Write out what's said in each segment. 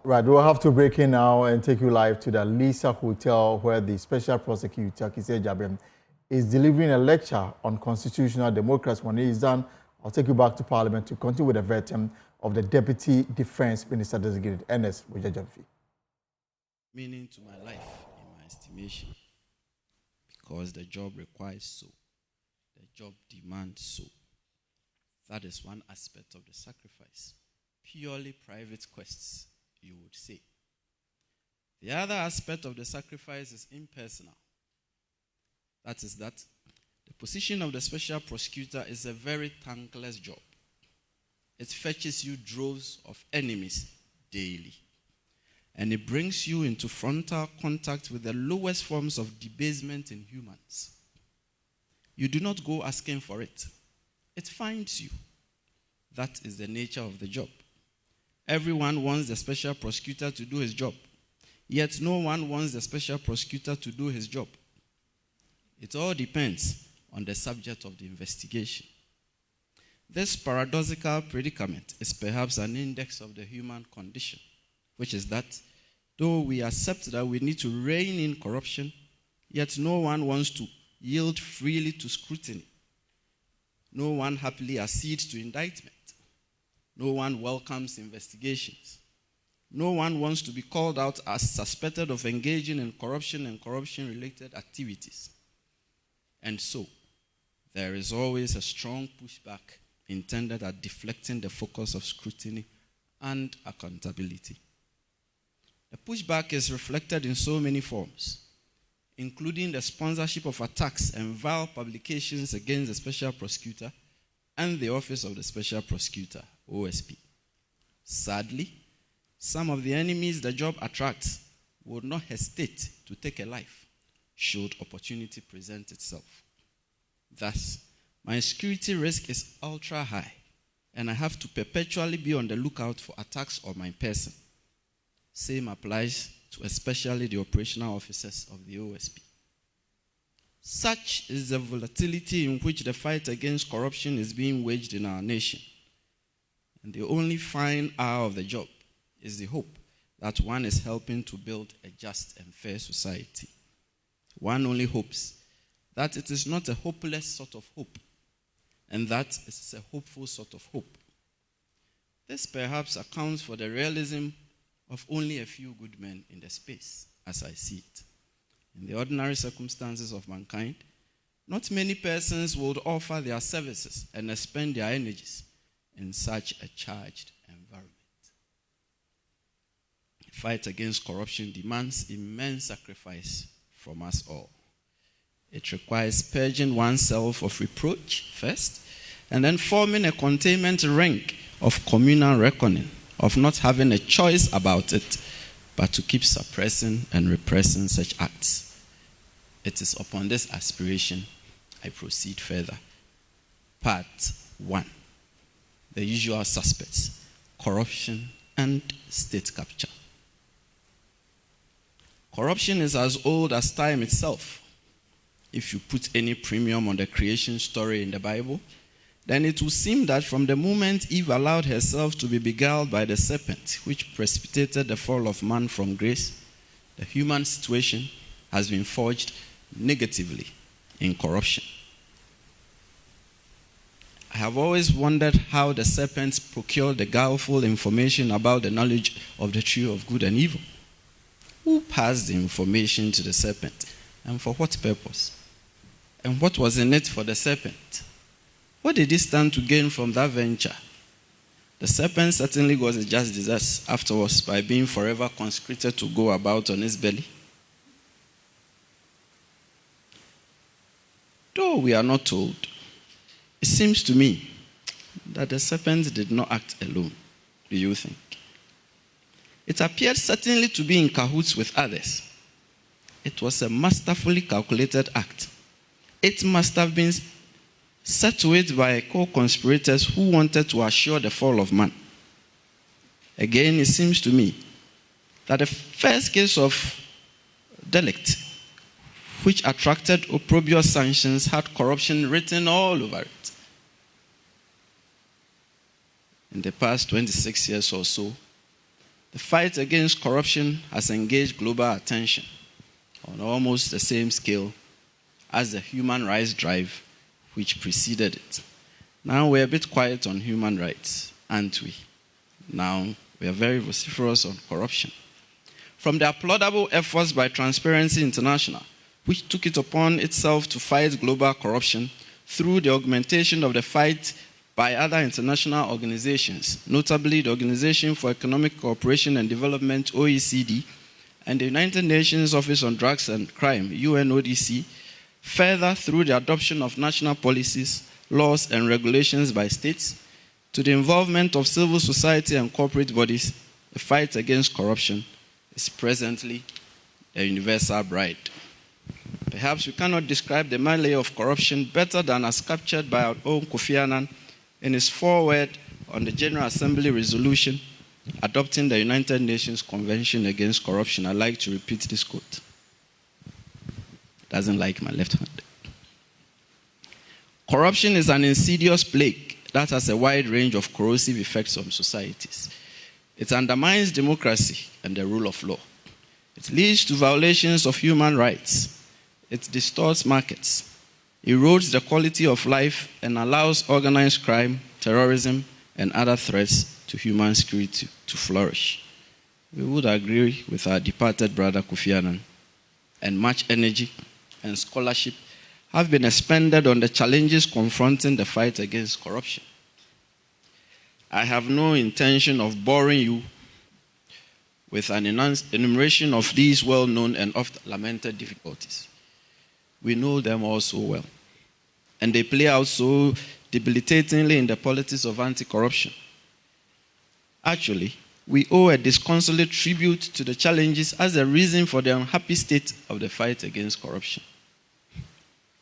Right, we'll have to break in now and take you live to the Lisa Hotel, where the special prosecutor, Kise Jabem, is delivering a lecture on constitutional democracy. When he is done, I'll take you back to Parliament to continue with the vetting of the Deputy Defense Minister designated, Ernest Wojajamfi. Meaning to my life, in my estimation, because the job requires so, the job demands so. That is one aspect of the sacrifice. Purely private quests, you would say. The other aspect of the sacrifice is impersonal. That is that the position of the special prosecutor is a very thankless job. It fetches you droves of enemies daily. And it brings you into frontal contact with the lowest forms of debasement in humans. You do not go asking for it. It finds you. That is the nature of the job. Everyone wants the special prosecutor to do his job. Yet no one wants the special prosecutor to do his job. It all depends on the subject of the investigation. This paradoxical predicament is perhaps an index of the human condition, which is that though we accept that we need to rein in corruption, yet no one wants to yield freely to scrutiny. No one happily accedes to indictment. No one welcomes investigations. No one wants to be called out as suspected of engaging in corruption and corruption-related activities. And so, there is always a strong pushback intended at deflecting the focus of scrutiny and accountability. The pushback is reflected in so many forms, including the sponsorship of attacks and vile publications against the special prosecutor and the Office of the Special Prosecutor, OSP. Sadly, some of the enemies the job attracts would not hesitate to take a life should opportunity present itself. Thus, my security risk is ultra high, and I have to perpetually be on the lookout for attacks on my person. Same applies to especially the operational officers of the OSP. Such is the volatility in which the fight against corruption is being waged in our nation. And the only fine hour of the job is the hope that one is helping to build a just and fair society. One only hopes that it is not a hopeless sort of hope, and that it is a hopeful sort of hope. This perhaps accounts for the realism of only a few good men in the space, as I see it. In the ordinary circumstances of mankind, not many persons would offer their services and expend their energies in such a charged environment. The fight against corruption demands immense sacrifice from us all. It requires purging oneself of reproach first, and then forming a containment ring of communal reckoning, of not having a choice about it, but to keep suppressing and repressing such acts. It is upon this aspiration I proceed further. Part 1. The usual suspects: corruption and state capture. Corruption is as old as time itself. If you put any premium on the creation story in the Bible, then it will seem that from the moment Eve allowed herself to be beguiled by the serpent, which precipitated the fall of man from grace, the human situation has been forged negatively in corruption. I have always wondered how the serpents procured the guileful information about the knowledge of the tree of good and evil. Who passed the information to the serpent, and for what purpose? And what was in it for the serpent? What did he stand to gain from that venture? The serpent certainly got a just desert afterwards by being forever consecrated to go about on his belly. Though we are not told, it seems to me that the serpent did not act alone. Do you think? It appeared certainly to be in cahoots with others. It was a masterfully calculated act. It must have been set to it by co-conspirators who wanted to assure the fall of man. Again, it seems to me that the first case of delict, which attracted opprobrious sanctions, had corruption written all over it. In the past 26 years or so, the fight against corruption has engaged global attention on almost the same scale as the human rights drive which preceded it. Now we're a bit quiet on human rights, aren't we? Now we are very vociferous on corruption. From the applaudable efforts by Transparency International, which took it upon itself to fight global corruption through the augmentation of the fight by other international organizations, notably the Organization for Economic Cooperation and Development, OECD, and the United Nations Office on Drugs and Crime, UNODC, further through the adoption of national policies, laws, and regulations by states, to the involvement of civil society and corporate bodies, the fight against corruption is presently a universal bride. Perhaps we cannot describe the melee of corruption better than as captured by our own Kofi Annan in his foreword on the General Assembly resolution adopting the United Nations Convention Against Corruption. I'd like to repeat this quote. Doesn't like my left hand. Corruption is an insidious plague that has a wide range of corrosive effects on societies. It undermines democracy and the rule of law. It leads to violations of human rights. It distorts markets, erodes the quality of life, and allows organized crime, terrorism, and other threats to human security to flourish. We would agree with our departed brother Kofi Annan, and much energy and scholarship have been expended on the challenges confronting the fight against corruption. I have no intention of boring you with an enumeration of these well-known and oft-lamented difficulties. We know them all so well, and they play out so debilitatingly in the politics of anti-corruption. Actually, we owe a disconsolate tribute to the challenges as a reason for the unhappy state of the fight against corruption.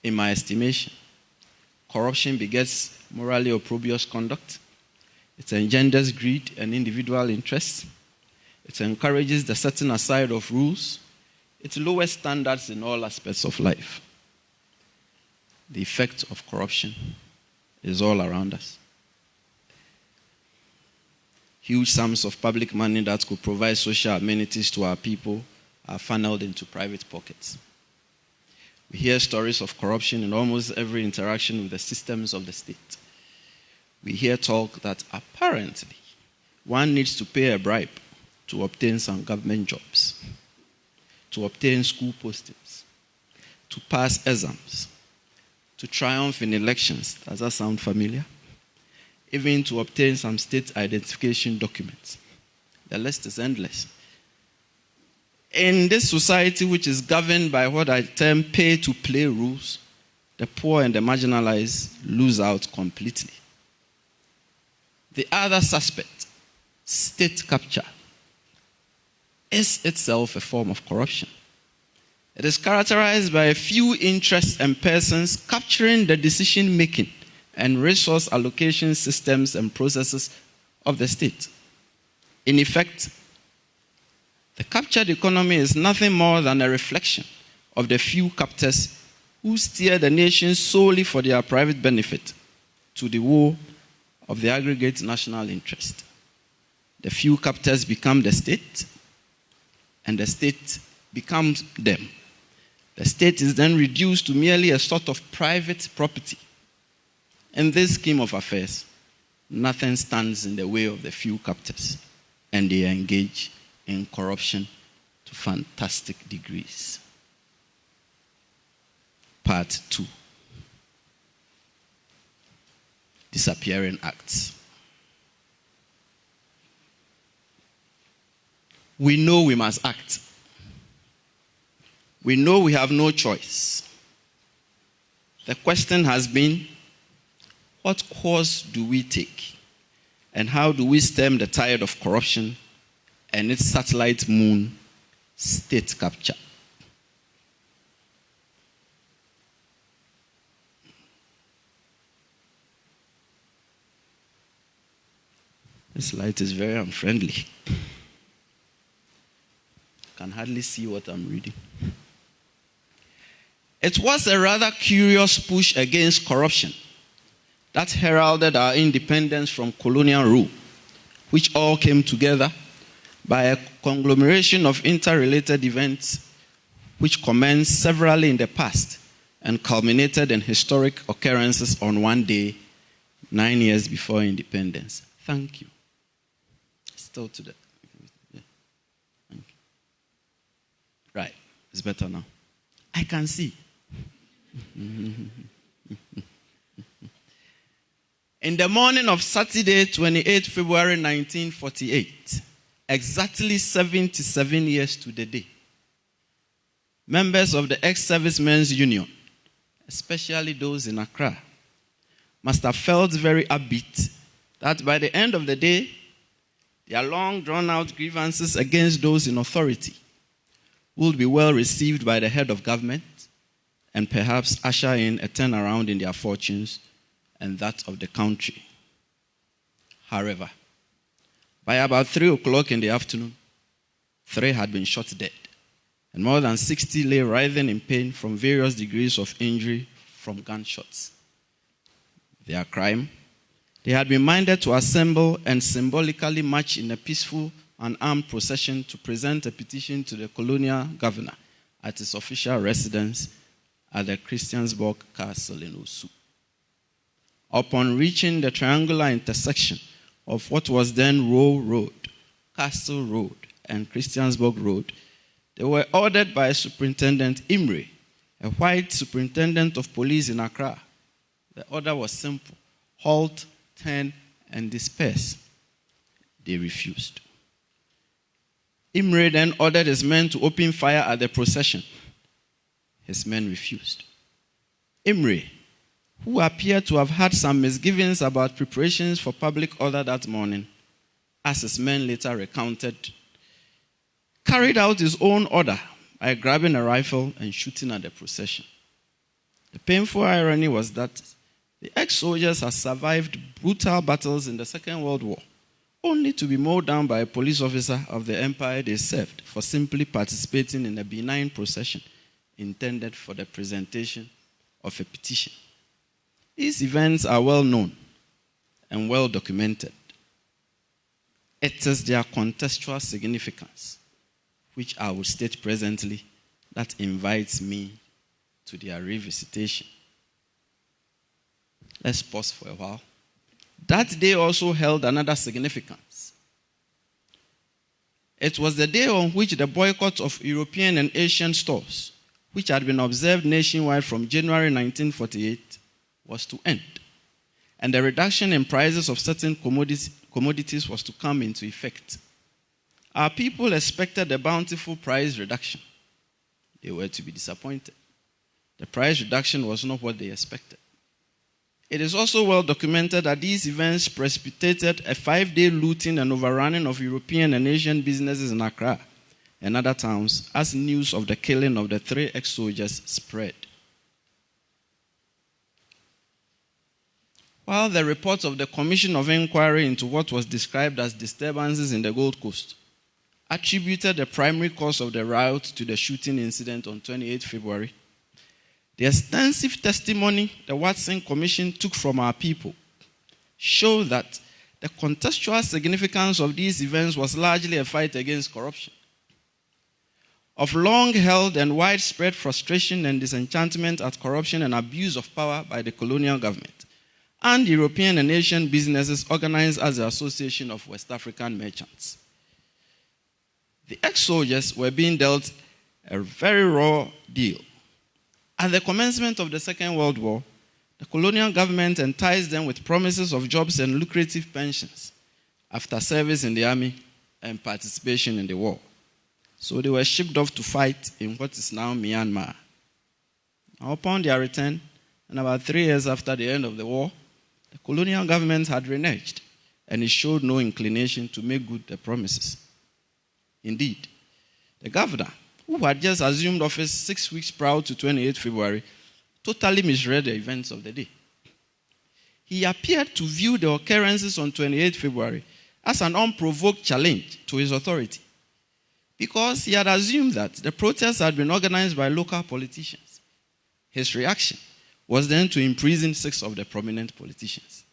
In my estimation, corruption begets morally opprobrious conduct. It engenders greed and individual interests. It encourages the setting aside of rules. It lowers standards in all aspects of life. The effect of corruption is all around us. Huge sums of public money that could provide social amenities to our people are funneled into private pockets. We hear stories of corruption in almost every interaction with the systems of the state. We hear talk that apparently one needs to pay a bribe to obtain some government jobs, to obtain school postings, to pass exams, to triumph in elections. Does that sound familiar? Even to obtain some state identification documents. The list is endless. In this society, which is governed by what I term pay-to-play rules, the poor and the marginalized lose out completely. The other suspect, state capture, is itself a form of corruption. It is characterized by a few interests and persons capturing the decision-making and resource allocation systems and processes of the state. In effect, the captured economy is nothing more than a reflection of the few captors who steer the nation solely for their private benefit to the woe of the aggregate national interest. The few captors become the state, and the state becomes them. The state is then reduced to merely a sort of private property. In this scheme of affairs, nothing stands in the way of the few captors, and they engage in corruption to fantastic degrees. Part 2. Disappearing acts. We know we must act. We know we have no choice. The question has been, what course do we take? And how do we stem the tide of corruption and its satellite moon, state capture? This light is very unfriendly. I can hardly see what I'm reading. It was a rather curious push against corruption that heralded our independence from colonial rule, which all came together by a conglomeration of interrelated events which commenced severally in the past and culminated in historic occurrences on one day, 9 years before independence. Thank you. Still to that. Yeah. Thank you. Right. It's better now. I can see. In the morning of Saturday, 28 February 1948, exactly 77 years to the day, members of the ex-servicemen's union, especially those in Accra, must have felt very upbeat that by the end of the day, their long drawn-out grievances against those in authority would be well received by the head of government and perhaps usher in a turnaround in their fortunes and that of the country. However, by about 3 o'clock in the afternoon, 3 had been shot dead, and more than 60 lay writhing in pain from various degrees of injury from gunshots. Their crime? They had been minded to assemble and symbolically march in a peaceful and armed procession to present a petition to the colonial governor at his official residence at the Christiansborg Castle in Osu. Upon reaching the triangular intersection of what was then Row Road, Castle Road, and Christiansborg Road, they were ordered by Superintendent Imre, a white superintendent of police in Accra. The order was simple: halt, turn, and disperse. They refused. Imre then ordered his men to open fire at the procession. His men refused. Imre, who appeared to have had some misgivings about preparations for public order that morning, as his men later recounted, carried out his own order by grabbing a rifle and shooting at the procession. The painful irony was that the ex-soldiers had survived brutal battles in the Second World War, only to be mowed down by a police officer of the empire they served for simply participating in a benign procession intended for the presentation of a petition. These events are well known and well documented. It is their contextual significance, which I will state presently, that invites me to their revisitation. Let's pause for a while. That day also held another significance. It was the day on which the boycott of European and Asian stores, which had been observed nationwide from January 1948, was to end, and the reduction in prices of certain commodities was to come into effect. Our people expected a bountiful price reduction. They were to be disappointed. The price reduction was not what they expected. It is also well documented that these events precipitated a 5-day looting and overrunning of European and Asian businesses in Accra and other towns as news of the killing of the 3 ex-soldiers spread. While the reports of the Commission of Inquiry into what was described as disturbances in the Gold Coast attributed the primary cause of the riot to the shooting incident on 28 February, the extensive testimony the Watson Commission took from our people showed that the contextual significance of these events was largely a fight against corruption. Of long-held and widespread frustration and disenchantment at corruption and abuse of power by the colonial government and European and Asian businesses organized as the Association of West African Merchants. The ex-soldiers were being dealt a very raw deal. At the commencement of the Second World War, the colonial government enticed them with promises of jobs and lucrative pensions after service in the army and participation in the war. So they were shipped off to fight in what is now Myanmar. Now, upon their return, and about 3 years after the end of the war, the colonial government had reneged, and it showed no inclination to make good the promises. Indeed, the governor, who had just assumed office 6 weeks prior to 28 February, totally misread the events of the day. He appeared to view the occurrences on 28 February as an unprovoked challenge to his authority, because he had assumed that the protests had been organized by local politicians. His reaction was then to imprison 6 of the prominent politicians.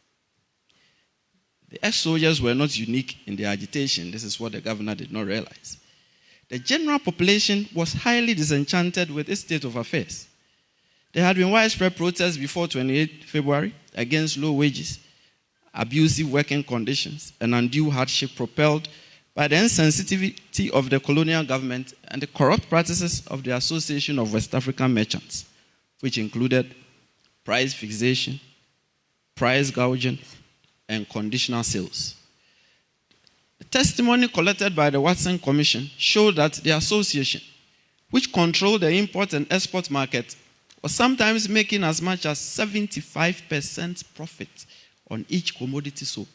The ex-soldiers were not unique in their agitation. This is what the governor did not realize. The general population was highly disenchanted with its state of affairs. There had been widespread protests before 28 February against low wages, abusive working conditions, and undue hardship propelled by the insensitivity of the colonial government and the corrupt practices of the Association of West African Merchants, which included price fixation, price gouging, and conditional sales. The testimony collected by the Watson Commission showed that the association, which controlled the import and export market, was sometimes making as much as 75% profit on each commodity sold.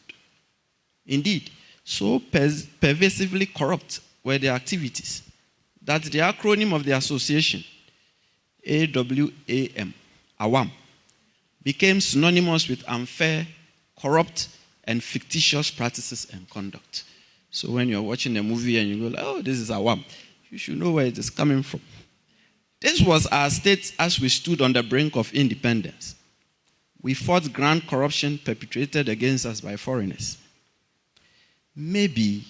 Indeed, so pervasively corrupt were their activities that the acronym of the association, AWAM, became synonymous with unfair, corrupt, and fictitious practices and conduct. So when you're watching a movie and you go, oh, this is AWAM, you should know where it is coming from. This was our state as we stood on the brink of independence. We fought grand corruption perpetrated against us by foreigners. Maybe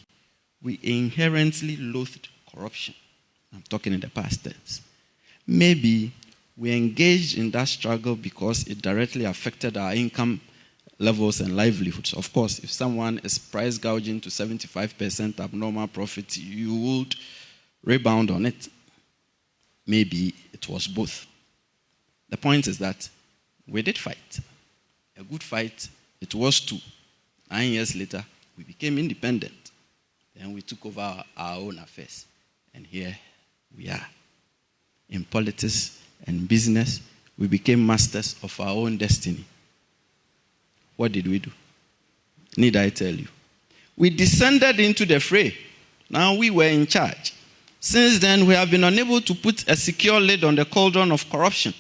we inherently loathed corruption. I'm talking in the past tense. Maybe we engaged in that struggle because it directly affected our income levels and livelihoods. Of course, if someone is price gouging to 75% abnormal profit, you would rebound on it. Maybe it was both. The point is that we did fight. A good fight, it was too. 9 years later, we became independent. Then we took over our own affairs. And here we are. In politics and business, we became masters of our own destiny. What did we do? Need I tell you? We descended into the fray. Now we were in charge. Since then, we have been unable to put a secure lid on the cauldron of corruption,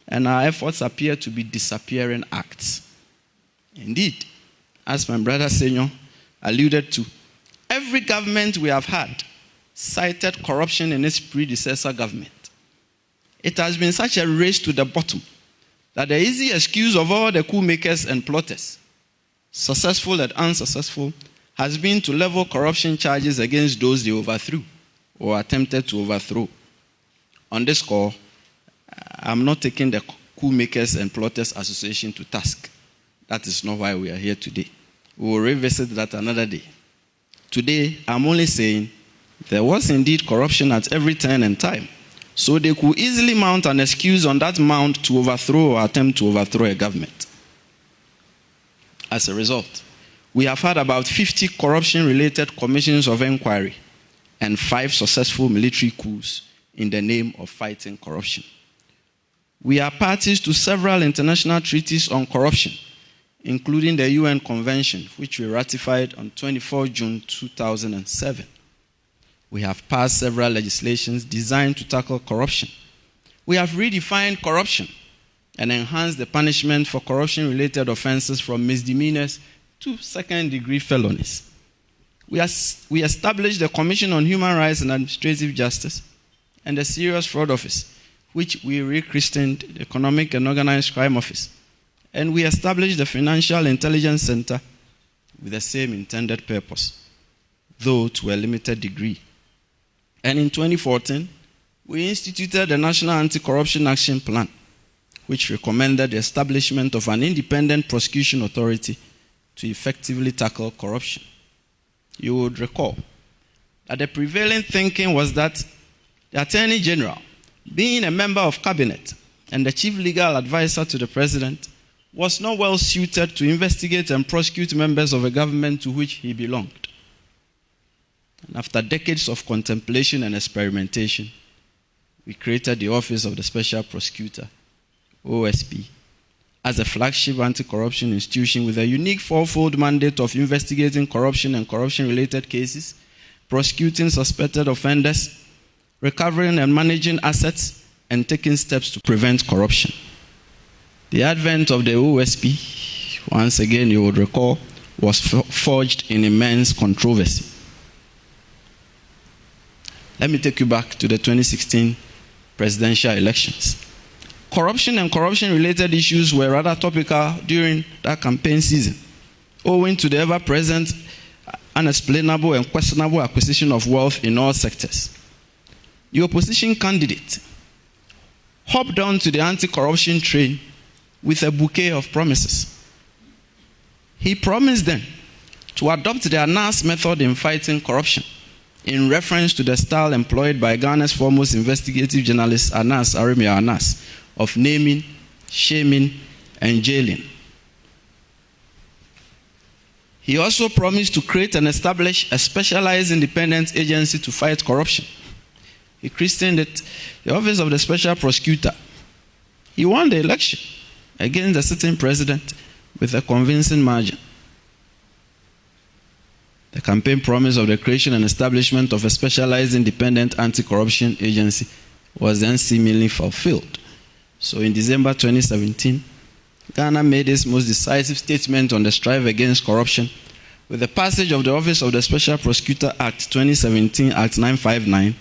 and our efforts appear to be disappearing acts. Indeed, as my brother Senor alluded to, every government we have had cited corruption in its predecessor government. It has been such a race to the bottom that the easy excuse of all the coup makers and plotters, successful and unsuccessful, has been to level corruption charges against those they overthrew or attempted to overthrow. On this score, I'm not taking the coup makers and plotters association to task. That is not why we are here today. We will revisit that another day. Today, I'm only saying there was indeed corruption at every turn and time. So they could easily mount an excuse on that mount to overthrow or attempt to overthrow a government. As a result, we have had about 50 corruption-related commissions of inquiry and 5 successful military coups in the name of fighting corruption. We are parties to several international treaties on corruption, including the UN Convention, which we ratified on 24 June 2007. We have passed several legislations designed to tackle corruption. We have redefined corruption and enhanced the punishment for corruption-related offenses from misdemeanors to second-degree felonies. We established the Commission on Human Rights and Administrative Justice and the Serious Fraud Office, which we rechristened the Economic and Organized Crime Office. And we established the Financial Intelligence Center with the same intended purpose, though to a limited degree. And in 2014, we instituted the National Anti-Corruption Action Plan, which recommended the establishment of an independent prosecution authority to effectively tackle corruption. You would recall that the prevailing thinking was that the Attorney General, being a member of Cabinet and the chief legal advisor to the President, was not well suited to investigate and prosecute members of a government to which he belonged. And after decades of contemplation and experimentation, we created the Office of the Special Prosecutor, OSP, as a flagship anti-corruption institution with a unique fourfold mandate of investigating corruption and corruption-related cases, prosecuting suspected offenders, recovering and managing assets, and taking steps to prevent corruption. The advent of the OSP, once again you would recall, was forged in immense controversy. Let me take you back to the 2016 presidential elections. Corruption and corruption-related issues were rather topical during that campaign season. owing to the ever-present, unexplainable, and questionable acquisition of wealth in all sectors. The opposition candidate hopped on to the anti-corruption train with a bouquet of promises. He promised them to adopt the Anas method in fighting corruption, in reference to the style employed by Ghana's foremost investigative journalist, Anas Arimia Anas, of naming, shaming, and jailing. He also promised to create and establish a specialized independent agency to fight corruption. He christened it the Office of the Special Prosecutor. He won the election against the sitting president with a convincing margin. The campaign promise of the creation and establishment of a specialized independent anti-corruption agency was then seemingly fulfilled. So in December 2017, Ghana made its most decisive statement on the strife against corruption with the passage of the Office of the Special Prosecutor Act 2017, Act 959,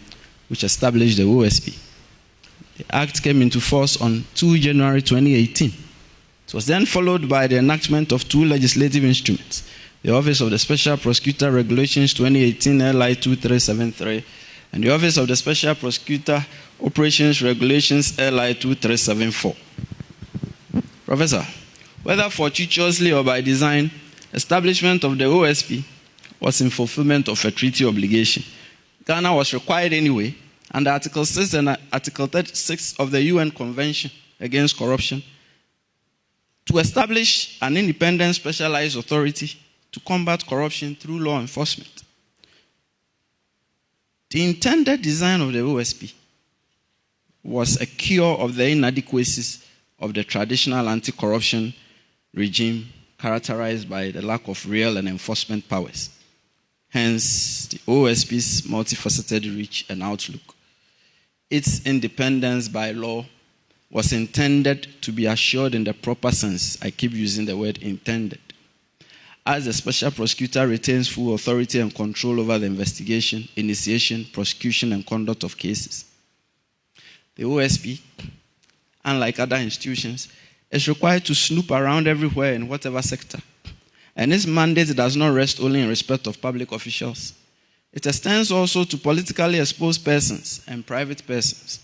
which established the OSP. The Act came into force on 2 January 2018. It was then followed by the enactment of 2 legislative instruments, the Office of the Special Prosecutor Regulations 2018 LI 2373 and the Office of the Special Prosecutor Operations Regulations LI 2374. Professor, whether fortuitously or by design, establishment of the OSP was in fulfillment of a treaty obligation. Ghana was required anyway, under Article 6 and Article 36 of the UN Convention Against Corruption, to establish an independent specialized authority to combat corruption through law enforcement. The intended design of the OSP was a cure of the inadequacies of the traditional anti-corruption regime characterized by the lack of real and enforcement powers. Hence, the OSP's multifaceted reach and outlook. Its independence by law was intended to be assured in the proper sense. I keep using the word intended. As the special prosecutor retains full authority and control over the investigation, initiation, prosecution, and conduct of cases. The OSP, unlike other institutions, is required to snoop around everywhere in whatever sector. And its mandate does not rest only in respect of public officials. It extends also to politically exposed persons and private persons.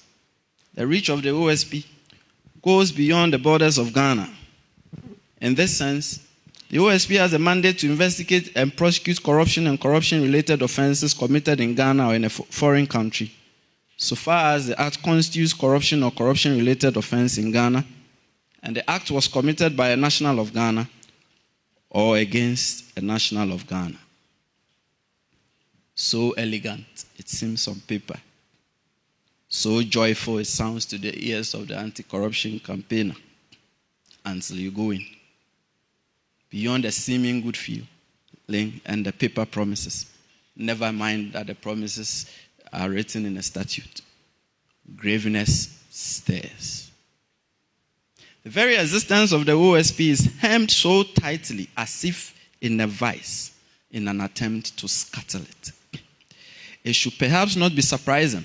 The reach of the OSP goes beyond the borders of Ghana. In this sense, the OSP has a mandate to investigate and prosecute corruption and corruption-related offenses committed in Ghana or in a foreign country, so far as the act constitutes corruption or corruption-related offense in Ghana, and the act was committed by a national of Ghana or against a national of Ghana. So elegant, it seems on paper. So joyful it sounds to the ears of the anti-corruption campaigner until you go in. Beyond the seeming good feeling and the paper promises, never mind that the promises are written in a statute. Graveness stares. The very existence of the OSP is hemmed so tightly as if in a vice, in an attempt to scuttle it. It should perhaps not be surprising,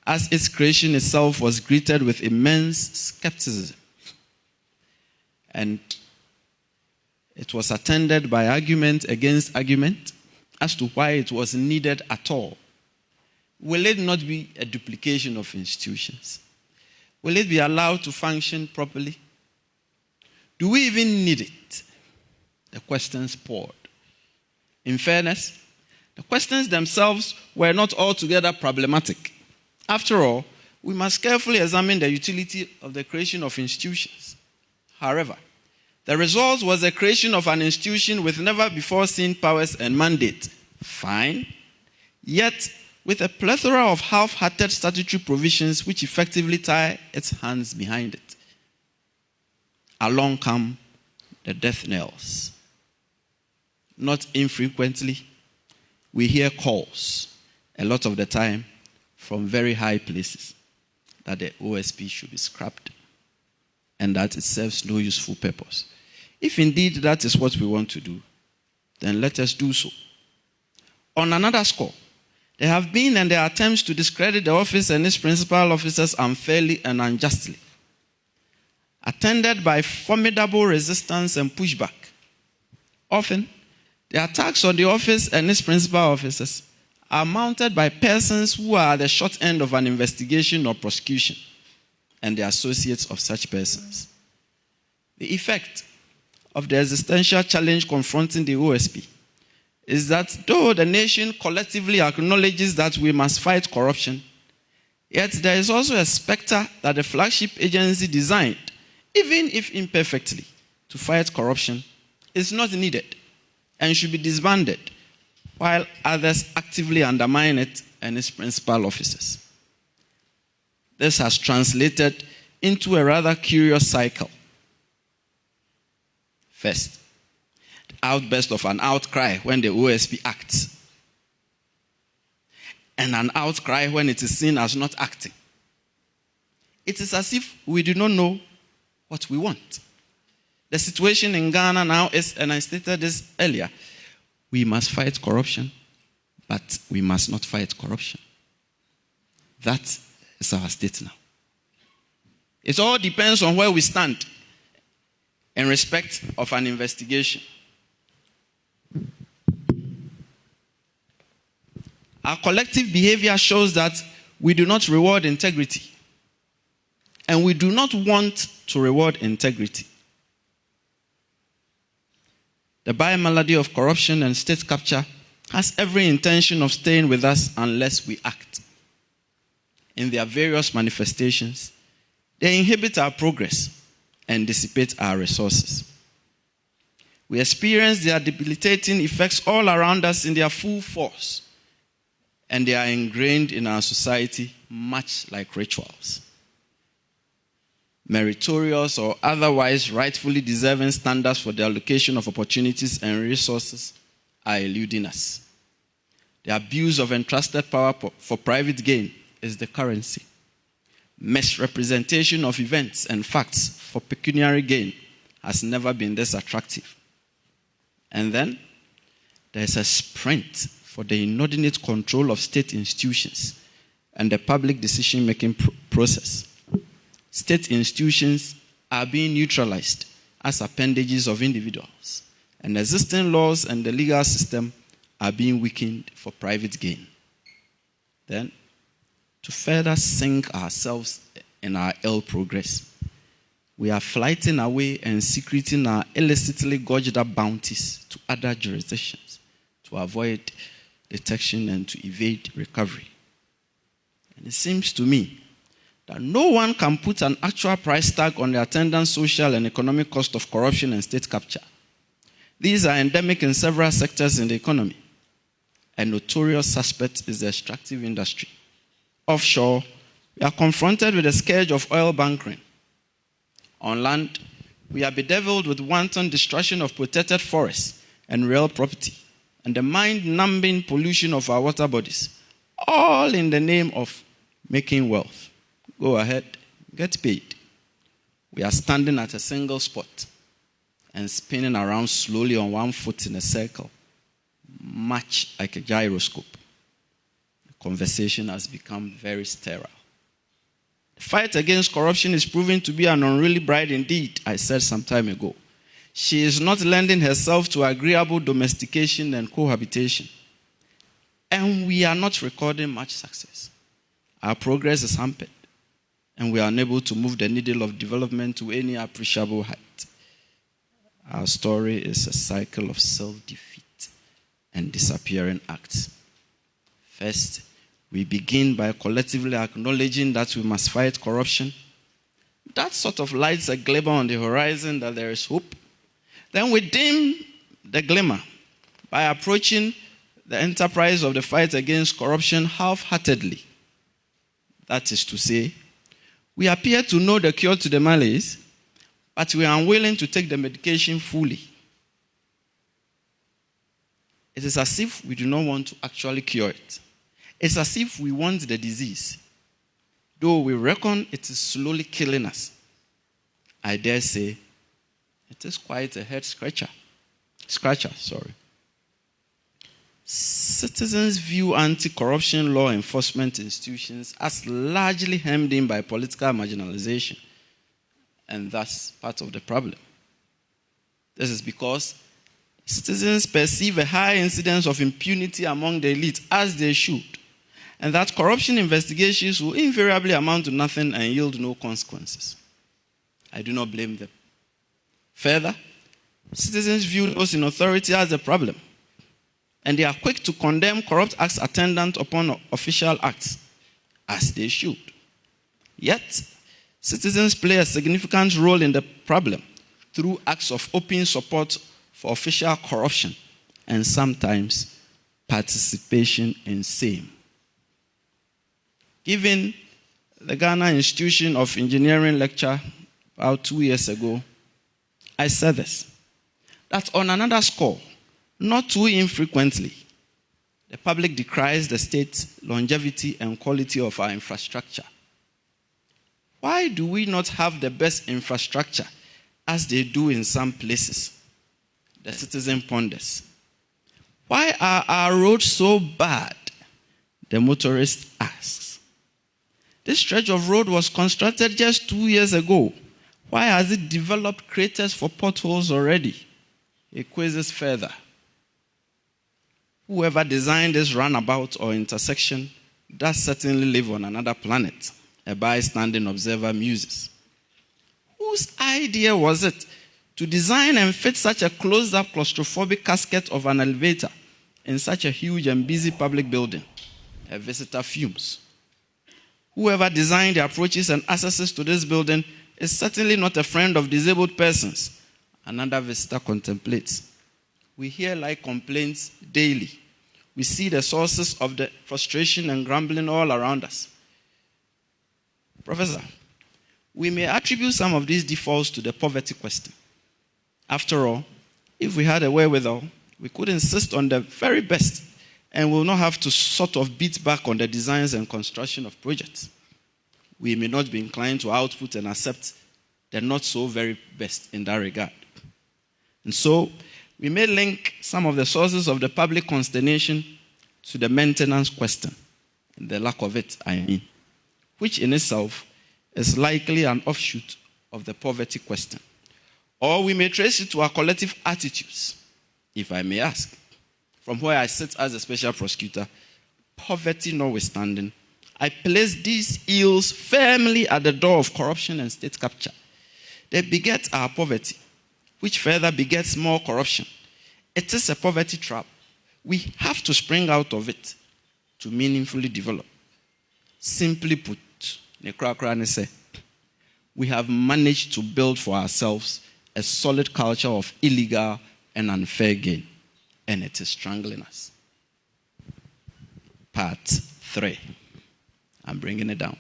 as its creation itself was greeted with immense skepticism. And it was attended by argument against argument as to why it was needed at all. Will it not be a duplication of institutions? Will it be allowed to function properly? Do we even need it? The questions poured. In fairness, the questions themselves were not altogether problematic. After all, we must carefully examine the utility of the creation of institutions. However, the result was the creation of an institution with never before seen powers and mandate. Fine. Yet, with a plethora of half-hearted statutory provisions which effectively tie its hands behind it. Along come the death knells. Not infrequently, we hear calls, a lot of the time, from very high places, that the OSP should be scrapped and that it serves no useful purpose. If indeed that is what we want to do, then let us do so. On another score, there have been and there are attempts to discredit the office and its principal officers unfairly and unjustly, attended by formidable resistance and pushback. Often, the attacks on the office and its principal officers are mounted by persons who are at the short end of an investigation or prosecution and the associates of such persons. The effect of the existential challenge confronting the OSP is that though the nation collectively acknowledges that we must fight corruption, yet there is also a specter that the flagship agency designed, even if imperfectly, to fight corruption is not needed and should be disbanded, while others actively undermine it and its principal officers. This has translated into a rather curious cycle. First, the outburst of an outcry when the OSP acts, and an outcry when it is seen as not acting. It is as if we do not know what we want. The situation in Ghana now is, and I stated this earlier, we must fight corruption, but we must not fight corruption. That is our state now. It all depends on where we stand in respect of an investigation. Our collective behavior shows that we do not reward integrity, and we do not want to reward integrity. The biomalady of corruption and state capture has every intention of staying with us unless we act. In their various manifestations, they inhibit our progress and dissipate our resources. We experience their debilitating effects all around us in their full force, and they are ingrained in our society much like rituals. Meritorious or otherwise rightfully deserving standards for the allocation of opportunities and resources are eluding us. The abuse of entrusted power for private gain is the currency. Misrepresentation of events and facts for pecuniary gain has never been this attractive. And then there's a sprint for the inordinate control of state institutions and the public decision-making process. State institutions are being neutralized as appendages of individuals, and existing laws and the legal system are being weakened for private gain. Then, to further sink ourselves in our ill progress, we are flighting away and secreting our illicitly gorged up bounties to other jurisdictions to avoid detection and to evade recovery. And it seems to me that no one can put an actual price tag on the attendant social and economic cost of corruption and state capture. These are endemic in several sectors in the economy. A notorious suspect is the extractive industry. Offshore, we are confronted with the scourge of oil bunkering. On land, we are bedeviled with wanton destruction of protected forests and real property, and the mind-numbing pollution of our water bodies, all in the name of making wealth. Go ahead, get paid. We are standing at a single spot and spinning around slowly on one foot in a circle, much like a gyroscope. The conversation has become very sterile. The fight against corruption is proving to be an unruly bride indeed, I said some time ago. She is not lending herself to agreeable domestication and cohabitation. And we are not recording much success. Our progress is hampered, and we are unable to move the needle of development to any appreciable height. Our story is a cycle of self-defeat and disappearing acts. First, we begin by collectively acknowledging that we must fight corruption. That sort of lights a glimmer on the horizon that there is hope. Then we dim the glimmer by approaching the enterprise of the fight against corruption half-heartedly. That is to say, we appear to know the cure to the malaise, but we are unwilling to take the medication fully. It is as if we do not want to actually cure it. It's as if we want the disease, though we reckon it is slowly killing us. I dare say it is quite a head scratcher. Citizens view anti-corruption law enforcement institutions as largely hemmed in by political marginalization, and thus part of the problem. This is because citizens perceive a high incidence of impunity among the elite, as they should, and that corruption investigations will invariably amount to nothing and yield no consequences. I do not blame them. Further, citizens view those in authority as a problem, and they are quick to condemn corrupt acts attendant upon official acts, as they should. Yet, citizens play a significant role in the problem through acts of open support for official corruption and sometimes participation in same. Given the Ghana Institution of Engineering lecture about 2 years ago, I said this, that on another score, not too infrequently, the public decries the state's longevity and quality of our infrastructure. Why do we not have the best infrastructure as they do in some places? The citizen ponders. Why are our roads so bad? The motorist asks. This stretch of road was constructed just 2 years ago. Why has it developed craters for potholes already? He quizzes further. Whoever designed this roundabout or intersection does certainly live on another planet, a bystanding observer muses. Whose idea was it to design and fit such a closed-up claustrophobic casket of an elevator in such a huge and busy public building? A visitor fumes. Whoever designed the approaches and accesses to this building is certainly not a friend of disabled persons. Another visitor contemplates. We hear like complaints daily. We see the sources of the frustration and grumbling all around us. Professor, we may attribute some of these defaults to the poverty question. After all, if we had a wherewithal, we could insist on the very best and will not have to sort of beat back on the designs and construction of projects. We may not be inclined to output and accept the not so very best in that regard. And so, we may link some of the sources of the public consternation to the maintenance question, the lack of it, I mean, which in itself is likely an offshoot of the poverty question. Or we may trace it to our collective attitudes, if I may ask. From where I sit as a special prosecutor, poverty notwithstanding, I place these ills firmly at the door of corruption and state capture. They beget our poverty, which further begets more corruption. It is a poverty trap. We have to spring out of it to meaningfully develop. Simply put, we have managed to build for ourselves a solid culture of illegal and unfair gain, and it is strangling us. Part 3. I'm bringing it down.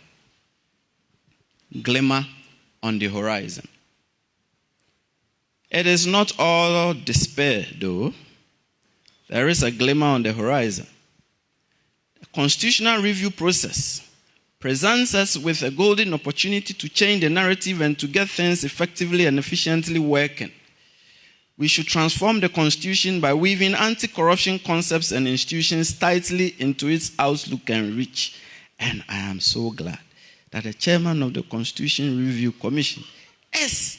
Glimmer on the horizon. It is not all despair, though. There is a glimmer on the horizon. The constitutional review process presents us with a golden opportunity to change the narrative and to get things effectively and efficiently working. We should transform the Constitution by weaving anti-corruption concepts and institutions tightly into its outlook and reach. And I am so glad that the chairman of the Constitution Review Commission is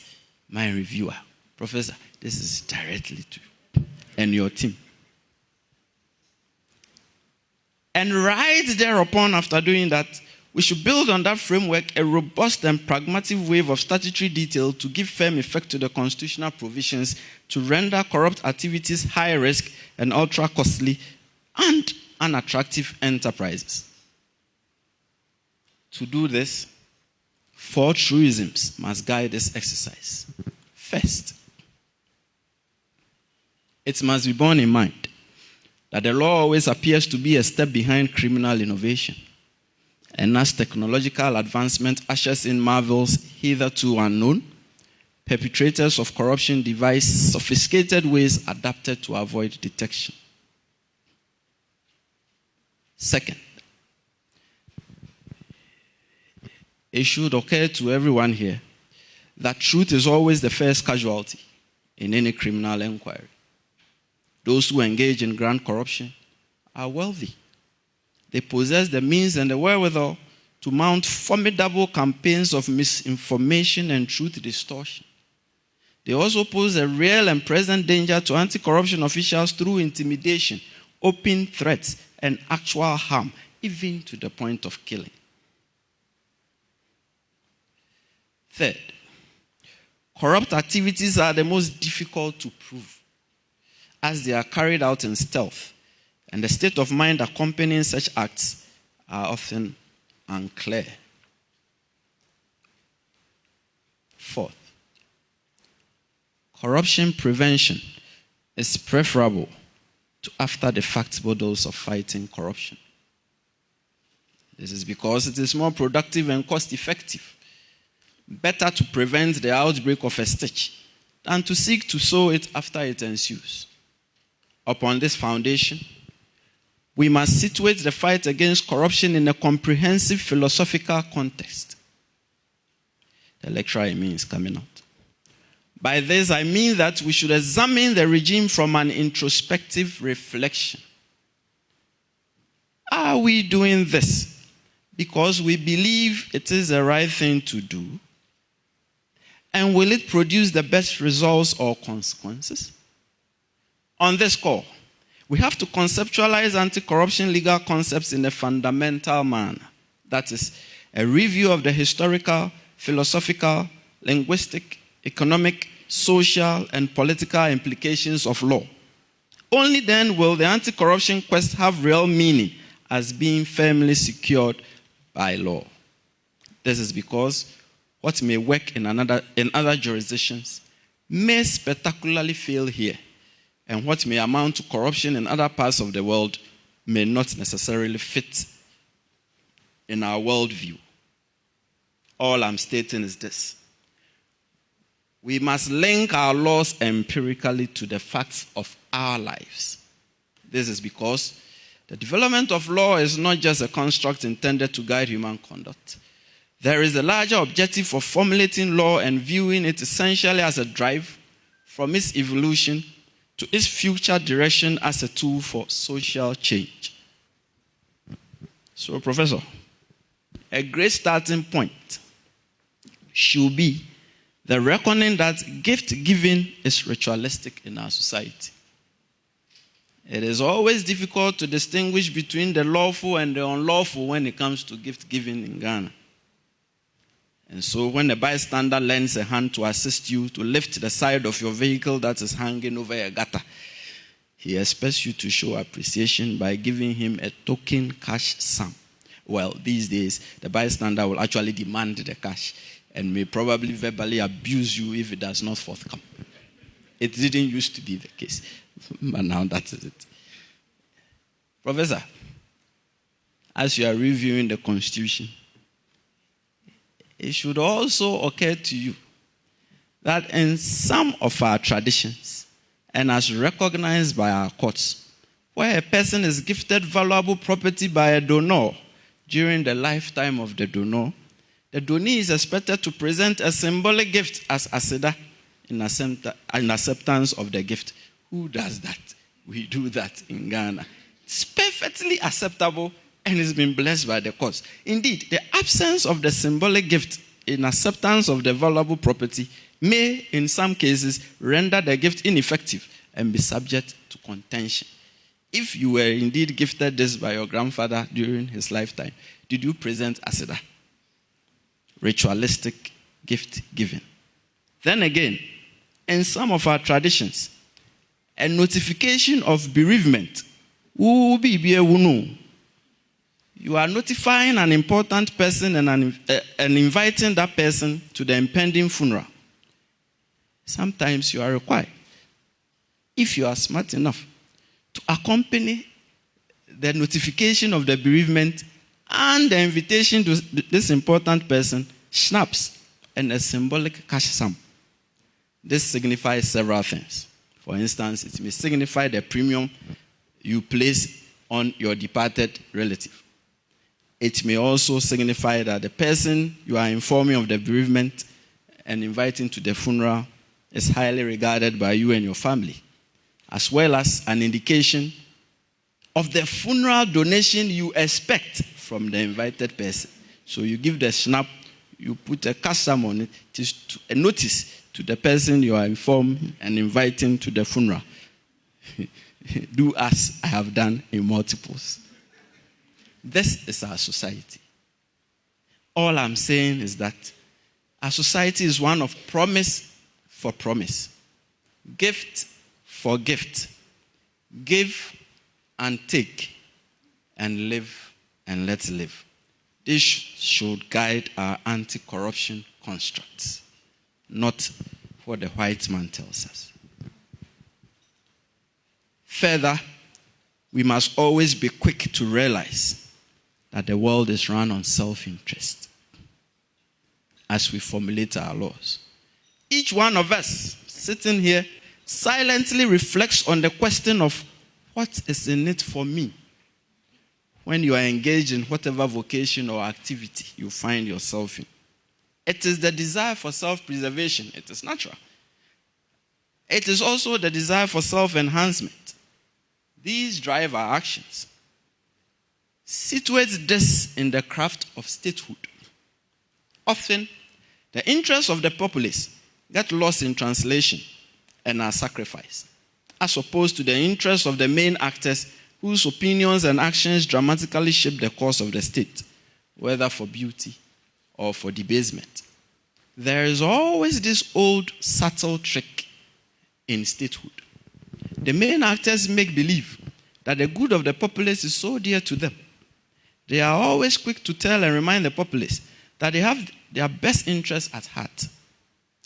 my reviewer. Professor, this is directly to you and your team. And right thereupon, after doing that, we should build on that framework a robust and pragmatic wave of statutory detail to give firm effect to the constitutional provisions to render corrupt activities high risk and ultra costly and unattractive enterprises. To do this, 4 truisms must guide this exercise. First, it must be borne in mind that the law always appears to be a step behind criminal innovation. And as technological advancement ushers in marvels hitherto unknown, perpetrators of corruption devise sophisticated ways adapted to avoid detection. Second, it should occur to everyone here that truth is always the first casualty in any criminal inquiry. Those who engage in grand corruption are wealthy. They possess the means and the wherewithal to mount formidable campaigns of misinformation and truth distortion. They also pose a real and present danger to anti-corruption officials through intimidation, open threats, and actual harm, even to the point of killing. Third, corrupt activities are the most difficult to prove, as they are carried out in stealth, and the state of mind accompanying such acts are often unclear. Fourth, corruption prevention is preferable to after-the-fact models of fighting corruption. This is because it is more productive and cost-effective. Better to prevent the outbreak of a stitch than to seek to sow it after it ensues. Upon this foundation, we must situate the fight against corruption in a comprehensive philosophical context. The lecturer in me is coming out. By this, I mean that we should examine the regime from an introspective reflection. Are we doing this because we believe it is the right thing to do? And will it produce the best results or consequences? On this score, we have to conceptualize anti-corruption legal concepts in a fundamental manner. That is, a review of the historical, philosophical, linguistic, economic, social, and political implications of law. Only then will the anti-corruption quest have real meaning as being firmly secured by law. This is because what may work in other jurisdictions may spectacularly fail here, and what may amount to corruption in other parts of the world may not necessarily fit in our worldview. All I'm stating is this: we must link our laws empirically to the facts of our lives. This is because the development of law is not just a construct intended to guide human conduct. There is a larger objective of formulating law and viewing it essentially as a drive from its evolution to its future direction as a tool for social change. So, Professor, a great starting point should be the reckoning that gift giving is ritualistic in our society. It is always difficult to distinguish between the lawful and the unlawful when it comes to gift giving in Ghana. And so when a bystander lends a hand to assist you to lift the side of your vehicle that is hanging over a gutter, he expects you to show appreciation by giving him a token cash sum. Well, these days, the bystander will actually demand the cash and may probably verbally abuse you if it does not forthcome. It didn't used to be the case, but now that is it. Professor, as you are reviewing the Constitution, it should also occur to you that in some of our traditions, and as recognized by our courts, where a person is gifted valuable property by a donor during the lifetime of the donor, the donee is expected to present a symbolic gift as aseda in acceptance of the gift. Who does that? We do that in Ghana. It's perfectly acceptable and it's been blessed by the courts. Indeed, the absence of the symbolic gift in acceptance of the valuable property may, in some cases, render the gift ineffective and be subject to contention. If you were indeed gifted this by your grandfather during his lifetime, did you present aseda? Ritualistic gift giving. Then again, in some of our traditions, a notification of bereavement will be you are notifying an important person and inviting that person to the impending funeral. Sometimes you are required, if you are smart enough, to accompany the notification of the bereavement and the invitation to this important person, schnapps and a symbolic cash sum. This signifies several things. For instance, it may signify the premium you place on your departed relative. It may also signify that the person you are informing of the bereavement and inviting to the funeral is highly regarded by you and your family, as well as an indication of the funeral donation you expect from the invited person. So you give the snap, you put a cash sum on it, a notice to the person you are informing and inviting to the funeral. Do as I have done in multiples. This is our society. All I'm saying is that our society is one of promise for promise, gift for gift, give and take, and live and let live. This should guide our anti-corruption constructs, not what the white man tells us. Further, we must always be quick to realize that the world is run on self-interest as we formulate our laws. Each one of us sitting here silently reflects on the question of what is in it for me when you are engaged in whatever vocation or activity you find yourself in. It is the desire for self-preservation. It is natural. It is also the desire for self-enhancement. These drive our actions. Situate this in the craft of statehood. Often, the interests of the populace get lost in translation and are sacrificed, as opposed to the interests of the main actors whose opinions and actions dramatically shape the course of the state, whether for beauty or for debasement. There is always this old subtle trick in statehood. The main actors make believe that the good of the populace is so dear to them. They are always quick to tell and remind the populace that they have their best interests at heart.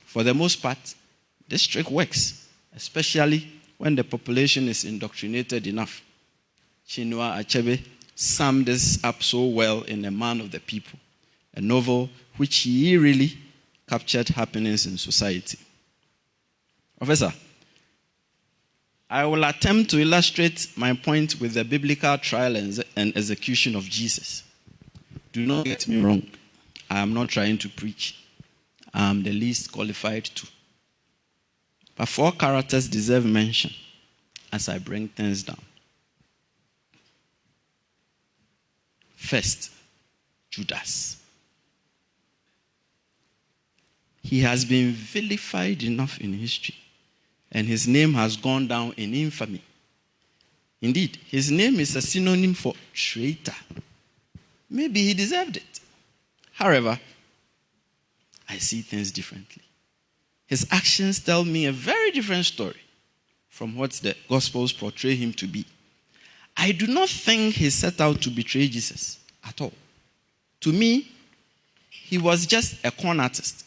For the most part, this trick works, especially when the population is indoctrinated enough. Chinua Achebe summed this up so well in A Man of the People, a novel which eerily captured happenings in society. Professor, I will attempt to illustrate my point with the biblical trial and execution of Jesus. Do not get me wrong. I am not trying to preach. I am the least qualified to. But 4 characters deserve mention as I bring things down. First, Judas. He has been vilified enough in history, and his name has gone down in infamy. Indeed, his name is a synonym for traitor. Maybe he deserved it. However, I see things differently. His actions tell me a very different story from what the Gospels portray him to be. I do not think he set out to betray Jesus at all. To me, he was just a con artist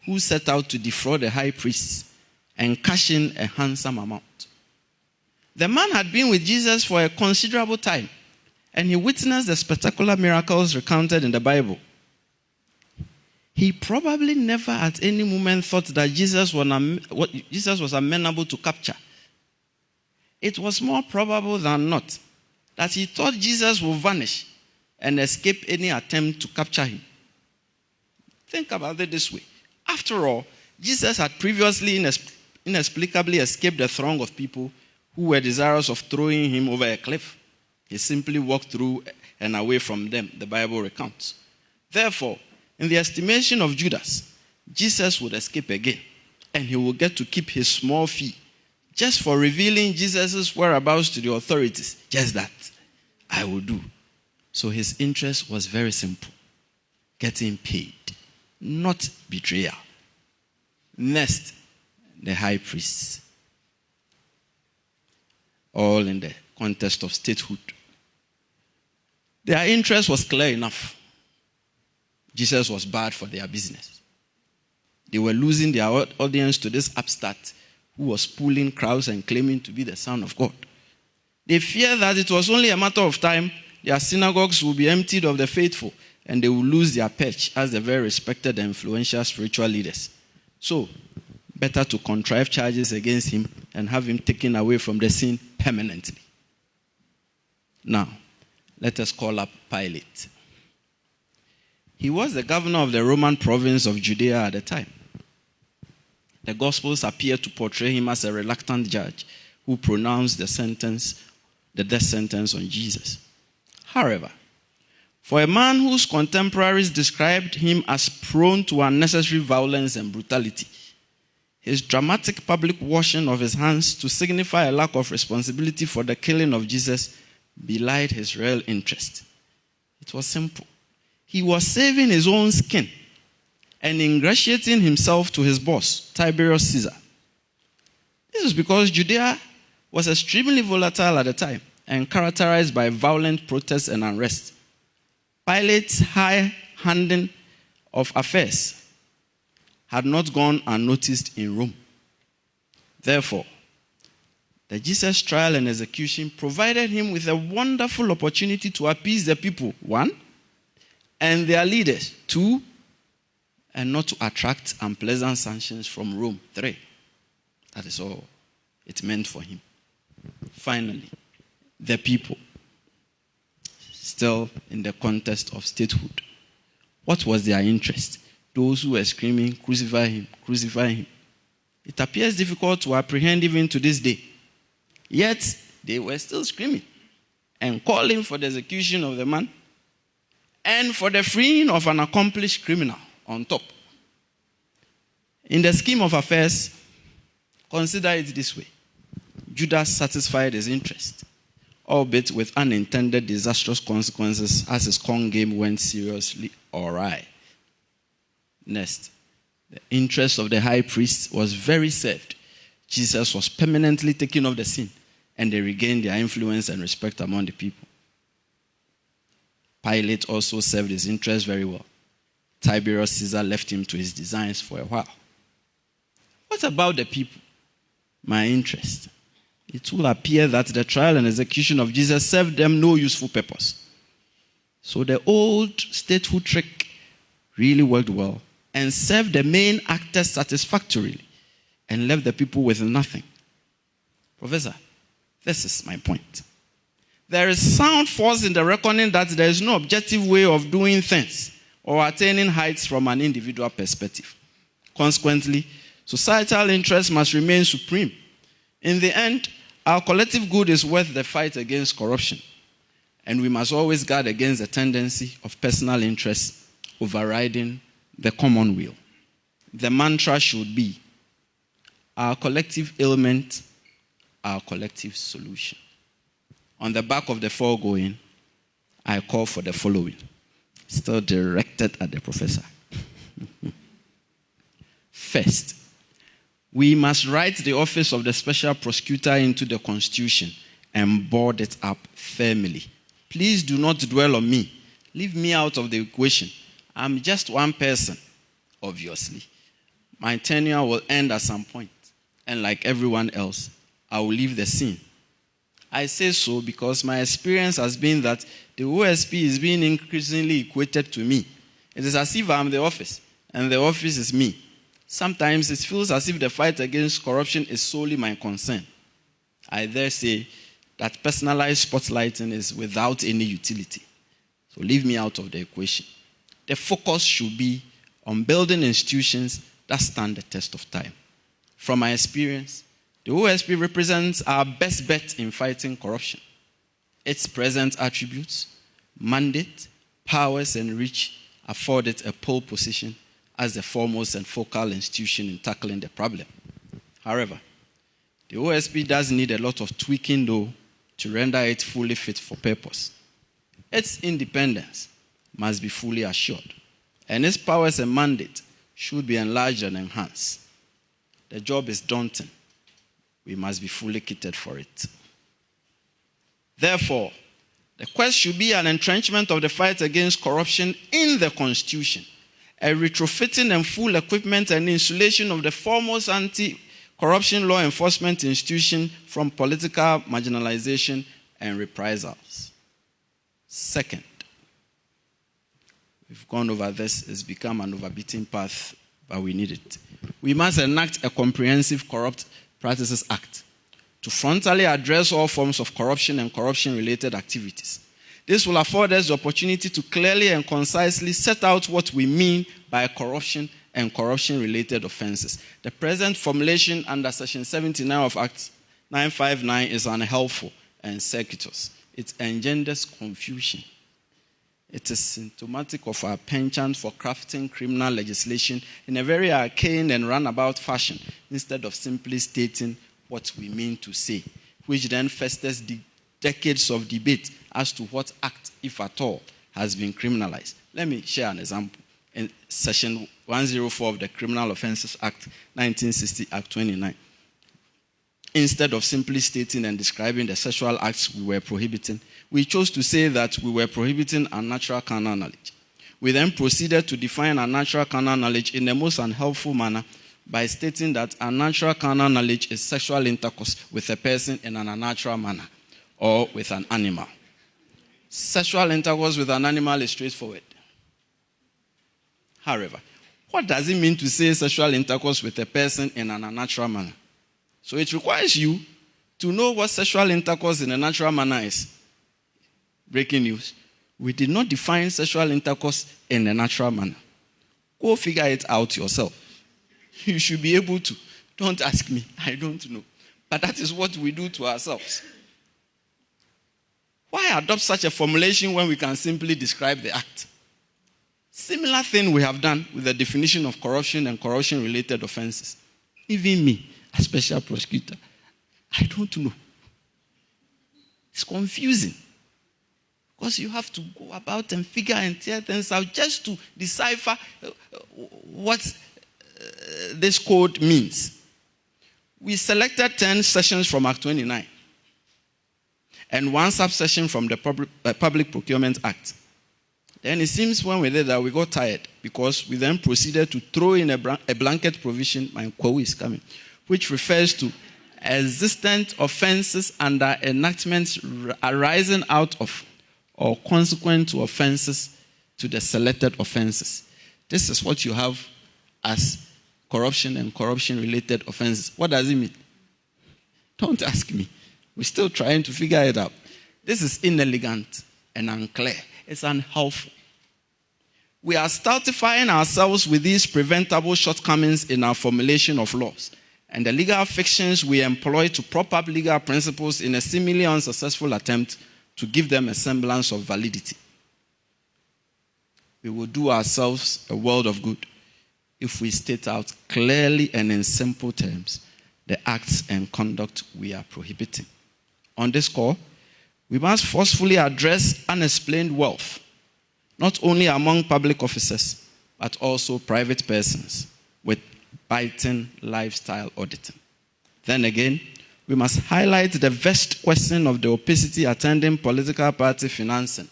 who set out to defraud the high priests and cash in a handsome amount. The man had been with Jesus for a considerable time, and he witnessed the spectacular miracles recounted in the Bible. He probably never at any moment thought that Jesus was amenable to capture. It was more probable than not that he thought Jesus would vanish and escape any attempt to capture him. Think about it this way. After all, Jesus had previously inexplicably escaped the throng of people who were desirous of throwing him over a cliff. He simply walked through and away from them, the Bible recounts. Therefore, in the estimation of Judas, Jesus would escape again, and he would get to keep his small fee just for revealing Jesus' whereabouts to the authorities. Just that, I will do. So his interest was very simple: getting paid, not betrayal. Next, the high priests. All in the context of statehood. Their interest was clear enough. Jesus was bad for their business. They were losing their audience to this upstart who was pulling crowds and claiming to be the Son of God. They feared that it was only a matter of time their synagogues would be emptied of the faithful and they would lose their perch as the very respected and influential spiritual leaders. So, better to contrive charges against him and have him taken away from the scene permanently. Now, let us call up Pilate. He was the governor of the Roman province of Judea at the time. The Gospels appear to portray him as a reluctant judge who pronounced the death sentence on Jesus. However, for a man whose contemporaries described him as prone to unnecessary violence and brutality, His dramatic public washing of his hands to signify a lack of responsibility for the killing of Jesus belied his real interest. It was simple. He was saving his own skin and ingratiating himself to his boss, Tiberius Caesar. This is because Judea was extremely volatile at the time and characterized by violent protests and unrest. Pilate's high handling of affairs had not gone unnoticed in Rome. Therefore, the Jesus trial and execution provided him with a wonderful opportunity to appease the people, 1, and their leaders, 2, and not to attract unpleasant sanctions from Rome, 3. That is all it meant for him. Finally, the people, still in the context of statehood. What was their interest? Those who were screaming, crucify him, crucify him. It appears difficult to apprehend even to this day. Yet, they were still screaming and calling for the execution of the man and for the freeing of an accomplished criminal on top. In the scheme of affairs, consider it this way. Judas satisfied his interest, albeit with unintended disastrous consequences as his con game went seriously awry. Next, the interest of the high priest was very served. Jesus was permanently taken off the scene, and they regained their influence and respect among the people. Pilate also served his interest very well. Tiberius Caesar left him to his designs for a while. What about the people? My interest. It will appear that the trial and execution of Jesus served them no useful purpose. So the old statehood trick really worked well and served the main actors satisfactorily and left the people with nothing. Professor, this is my point. There is sound force in the reckoning that there is no objective way of doing things or attaining heights from an individual perspective. Consequently, societal interest must remain supreme. In the end, our collective good is worth the fight against corruption, and we must always guard against the tendency of personal interest overriding the common will. The mantra should be, our collective ailment, our collective solution. On the back of the foregoing, I call for the following, still directed at the professor. First, we must write the office of the special prosecutor into the Constitution and board it up firmly. Please do not dwell on me. Leave me out of the equation. I'm just one person, obviously. My tenure will end at some point, and like everyone else, I will leave the scene. I say so because my experience has been that the OSP is being increasingly equated to me. It is as if I'm the office, and the office is me. Sometimes it feels as if the fight against corruption is solely my concern. I dare say that personalized spotlighting is without any utility. So leave me out of the equation. The focus should be on building institutions that stand the test of time. From my experience, the OSP represents our best bet in fighting corruption. Its present attributes, mandate, powers, and reach afford it a pole position as the foremost and focal institution in tackling the problem. However, the OSP does need a lot of tweaking, though, to render it fully fit for purpose. Its independence must be fully assured, and its powers and mandate should be enlarged and enhanced. The job is daunting. We must be fully kitted for it. Therefore, the quest should be an entrenchment of the fight against corruption in the Constitution, a retrofitting and full equipment and installation of the foremost anti-corruption law enforcement institution from political marginalization and reprisals. Second, we've gone over this, it's become an overbeaten path, but we need it. We must enact a comprehensive Corrupt Practices Act to frontally address all forms of corruption and corruption-related activities. This will afford us the opportunity to clearly and concisely set out what we mean by corruption and corruption-related offenses. The present formulation under Section 79 of Act 959 is unhelpful and circuitous. It engenders confusion. It is symptomatic of our penchant for crafting criminal legislation in a very arcane and runabout fashion, instead of simply stating what we mean to say, which then festers decades of debate as to what act, if at all, has been criminalized. Let me share an example. In Section 104 of the Criminal Offences Act, 1960, Act 29. Instead of simply stating and describing the sexual acts we were prohibiting, we chose to say that we were prohibiting unnatural carnal knowledge. We then proceeded to define unnatural carnal knowledge in the most unhelpful manner by stating that unnatural carnal knowledge is sexual intercourse with a person in an unnatural manner or with an animal. Sexual intercourse with an animal is straightforward. However, what does it mean to say sexual intercourse with a person in an unnatural manner? So it requires you to know what sexual intercourse in a natural manner is. Breaking news. We did not define sexual intercourse in a natural manner. Go figure it out yourself. You should be able to. Don't ask me. I don't know. But that is what we do to ourselves. Why adopt such a formulation when we can simply describe the act? Similar thing we have done with the definition of corruption and corruption-related offenses. Even me, a special prosecutor, I don't know. It's confusing. Because you have to go about and figure and tear things out just to decipher what this code means. We selected 10 sections from Act 29 and one subsection from the Public Procurement Act. Then it seems when we did that, we got tired because we then proceeded to throw in a blanket provision, my quote is coming, which refers to existent offenses under enactments arising out of or consequent to offenses to the selected offenses. This is what you have as corruption and corruption-related offenses. What does it mean? Don't ask me. We're still trying to figure it out. This is inelegant and unclear. It's unhelpful. We are stultifying ourselves with these preventable shortcomings in our formulation of laws and the legal fictions we employ to prop up legal principles in a seemingly unsuccessful attempt to give them a semblance of validity. We will do ourselves a world of good if we state out clearly and in simple terms the acts and conduct we are prohibiting. On this score, we must forcefully address unexplained wealth, not only among public officers, but also private persons with biting lifestyle auditing. Then again, we must highlight the vexed question of the opacity attending political party financing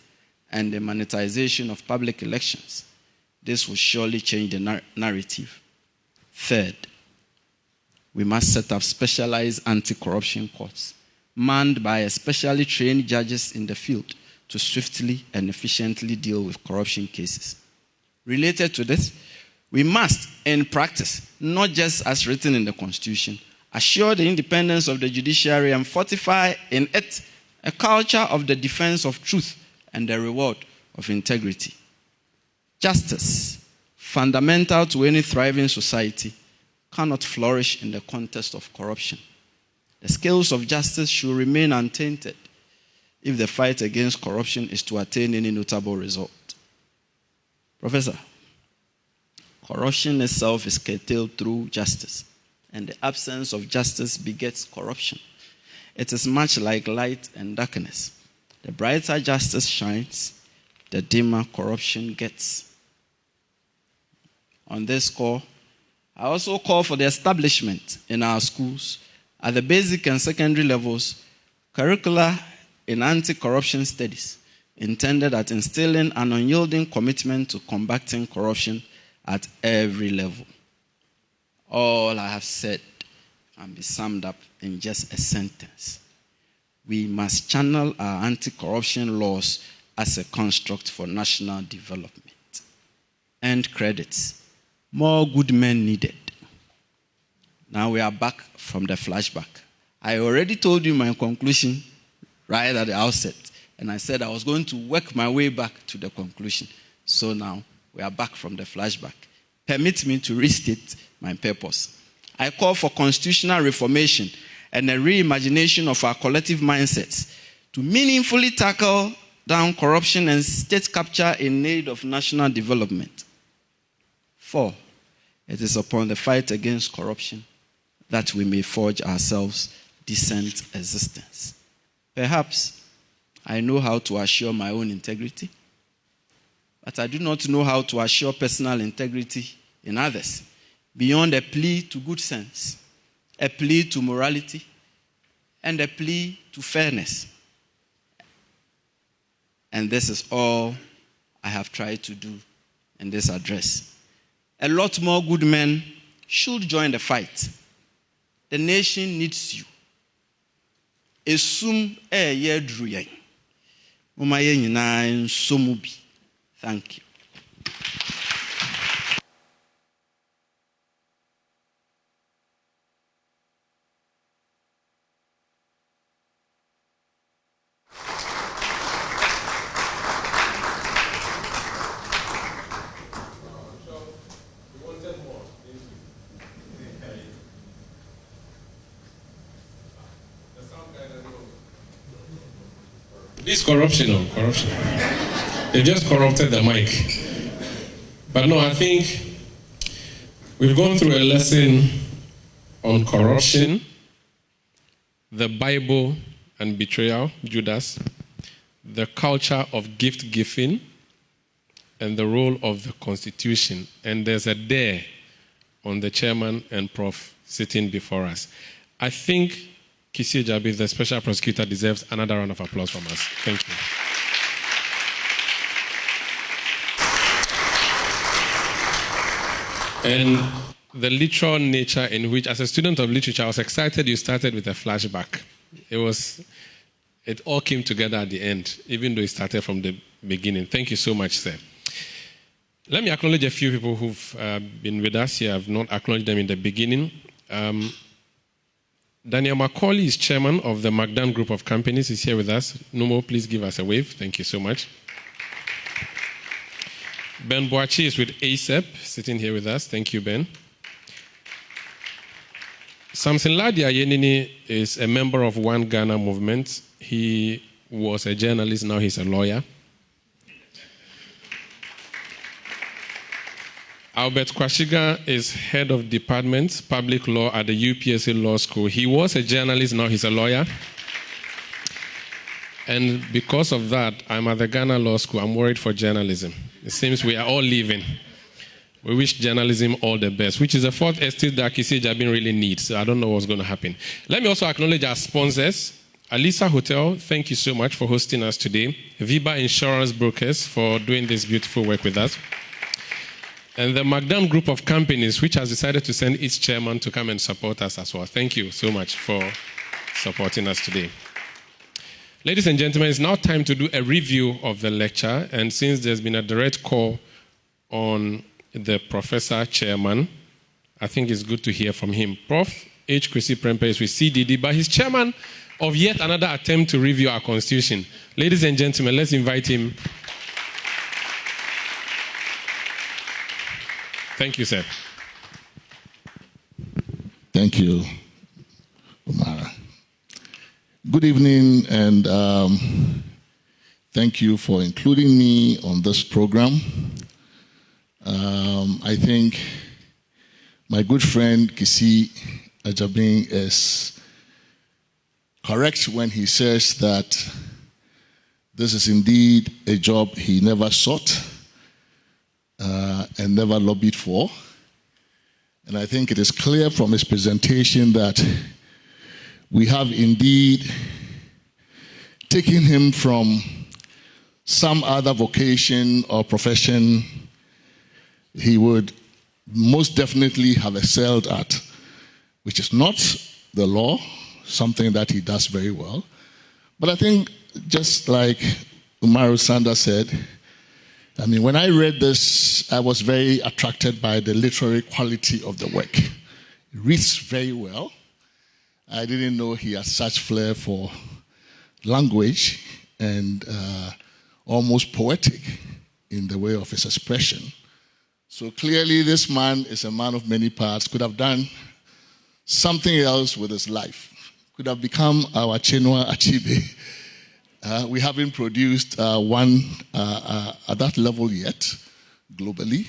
and the monetization of public elections. This will surely change the narrative. Third, we must set up specialized anti-corruption courts, manned by especially trained judges in the field to swiftly and efficiently deal with corruption cases. Related to this, we must, in practice, not just as written in the Constitution, assure the independence of the judiciary and fortify in it a culture of the defense of truth and the reward of integrity. Justice, fundamental to any thriving society, cannot flourish in the context of corruption. The scales of justice should remain untainted if the fight against corruption is to attain any notable result. Professor, corruption itself is curtailed through justice, and the absence of justice begets corruption. It is much like light and darkness. The brighter justice shines, the dimmer corruption gets. On this score, I also call for the establishment in our schools, at the basic and secondary levels, curricula in anti-corruption studies intended at instilling an unyielding commitment to combating corruption at every level. All I have said can be summed up in just a sentence. We must channel our anti-corruption laws as a construct for national development. End credits. More good men needed. Now we are back from the flashback. I already told you my conclusion right at the outset, and I said I was going to work my way back to the conclusion. So now we are back from the flashback. Permit me to restate my purpose. I call for constitutional reformation and a reimagination of our collective mindsets to meaningfully tackle down corruption and state capture in aid of national development. 4, it is upon the fight against corruption that we may forge ourselves decent existence. Perhaps I know how to assure my own integrity, but I do not know how to assure personal integrity in others, beyond a plea to good sense, a plea to morality, and a plea to fairness. And this is all I have tried to do in this address. A lot more good men should join the fight. The nation needs you. Esum ye druyen. Mumaye nyina nsomu bi. Thank you. This corruption. They just corrupted the mic. But no, I think we've gone through a lesson on corruption, the Bible and betrayal, Judas, the culture of gift giving, and the role of the Constitution. And there's a dare on the chairman and Prof sitting before us. I think Kissi Jabi, the special prosecutor, deserves another round of applause from us. Thank you. And the literal nature in which, as a student of literature, I was excited you started with a flashback. It all came together at the end, even though it started from the beginning. Thank you so much, sir. Let me acknowledge a few people who've been with us here. I've not acknowledged them in the beginning. Daniel Macaulay is chairman of the Magdan Group of Companies. He's here with us. Numo, please give us a wave. Thank you so much. Ben Boachi is with ASEP, sitting here with us. Thank you, Ben. Samson Ladia Yenini is a member of One Ghana movement. He was a journalist, now he's a lawyer. Albert Kwashiga is head of department, public law at the UPSA Law School. He was a journalist, now he's a lawyer. And because of that, I'm at the Ghana Law School. I'm worried for journalism. It seems we are all leaving. We wish journalism all the best, which is the fourth estate that Kissi Jabin really needs. So I don't know what's going to happen. Let me also acknowledge our sponsors. Alisa Hotel, thank you so much for hosting us today. Viba Insurance Brokers for doing this beautiful work with us. And the Magdan Group of Companies, which has decided to send its chairman to come and support us as well. Thank you so much for supporting us today. Ladies and gentlemen, it's now time to do a review of the lecture. And since there's been a direct call on the professor chairman, I think it's good to hear from him. Prof. H. Kwesi Prempeh is with CDD, but he's chairman of yet another attempt to review our constitution. Ladies and gentlemen, let's invite him. Thank you, sir. Thank you, Umara. Good evening, and thank you for including me on this program. I think my good friend Kissi Ajabin is correct when he says that this is indeed a job he never sought and never lobbied for. And I think it is clear from his presentation that we have indeed taken him from some other vocation or profession he would most definitely have excelled at, which is not the law, something that he does very well. But I think, just like Umaru Sanda said, I mean, when I read this, I was very attracted by the literary quality of the work. It reads very well. I didn't know he had such flair for language and almost poetic in the way of his expression. So clearly this man is a man of many parts, could have done something else with his life, could have become our Chinua Achebe We haven't produced one at that level yet, globally,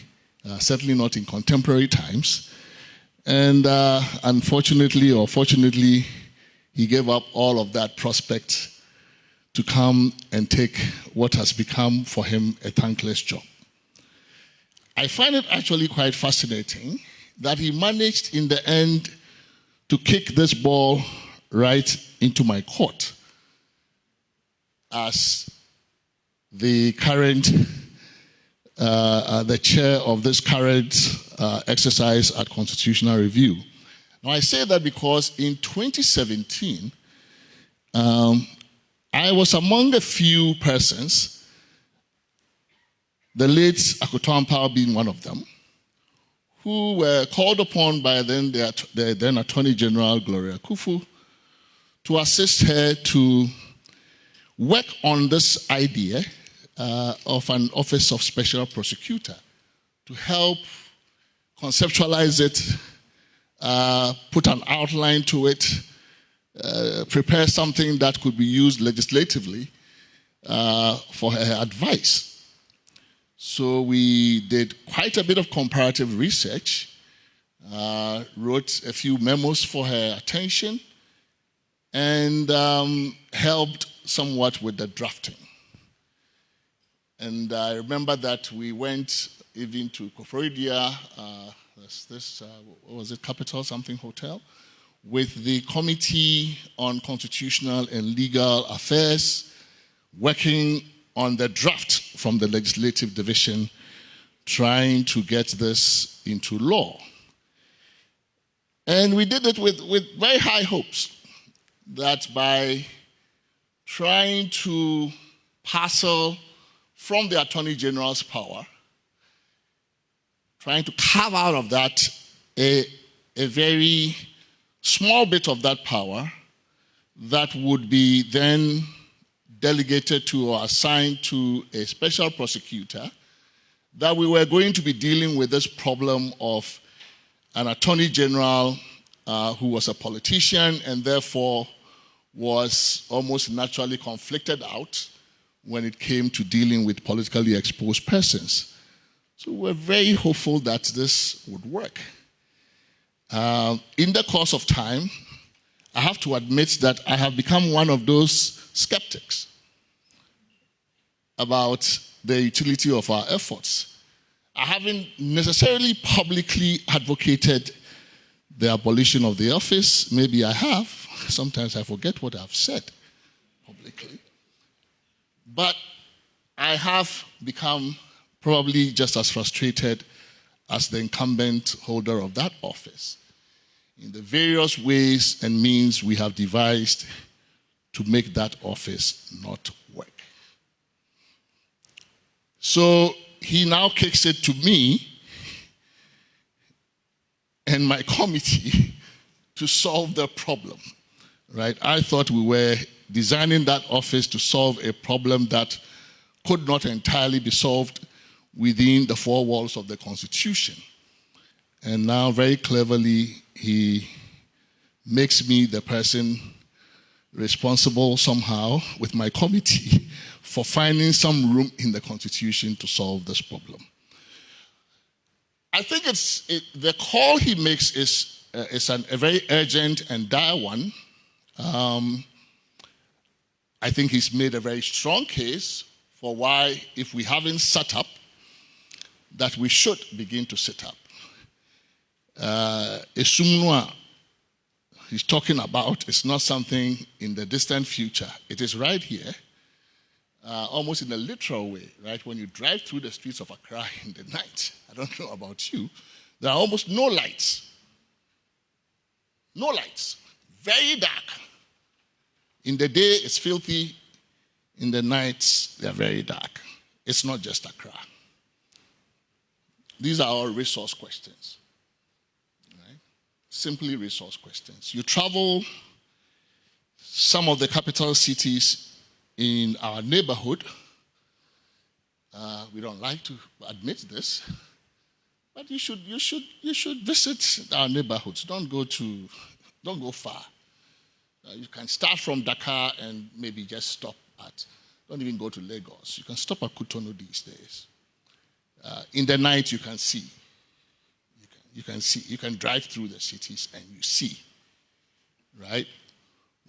certainly not in contemporary times. And unfortunately or fortunately, he gave up all of that prospect to come and take what has become for him a thankless job. I find it actually quite fascinating that he managed in the end to kick this ball right into my court as the current, the chair of this current exercise at Constitutional Review. Now I say that because in 2017, I was among a few persons, the late Akoto Ampao being one of them, who were called upon by the then Attorney General Gloria Kufu to assist her to work on this idea of an Office of Special Prosecutor, to help conceptualize it, put an outline to it, prepare something that could be used legislatively for her advice. So we did quite a bit of comparative research, wrote a few memos for her attention, and helped somewhat with the drafting. And I remember that we went even to Koforidua, what was it, Capital something Hotel, with the Committee on Constitutional and Legal Affairs, working on the draft from the Legislative Division, trying to get this into law. And we did it with very high hopes that by trying to parcel from the Attorney General's power, trying to carve out of that a very small bit of that power that would be then delegated to or assigned to a special prosecutor, that we were going to be dealing with this problem of an Attorney General who was a politician and therefore was almost naturally conflicted out when it came to dealing with politically exposed persons. So we're very hopeful that this would work. In the course of time, I have to admit that I have become one of those skeptics about the utility of our efforts. I haven't necessarily publicly advocated the abolition of the office. Maybe I have. Sometimes I forget what I've said publicly. But I have become probably just as frustrated as the incumbent holder of that office in the various ways and means we have devised to make that office not work. So he now kicks it to me and my committee to solve the problem, right? I thought we were designing that office to solve a problem that could not entirely be solved within the four walls of the Constitution. And now, very cleverly, he makes me the person responsible somehow with my committee for finding some room in the Constitution to solve this problem. I think the call he makes is a very urgent and dire one. I think he's made a very strong case for why, if we haven't set up, that we should begin to set up. Esumnua he's talking about is not something in the distant future. It is right here, almost in a literal way, right? When you drive through the streets of Accra in the night, I don't know about you, there are almost no lights. No lights. Very dark. In the day, it's filthy. In the nights, they're very dark. It's not just Accra. These are all resource questions. Right? Simply resource questions. You travel some of the capital cities in our neighborhood. We don't like to admit this, but you should visit our neighborhoods. Don't go far. You can start from Dakar and maybe just stop part. Don't even go to Lagos. You can stop at Cotonou these days. In the night, you can see. You can see. You can drive through the cities and you see. Right?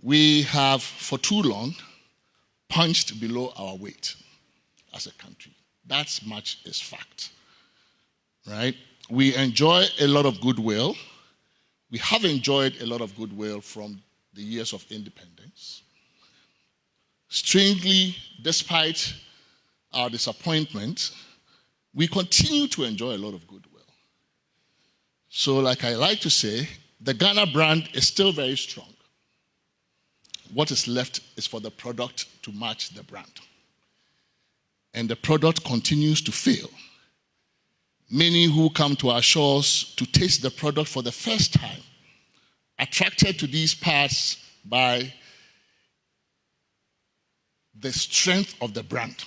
We have, for too long, punched below our weight as a country. That much is fact. Right? We enjoy a lot of goodwill. We have enjoyed a lot of goodwill from the years of independence. Strangely, despite our disappointment, we continue to enjoy a lot of goodwill. So, like I like to say, the Ghana brand is still very strong. What is left is for the product to match the brand. And the product continues to fail. Many who come to our shores to taste the product for the first time, attracted to these parts by the strength of the brand,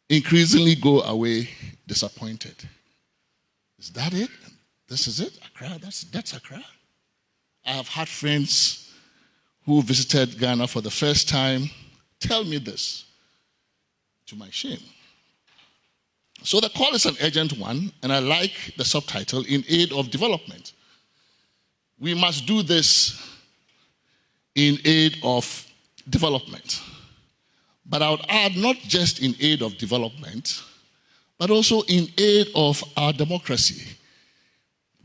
increasingly go away disappointed. Is that it? This is it? Accra? That's Accra? I have had friends who visited Ghana for the first time tell me this, to my shame. So the call is an urgent one, and I like the subtitle, In Aid of Development. We must do this in aid of development. But I would add, not just in aid of development, but also in aid of our democracy.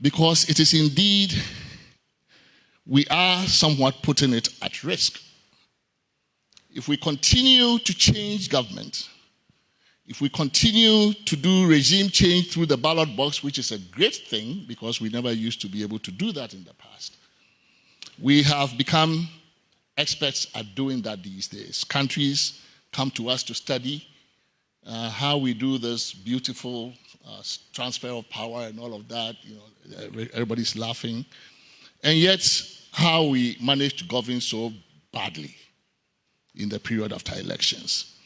Because it is indeed, we are somewhat putting it at risk. If we continue to change government, if we continue to do regime change through the ballot box, which is a great thing because we never used to be able to do that in the past, we have become experts at doing that these days. Countries come to us to study how we do this beautiful transfer of power and all of that. You know, everybody's laughing. And yet, how we manage to govern so badly in the period after elections.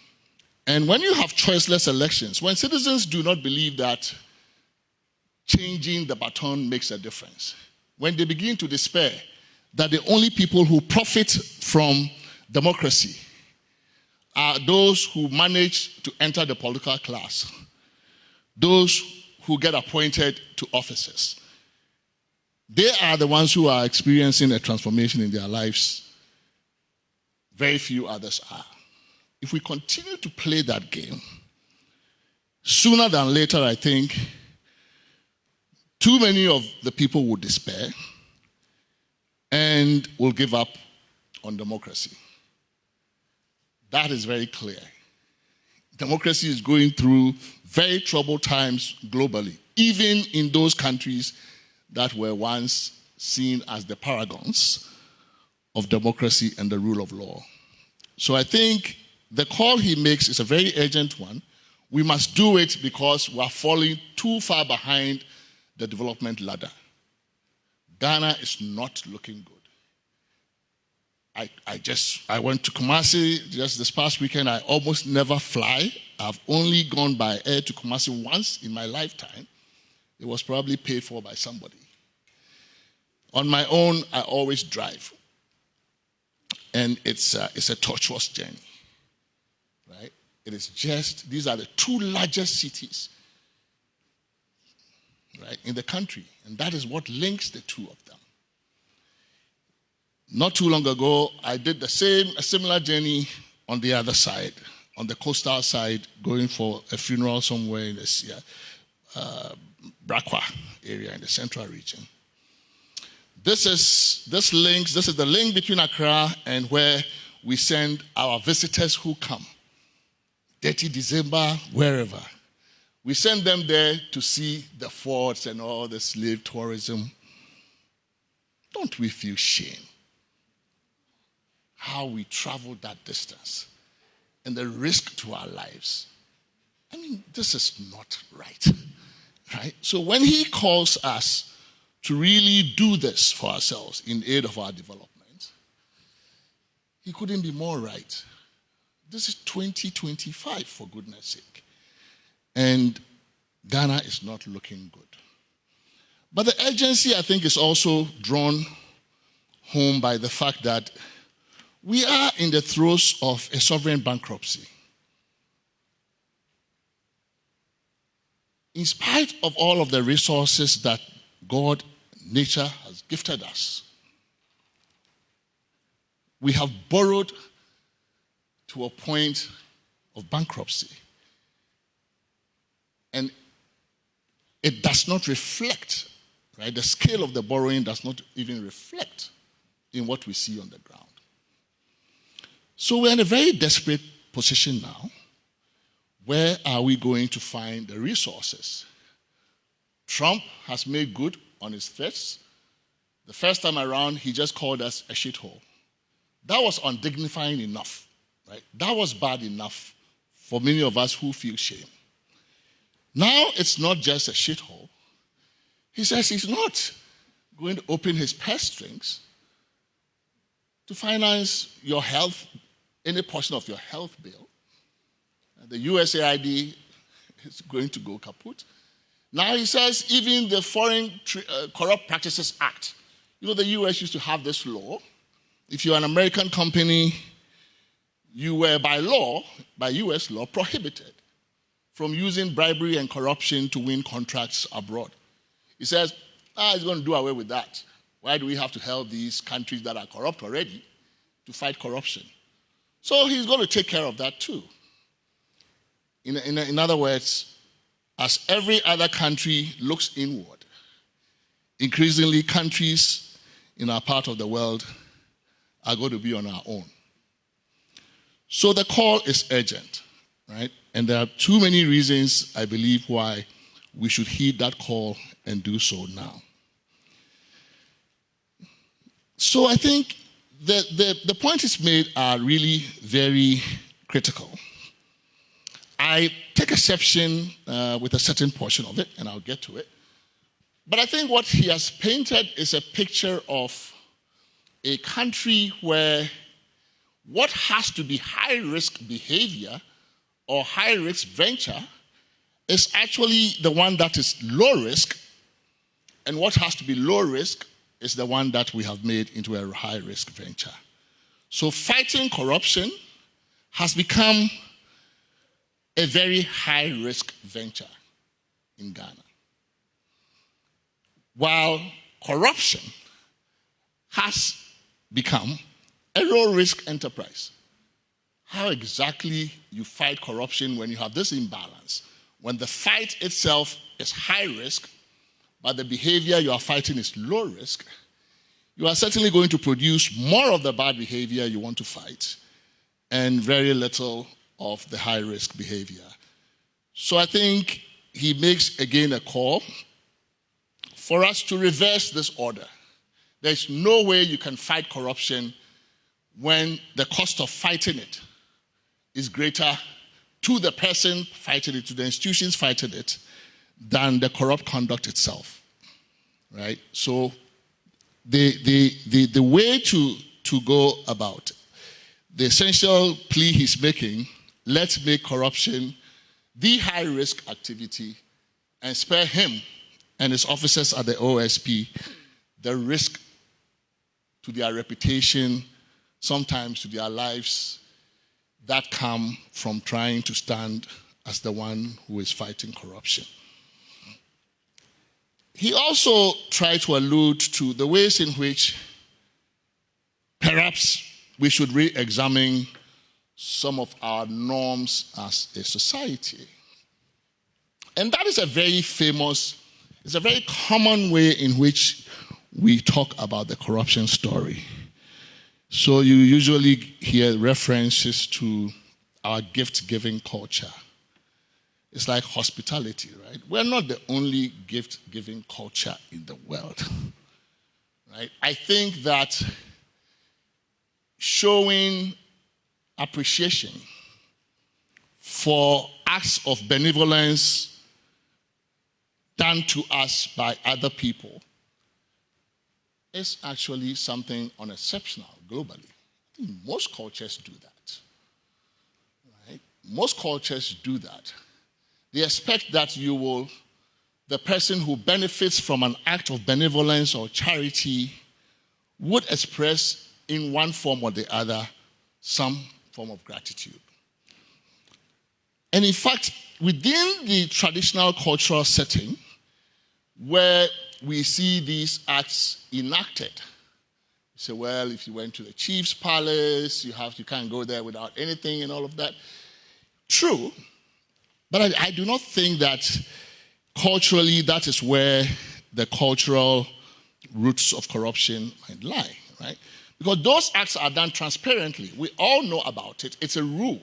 And when you have choiceless elections, when citizens do not believe that changing the baton makes a difference, when they begin to despair that the only people who profit from democracy are those who manage to enter the political class, those who get appointed to offices, they are the ones who are experiencing a transformation in their lives. Very few others are. If we continue to play that game, sooner than later, I think, too many of the people will despair and will give up on democracy. That is very clear. Democracy is going through very troubled times globally, even in those countries that were once seen as the paragons of democracy and the rule of law. So I think the call he makes is a very urgent one. We must do it because we are falling too far behind the development ladder. Ghana is not looking good. I went to Kumasi just this past weekend. I almost never fly. I've only gone by air to Kumasi once in my lifetime. It was probably paid for by somebody. On my own, I always drive. And it's a tortuous journey. Right? It is just, these are the two largest cities, right, in the country. And that is what links the two of them. Not too long ago, I did a similar journey on the other side, on the coastal side, going for a funeral somewhere in this Brakwa area in the central region. This is the link between Accra and where we send our visitors who come. 30 December, wherever. We send them there to see the forts and all the slave tourism. Don't we feel shame? How we travel that distance and the risk to our lives. I mean, this is not right. Right? So when he calls us to really do this for ourselves in aid of our development, he couldn't be more right. This is 2025, for goodness sake. And Ghana is not looking good. But the urgency, I think, is also drawn home by the fact that We are in the throes of a sovereign bankruptcy. In spite of all of the resources that God, nature has gifted us, we have borrowed to a point of bankruptcy. And it does not reflect, right? The scale of the borrowing does not even reflect in what we see on the ground. So we're in a very desperate position now. Where are we going to find the resources? Trump has made good on his threats. The first time around, he just called us a shithole. That was undignifying enough, right? That was bad enough for many of us who feel shame. Now it's not just a shithole. He says he's not going to open his purse strings to finance your health, any portion of your health bill. The USAID is going to go kaput. Now he says even the Foreign Corrupt Practices Act. You know, the US used to have this law. If you're an American company, you were by law, by US law, prohibited from using bribery and corruption to win contracts abroad. He says, he's going to do away with that. Why do we have to help these countries that are corrupt already to fight corruption? So he's going to take care of that too. In other words, as every other country looks inward, increasingly countries in our part of the world are going to be on our own. So the call is urgent, right? And there are too many reasons, I believe, why we should heed that call and do so now. So I think the points made are really very critical. I take exception with a certain portion of it, and I'll get to it. But I think what he has painted is a picture of a country where what has to be high-risk behavior or high-risk venture is actually the one that is low-risk, and what has to be low-risk is the one that we have made into a high-risk venture. So fighting corruption has become a very high-risk venture in Ghana. While corruption has become a low-risk enterprise. How exactly you fight corruption when you have this imbalance? When the fight itself is high risk, but the behavior you are fighting is low risk, you are certainly going to produce more of the bad behavior you want to fight and very little of the high-risk behavior. So I think he makes, again, a call for us to reverse this order. There's no way you can fight corruption when the cost of fighting it is greater to the person fighting it, to the institutions fighting it, than the corrupt conduct itself, right? So the way to go about it, the essential plea he's making, let's make corruption the high-risk activity and spare him and his officers at the OSP the risk to their reputation, sometimes to their lives, that come from trying to stand as the one who is fighting corruption. He also tried to allude to the ways in which perhaps we should re-examine some of our norms as a society. And that is a very famous, it's a very common way in which we talk about the corruption story. So you usually hear references to our gift-giving culture. It's like hospitality, right? We're not the only gift-giving culture in the world, right? I think that showing appreciation for acts of benevolence done to us by other people is actually something unexceptional globally. I think most cultures do that, right? Most cultures do that. They expect that the person who benefits from an act of benevolence or charity would express in one form or the other, some form of gratitude. And in fact, within the traditional cultural setting, where we see these acts enacted, you say, well, if you went to the chief's palace, you can't go there without anything and all of that. True, but I do not think that culturally that is where the cultural roots of corruption might lie, right? Because those acts are done transparently. We all know about it. It's a rule.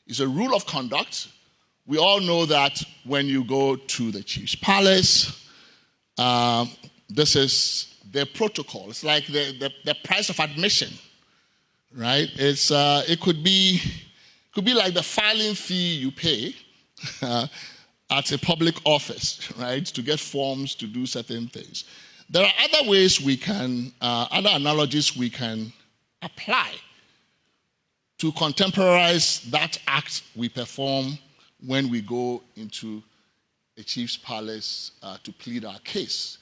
It's a rule of conduct. We all know that when you go to the chief's palace, this is their protocol. It's like the price of admission, right? It could be like the filing fee you pay at a public office, right, to get forms to do certain things. There are other ways other analogies we can apply to contemporize that act we perform when we go into a chief's palace to plead our case.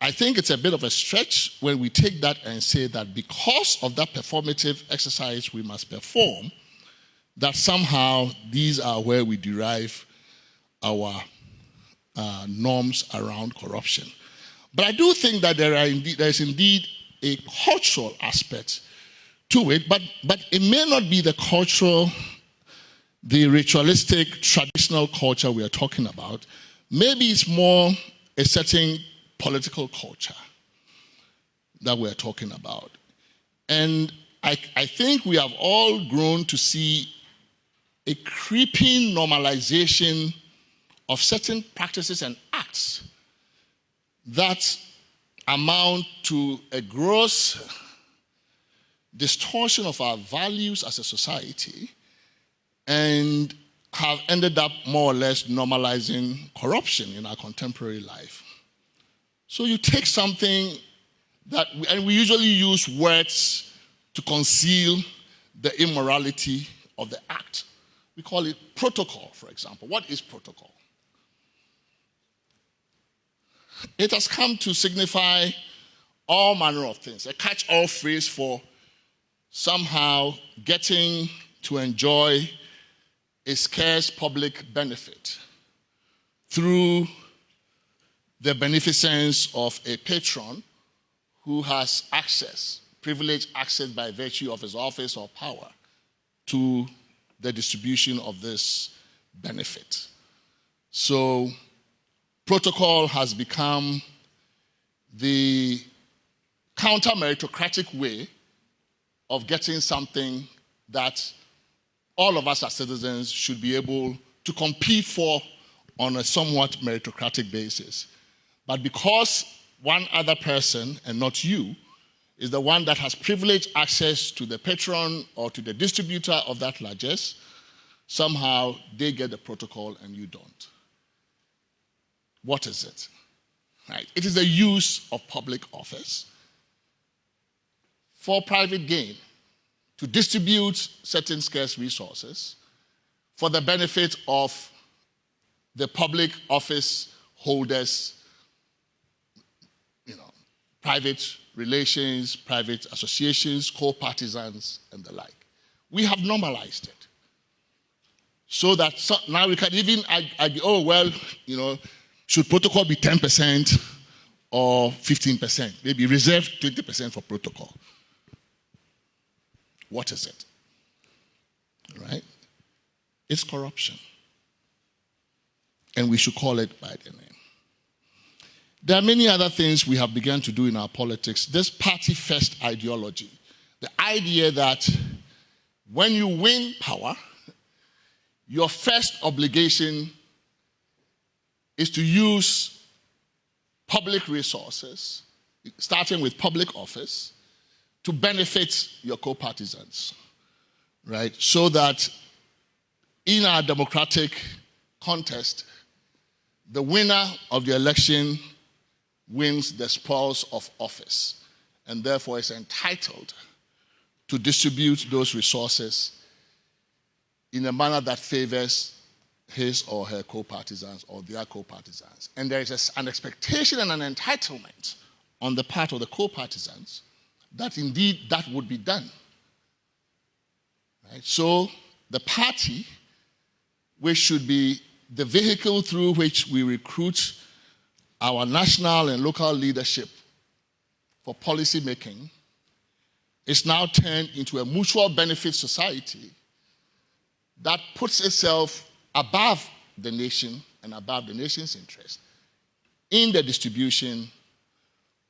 I think it's a bit of a stretch when we take that and say that because of that performative exercise we must perform, that somehow these are where we derive our norms around corruption. But I do think that there is indeed a cultural aspect to it, but it may not be the ritualistic, traditional culture we are talking about. Maybe it's more a certain political culture that we're talking about. And I think we have all grown to see a creeping normalization of certain practices and acts that amount to a gross distortion of our values as a society and have ended up more or less normalizing corruption in our contemporary life. So you take something and we usually use words to conceal the immorality of the act. We call it protocol, for example. What is protocol? It has come to signify all manner of things, a catch-all phrase for somehow getting to enjoy a scarce public benefit through the beneficence of a patron who has access, privileged access by virtue of his office or power to the distribution of this benefit. So protocol has become the counter-meritocratic way of getting something that all of us as citizens should be able to compete for on a somewhat meritocratic basis. But because one other person, and not you, is the one that has privileged access to the patron or to the distributor of that largesse, somehow they get the protocol and you don't. What is it? Right. It is the use of public office for private gain, to distribute certain scarce resources for the benefit of the public office holders, private relations, private associations, co-partisans, and the like. We have normalized it. So that now we can even argue, should protocol be 10% or 15%? Maybe reserve 20% for protocol. What is it? Right? It's corruption. And we should call it by the name. There are many other things we have begun to do in our politics. This party-first ideology, the idea that when you win power, your first obligation is to use public resources, starting with public office, to benefit your co-partisans, right? So that in our democratic contest, the winner of the election wins the spoils of office and therefore is entitled to distribute those resources in a manner that favors his or her co-partisans or their co-partisans. And there is an expectation and an entitlement on the part of the co-partisans that indeed that would be done. Right? So the party, which should be the vehicle through which we recruit our national and local leadership for policy making, is now turned into a mutual benefit society that puts itself above the nation and above the nation's interest in the distribution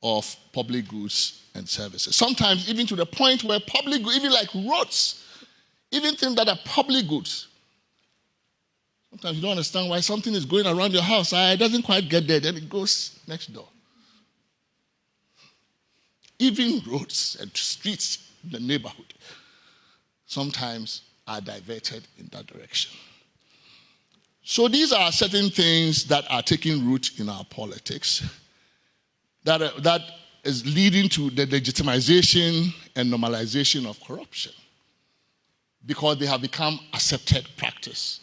of public goods and services. Sometimes even to the point where public goods, even like roads, even things that are public goods, sometimes you don't understand why something is going around your house. It doesn't quite get there, then it goes next door. Even roads and streets in the neighborhood sometimes are diverted in that direction. So these are certain things that are taking root in our politics that is leading to the legitimization and normalization of corruption because they have become accepted practice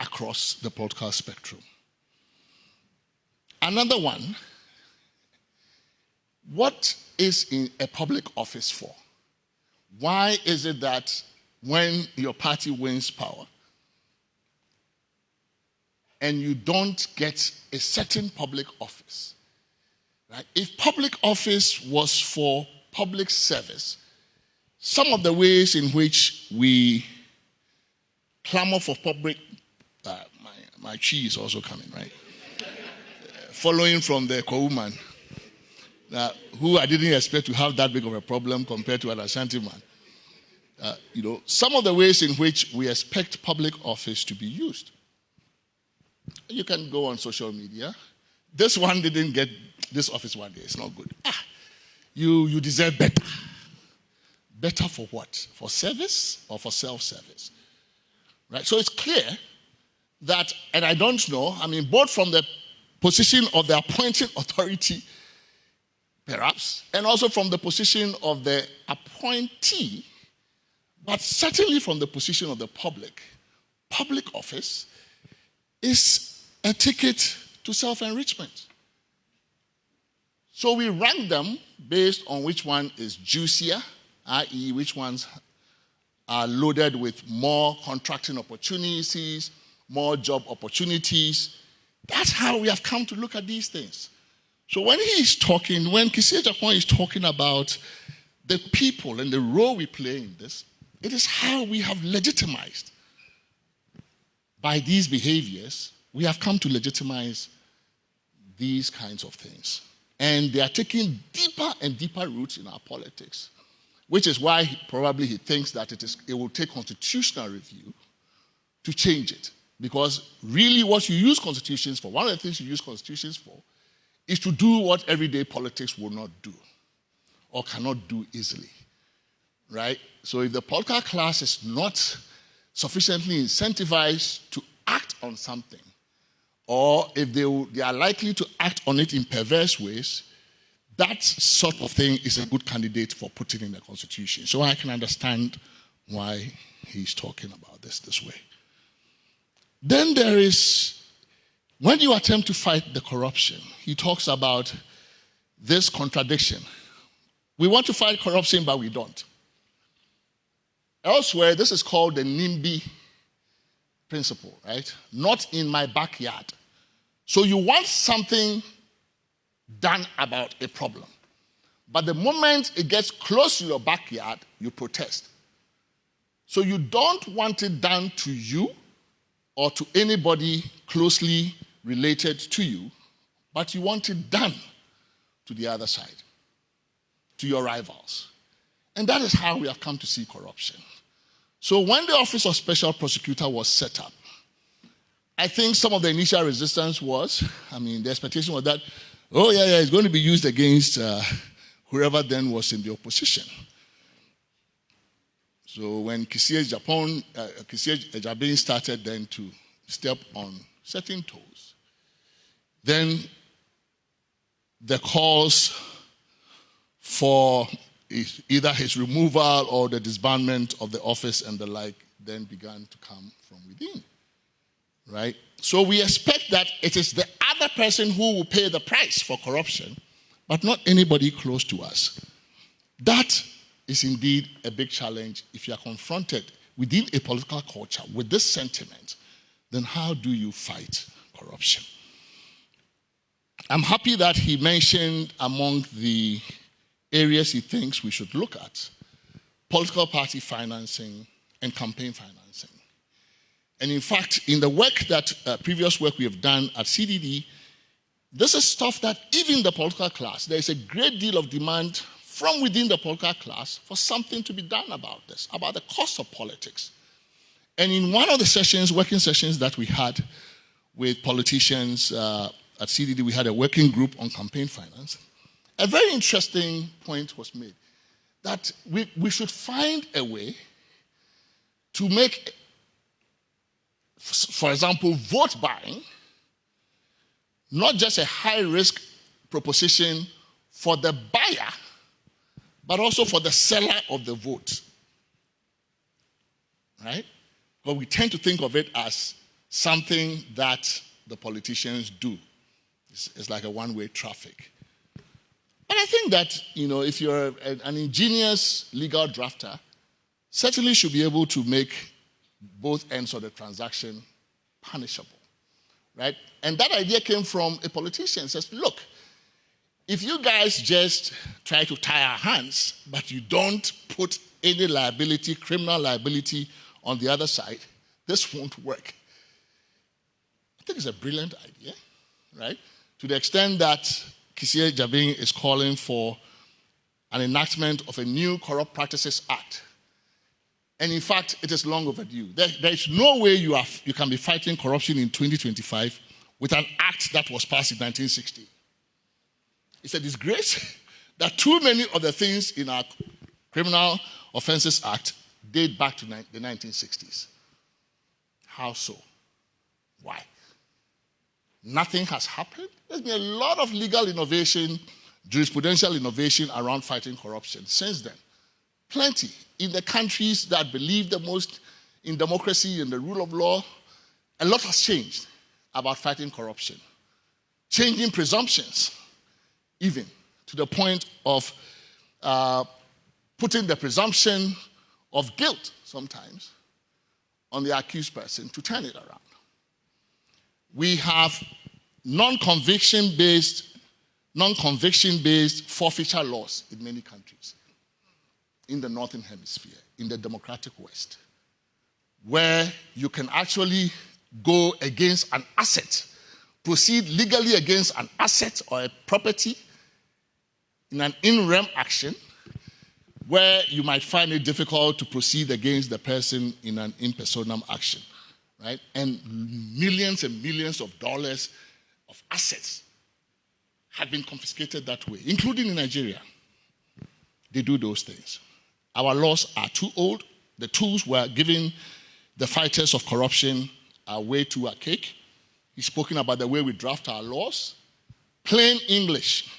across the political spectrum. Another one, what is in a public office for? Why is it that when your party wins power and you don't get a certain public office, right? If public office was for public service, some of the ways in which we clamor for public, my chi is also coming, right? Following from the Kwauman, who I didn't expect to have that big of a problem compared to an Ashanti man. Some of the ways in which we expect public office to be used. You can go on social media. This one didn't get this office one day. It's not good. You deserve better. Better for what? For service or for self-service? Right? So it's clear that, and I don't know, both from the position of the appointing authority, perhaps, and also from the position of the appointee, but certainly from the position of the public office is a ticket to self-enrichment. So we rank them based on which one is juicier, i.e. which ones are loaded with more contracting opportunities, more job opportunities. That's how we have come to look at these things. So when Kissie Agyapong is talking about the people and the role we play in this, it is how we have legitimized. By these behaviors, we have come to legitimize these kinds of things. And they are taking deeper and deeper roots in our politics, which is why he thinks that it will take constitutional review to change it. Because really what you use constitutions for, one of the things you use constitutions for, is to do what everyday politics will not do or cannot do easily, right? So if the political class is not sufficiently incentivized to act on something, or if they are likely to act on it in perverse ways, that sort of thing is a good candidate for putting in the Constitution. So I can understand why he's talking about this way. Then there is, when you attempt to fight the corruption, he talks about this contradiction. We want to fight corruption, but we don't. Elsewhere, this is called the NIMBY principle, right? Not in my backyard. So you want something done about a problem. But the moment it gets close to your backyard, you protest. So you don't want it done to you or to anybody closely related to you, but you want it done to the other side, to your rivals. And that is how we have come to see corruption. So when the Office of Special Prosecutor was set up, I think some of the initial resistance was, the expectation was that, it's going to be used against whoever then was in the opposition. So when Kissie Agyapong started then to step on certain toes, then the calls for either his removal or the disbandment of the office and the like then began to come from within, right? So we expect that it is the other person who will pay the price for corruption, but not anybody close to us. That is indeed a big challenge. If you are confronted within a political culture with this sentiment, then how do you fight corruption? I'm happy that he mentioned among the areas he thinks we should look at political party financing and campaign financing. And in fact, in the work that previous work we have done at CDD, this is stuff that even the political class, there is a great deal of demand from within the political class for something to be done about this, about the cost of politics. And in one of the sessions, working sessions that we had with politicians at CDD, we had a working group on campaign finance. A very interesting point was made that we should find a way to make, for example, vote buying not just a high-risk proposition for the buyer, but also for the seller of the vote. Right? But we tend to think of it as something that the politicians do. It's like a one-way traffic. But I think that, if you're an ingenious legal drafter, certainly should be able to make both ends of the transaction punishable, right? And that idea came from a politician. Says, look, if you guys just try to tie our hands, but you don't put any liability, criminal liability on the other side, this won't work. I think it's a brilliant idea, right? To the extent that Kissie Jabin is calling for an enactment of a new Corrupt Practices Act. And in fact, it is long overdue. There is no way you can be fighting corruption in 2025 with an act that was passed in 1960. It's a disgrace that too many of the things in our Criminal Offences Act date back to the 1960s. How so? Why? Nothing has happened. There's been a lot of legal innovation, jurisprudential innovation around fighting corruption since then. Plenty. In the countries that believe the most in democracy and the rule of law, a lot has changed about fighting corruption. Changing presumptions, even to the point of putting the presumption of guilt sometimes on the accused person to turn it around. We have non-conviction based forfeiture laws in many countries in the Northern Hemisphere, in the democratic West, where you can actually go against an asset, proceed legally against an asset or a property in an in rem action, where you might find it difficult to proceed against the person in an in personam action, right? And millions and millions of dollars of assets have been confiscated that way, including in Nigeria. They do those things. Our laws are too old. The tools we're giving the fighters of corruption are way too archaic. He's spoken about the way we draft our laws. Plain English.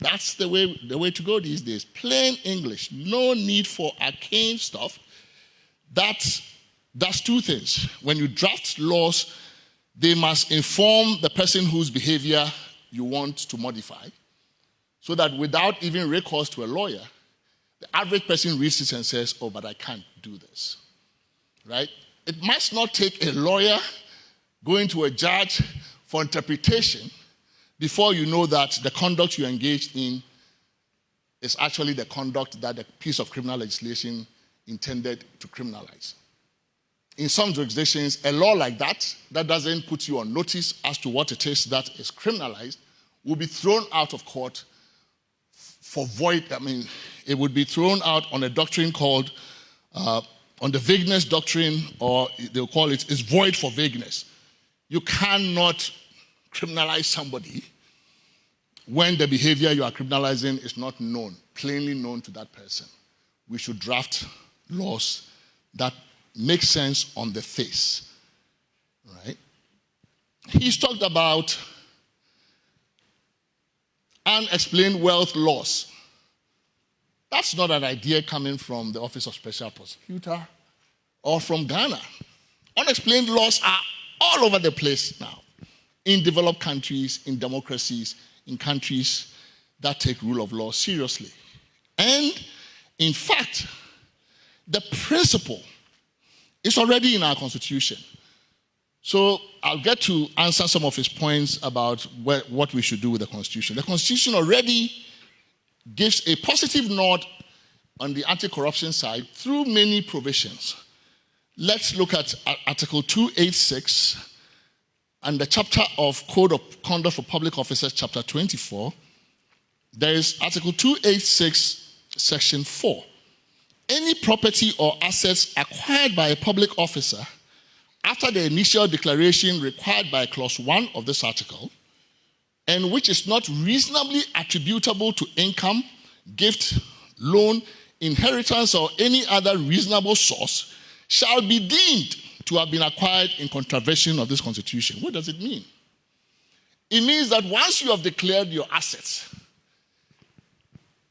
That's the way to go these days. Plain English. No need for arcane stuff. That does two things. When you draft laws, they must inform the person whose behavior you want to modify, so that without even recourse to a lawyer, the average person reads it and says, oh, but I can't do this, right? It must not take a lawyer going to a judge for interpretation before you know that the conduct you engaged in is actually the conduct that the piece of criminal legislation intended to criminalize. In some jurisdictions, a law like that doesn't put you on notice as to what it is that is criminalized, will be thrown out of court for void. It would be thrown out on a doctrine called, on the vagueness doctrine, or they'll call it, is void for vagueness. You cannot criminalize somebody when the behavior you are criminalizing is not known, plainly known to that person. We should draft laws that make sense on the face, right? He's talked about unexplained wealth loss. That's not an idea coming from the Office of Special Prosecutor or from Ghana. Unexplained loss are all over the place now, in developed countries, in democracies, in countries that take rule of law seriously. And in fact, the principle is already in our Constitution. So I'll get to answer some of his points about what we should do with the Constitution. The Constitution already gives a positive nod on the anti-corruption side through many provisions. Let's look at Article 286 and the chapter of Code of Conduct for Public Officers, chapter 24. There is Article 286, section 4. Any property or assets acquired by a public officer after the initial declaration required by clause 1 of this article, and which is not reasonably attributable to income, gift, loan, inheritance, or any other reasonable source, shall be deemed to have been acquired in contravention of this Constitution. What does it mean? It means that once you have declared your assets,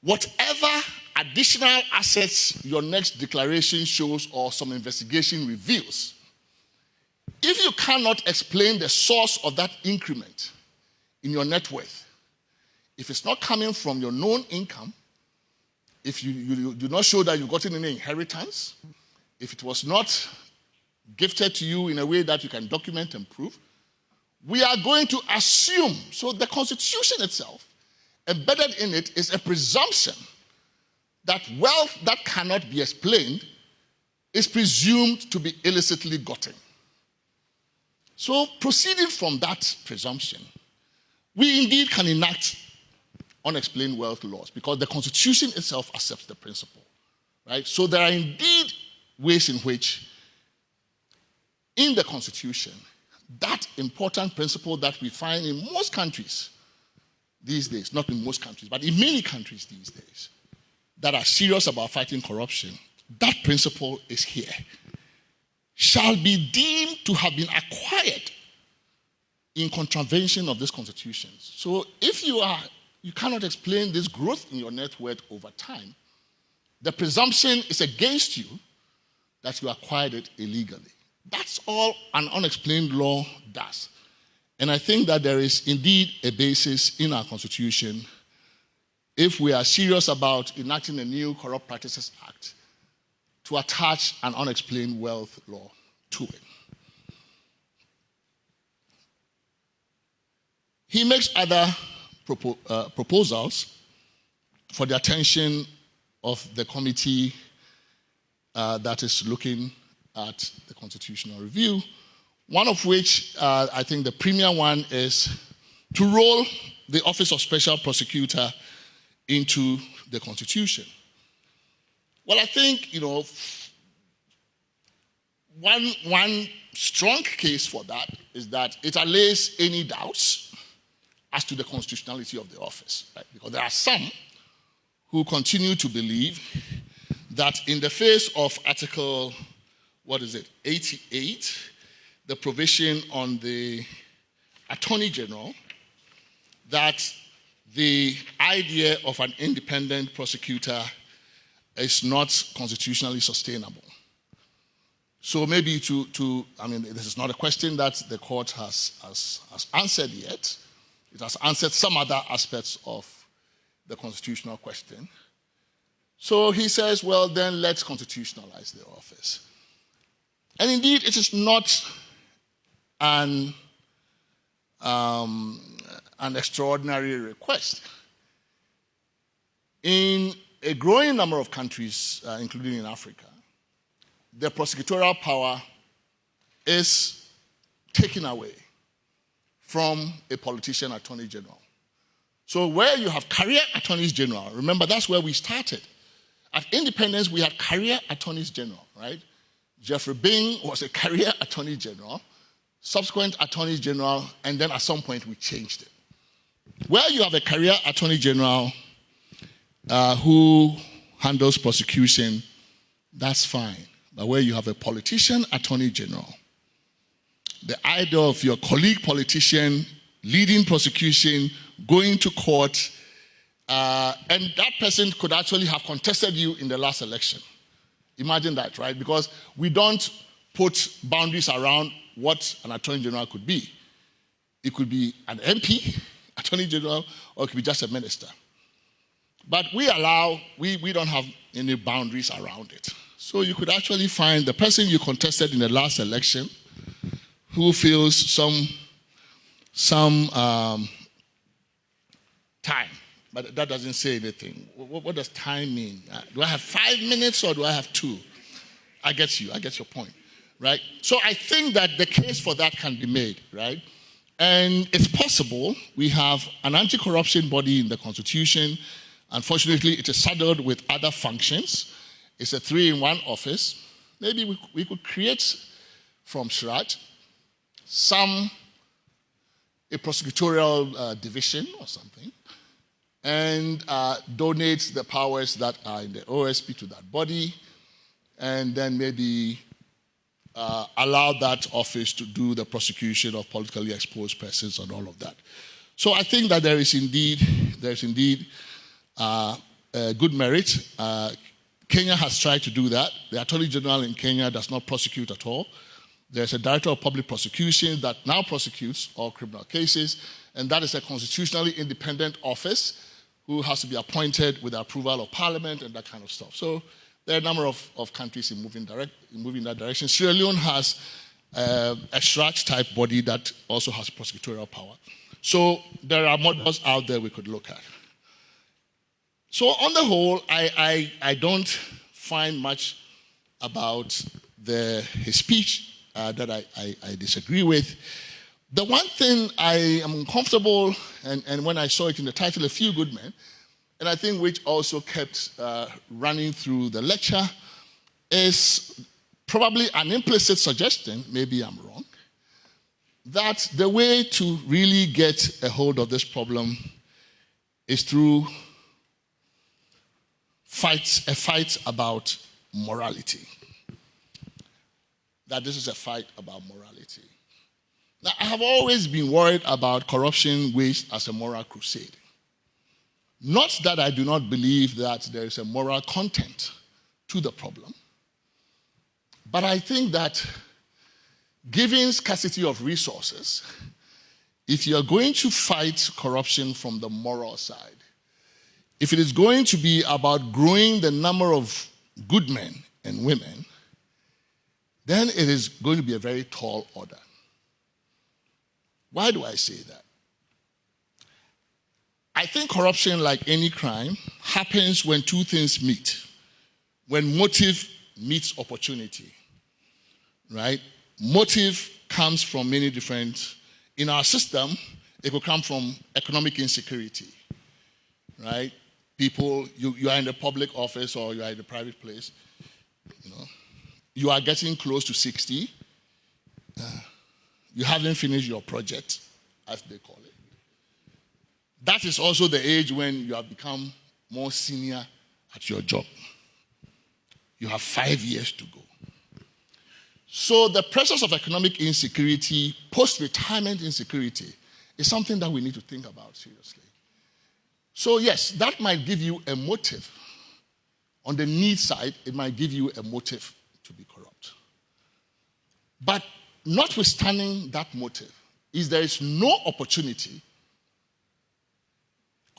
whatever additional assets your next declaration shows or some investigation reveals, if you cannot explain the source of that increment in your net worth, if it's not coming from your known income, if you do not show that you've gotten any inheritance, if it was not gifted to you in a way that you can document and prove, we are going to assume. So the Constitution itself, embedded in it, is a presumption that wealth that cannot be explained is presumed to be illicitly gotten. So proceeding from that presumption, we indeed can enact unexplained wealth laws because the Constitution itself accepts the principle, right? So there are indeed ways in which in the Constitution, that important principle that we find in most countries these days, not in most countries, but in many countries these days, that are serious about fighting corruption, that principle is here. Shall be deemed to have been acquired in contravention of this Constitution. So if you cannot explain this growth in your net worth over time, the presumption is against you that you acquired it illegally. That's all an unexplained law does. And I think that there is indeed a basis in our Constitution, if we are serious about enacting a new Corrupt Practices Act, to attach an unexplained wealth law to it. He makes other proposals for the attention of the committee that is looking at the constitutional review, one of which I think the premier one is to roll the Office of Special Prosecutor into the Constitution. Well, I think, one strong case for that is that it allays any doubts as to the constitutionality of the office, right? Because there are some who continue to believe that in the face of Article, 88, the provision on the Attorney General, that the idea of an independent prosecutor is not constitutionally sustainable. So maybe this is not a question that the court has answered yet. It has answered some other aspects of the constitutional question. So he says, well, then let's constitutionalize the office. And indeed, it is not an extraordinary request. In a growing number of countries, including in Africa, the prosecutorial power is taken away from a politician attorney general. So where you have career attorneys general, remember that's where we started. At independence, we had career attorneys general, right? Jeffrey Bing was a career attorney general, subsequent attorney general, and then at some point we changed it. Where you have a career attorney general who handles prosecution, that's fine. But where you have a politician attorney general, the idea of your colleague politician leading prosecution, going to court, and that person could actually have contested you in the last election. Imagine that, right? Because we don't put boundaries around what an attorney general could be. It could be an MP, attorney general, or it could be just a minister. But we don't have any boundaries around it. So you could actually find the person you contested in the last election who feels some time, but that doesn't say anything. What does time mean? Do I have 5 minutes or do I have 2? I get your point, right? So I think that the case for that can be made, right? And it's possible. We have an anti-corruption body in the Constitution. Unfortunately, it is saddled with other functions. It's a 3-in-1 office. Maybe we could create from scratch a prosecutorial division or something, and donate the powers that are in the OSP to that body, and then maybe allow that office to do the prosecution of politically exposed persons and all of that. So I think that there is indeed good merit. Kenya has tried to do that. The Attorney General in Kenya does not prosecute at all. There's a Director of Public Prosecution that now prosecutes all criminal cases, and that is a constitutionally independent office who has to be appointed with the approval of Parliament and that kind of stuff. So there are a number of countries in moving that direction. Sierra Leone has a SRAC-type body that also has prosecutorial power. So there are models out there we could look at. So on the whole, I don't find much about his speech that I disagree with. The one thing I am uncomfortable, and when I saw it in the title, A Few Good Men, and I think which also kept running through the lecture, is probably an implicit suggestion, maybe I'm wrong, that the way to really get a hold of this problem is through a fight about morality. That this is a fight about morality. Now, I have always been worried about corruption waged as a moral crusade. Not that I do not believe that there is a moral content to the problem, but I think that given scarcity of resources, if you are going to fight corruption from the moral side, if it is going to be about growing the number of good men and women, then it is going to be a very tall order. Why do I say that? I think corruption, like any crime, happens when two things meet. When motive meets opportunity, right? Motive comes from many different, in our system, it could come from economic insecurity, right? People, you are in the public office or you are in a private place, you are getting close to 60, you haven't finished your project, as they call it. That is also the age when you have become more senior at your job. You have 5 years to go. So the pressures of economic insecurity, post-retirement insecurity, is something that we need to think about seriously. So yes, that might give you a motive. On the need side, it might give you a motive to be corrupt. But notwithstanding that motive, if there is no opportunity,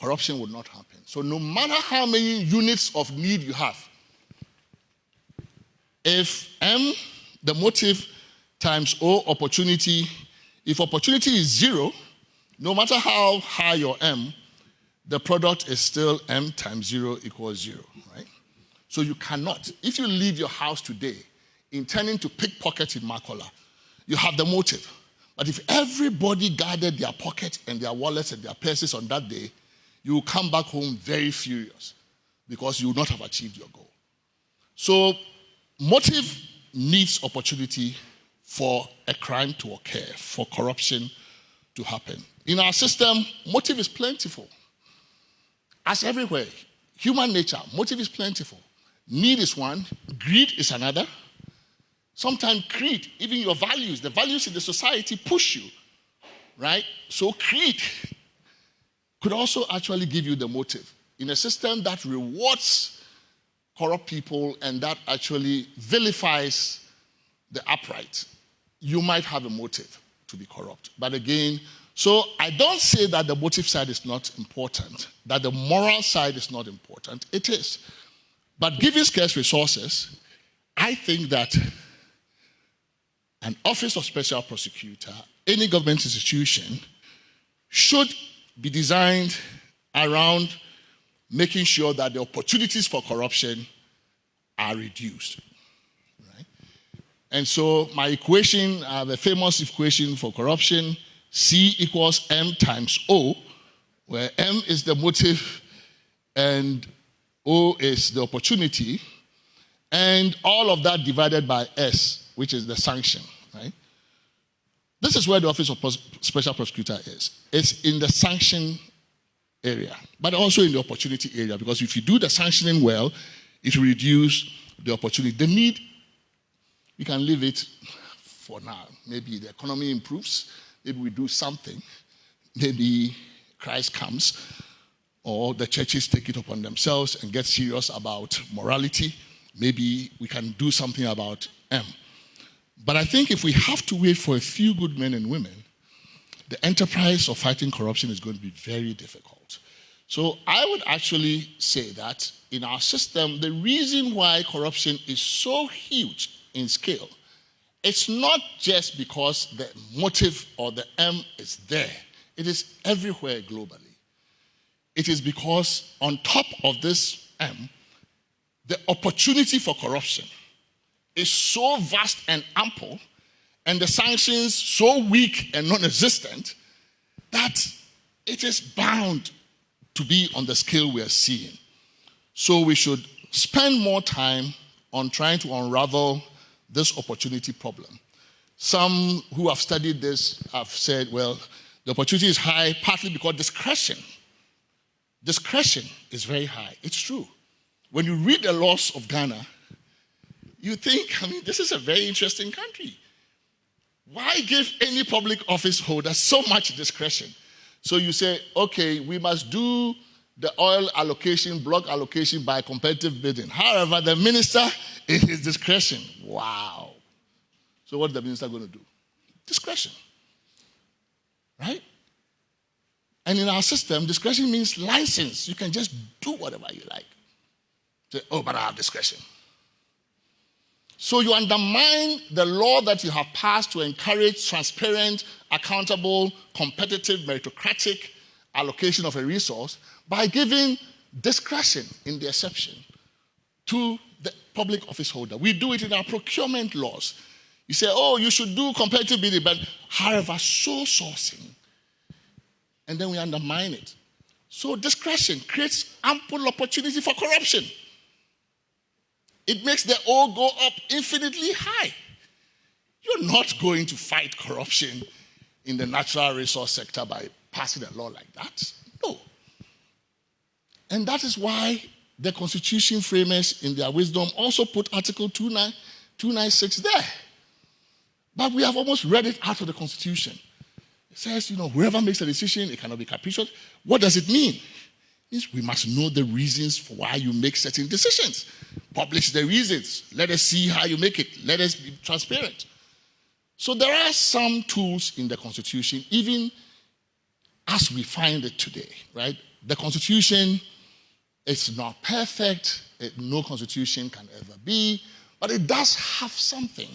corruption would not happen. So no matter how many units of need you have, if M, the motive, times O, opportunity, if opportunity is 0, no matter how high your M, the product is still M times 0 equals 0, right? So you cannot, if you leave your house today intending to pickpocket in Makola, you have the motive. But if everybody guarded their pockets and their wallets and their purses on that day, you will come back home very furious because you will not have achieved your goal. So motive needs opportunity for a crime to occur, for corruption to happen. In our system, motive is plentiful. As everywhere, human nature, motive is plentiful. Need is one, greed is another. Sometimes greed, even your values, the values in the society push you, right? So greed could also actually give you the motive. In a system that rewards corrupt people and that actually vilifies the upright, you might have a motive to be corrupt. But again, So I don't say that the motive side is not important, that the moral side is not important. It is. But given scarce resources, I think that an office of special prosecutor, any government institution, should be designed around making sure that the opportunities for corruption are reduced. Right? And so my equation, the famous equation for corruption, C equals M times O, where M is the motive and O is the opportunity, and all of that divided by S, which is the sanction. Right? This is where the Office of Special Prosecutor is. It's in the sanction area, but also in the opportunity area, because if you do the sanctioning well, it will reduce the opportunity. The need, we can leave it for now. Maybe the economy improves, maybe we do something, maybe Christ comes, or the churches take it upon themselves and get serious about morality. Maybe we can do something about M. But I think if we have to wait for a few good men and women, the enterprise of fighting corruption is going to be very difficult. So I would actually say that in our system, the reason why corruption is so huge in scale, it's not just because the motive or the M is there. It is everywhere globally. It is because on top of this M, the opportunity for corruption is so vast and ample, and the sanctions so weak and non-existent, that it is bound to be on the scale we are seeing. So we should spend more time on trying to unravel this opportunity problem. Some who have studied this have said, well, the opportunity is high partly because discretion is very high. It's true. When you read the laws of Ghana, you think, this is a very interesting country. Why give any public office holder so much discretion? So you say, okay, we must do the oil allocation, block allocation by competitive bidding. However, the minister, in his discretion, wow. So what is the minister going to do? Discretion. Right? And in our system, discretion means license. You can just do whatever you like. Say, oh, but I have discretion. So you undermine the law that you have passed to encourage transparent, accountable, competitive, meritocratic allocation of a resource by giving discretion in the exception to the public office holder. We do it in our procurement laws. You say, oh, you should do competitive bidding, but however, sole sourcing. And then we undermine it. So discretion creates ample opportunity for corruption. It makes the O go up infinitely high. You're not going to fight corruption in the natural resource sector by passing a law like that. No. And that is why the Constitution framers, in their wisdom, also put Article 296 there. But we have almost read it out of the Constitution. It says, whoever makes a decision, it cannot be capricious. What does it mean? It means we must know the reasons for why you make certain decisions. Publish the reasons. Let us see how you make it. Let us be transparent. So there are some tools in the Constitution, even as we find it today, right? The Constitution is not perfect. No Constitution can ever be. But it does have something.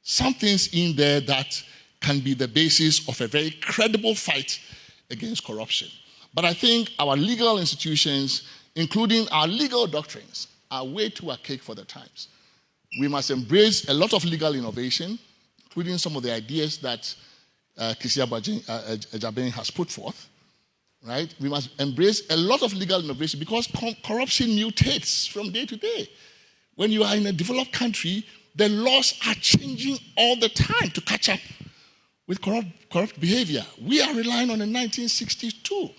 Some things in there that can be the basis of a very credible fight against corruption. But I think our legal institutions, including our legal doctrines, are way too archaic for the times. We must embrace a lot of legal innovation, including some of the ideas that Kisia Ejabeng has put forth. Right? We must embrace a lot of legal innovation because corruption mutates from day to day. When you are in a developed country, the laws are changing all the time to catch up with corrupt behavior. We are relying on the 1962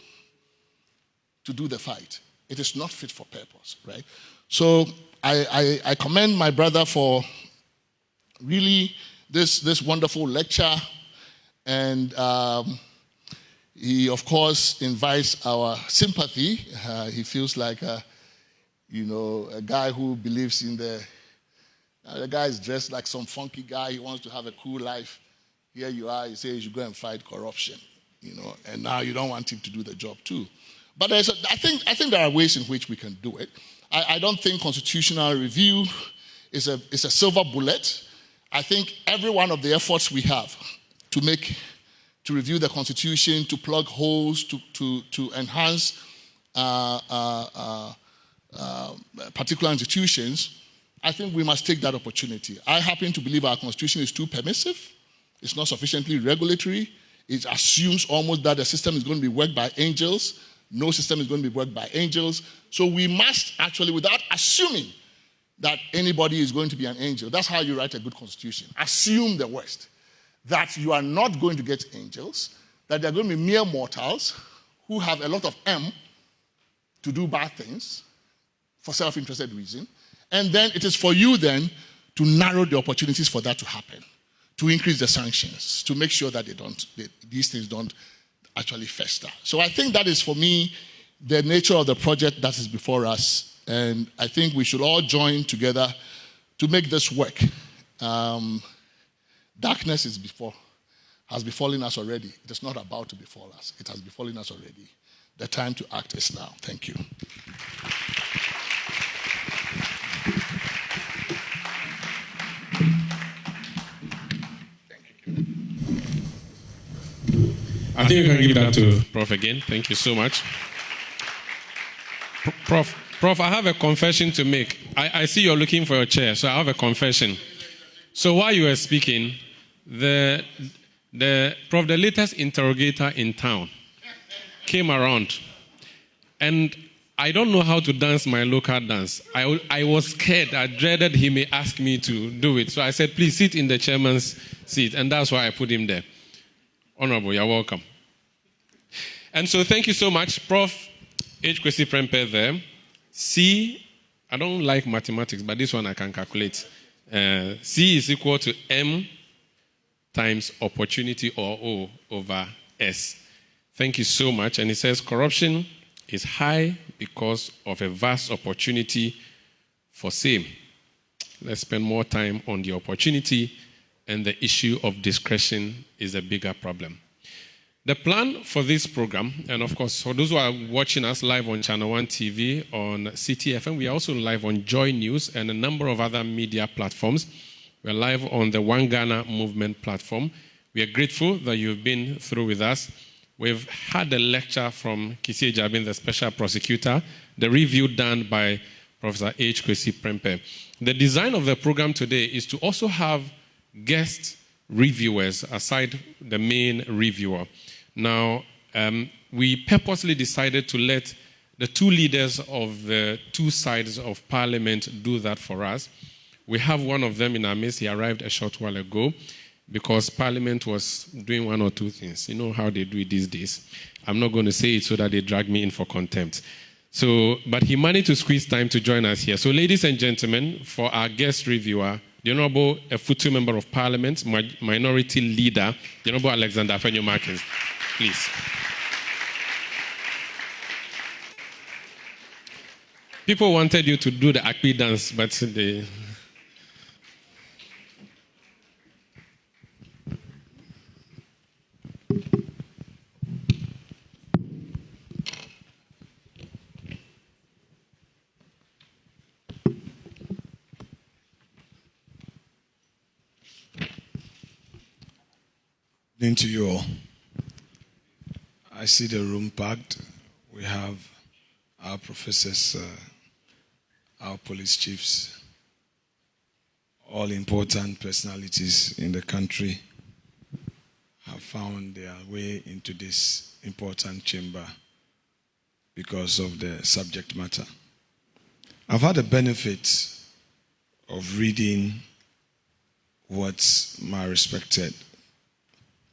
to do the fight. It is not fit for purpose, right? So I commend my brother for really this wonderful lecture, and he, of course, invites our sympathy. He feels like, a guy who believes in the guy is dressed like some funky guy. He wants to have a cool life. Here you are, you say you should go and fight corruption. and now you don't want him to do the job too. But I think there are ways in which we can do it. I don't think constitutional review is a silver bullet. I think every one of the efforts we have to review the Constitution, to plug holes, to enhance particular institutions, I think we must take that opportunity. I happen to believe our Constitution is too permissive. It's not sufficiently regulatory. It assumes almost that the system is going to be worked by angels. No system is going to be worked by angels. So we must actually, without assuming that anybody is going to be an angel, that's how you write a good Constitution. Assume the worst, that you are not going to get angels, that they're going to be mere mortals who have a lot of to do bad things for self-interested reason. And then it is for you then to narrow the opportunities for that to happen, to increase the sanctions, to make sure that these things don't actually fester. So I think that is, for me, the nature of the project that is before us. And I think we should all join together to make this work. Darkness has befallen us already. It is not about to befall us. It has befallen us already. The time to act is now. Thank you. I think you can give that to Prof again. Thank you so much. Prof, I have a confession to make. I see you're looking for your chair, so I have a confession. So while you were speaking, the latest interrogator in town came around, and I don't know how to dance my local dance. I was scared. I dreaded he may ask me to do it. So I said, please sit in the chairman's seat, and that's why I put him there. Honorable, you're welcome. And so thank you so much, Prof. H. Kwesi Prempeh there. C, I don't like mathematics, but this one I can calculate. C is equal to M times opportunity, or O, over S. Thank you so much. And it says corruption is high because of a vast opportunity for same. Let's spend more time on the opportunity, and the issue of discretion is a bigger problem. The plan for this program, and of course, for those who are watching us live on Channel 1 TV, on CTFM, we are also live on Joy News and a number of other media platforms. We're live on the One Ghana Movement platform. We are grateful that you've been through with us. We've had a lecture from Kissie Jabin, the special prosecutor, the review done by Professor H. Kwesi Prempeh. The design of the program today is to also have guest reviewers aside the main reviewer. Now, we purposely decided to let the two leaders of the two sides of Parliament do that for us. We have one of them in our midst. He arrived a short while ago because Parliament was doing one or two things. You know how they do it these days. I'm not going to say it so that they drag me in for contempt. So, but he managed to squeeze time to join us here. So, ladies and gentlemen, for our guest reviewer, the Honorable Futu Member of Parliament, Minority Leader, the Honorable Alexander Afenyo-Markins. Please. People wanted you to do the Akpi dance, but they... Good evening to you all. I see the room packed. We have our professors, our police chiefs, all important personalities in the country have found their way into this important chamber because of the subject matter. I've had the benefit of reading what my respected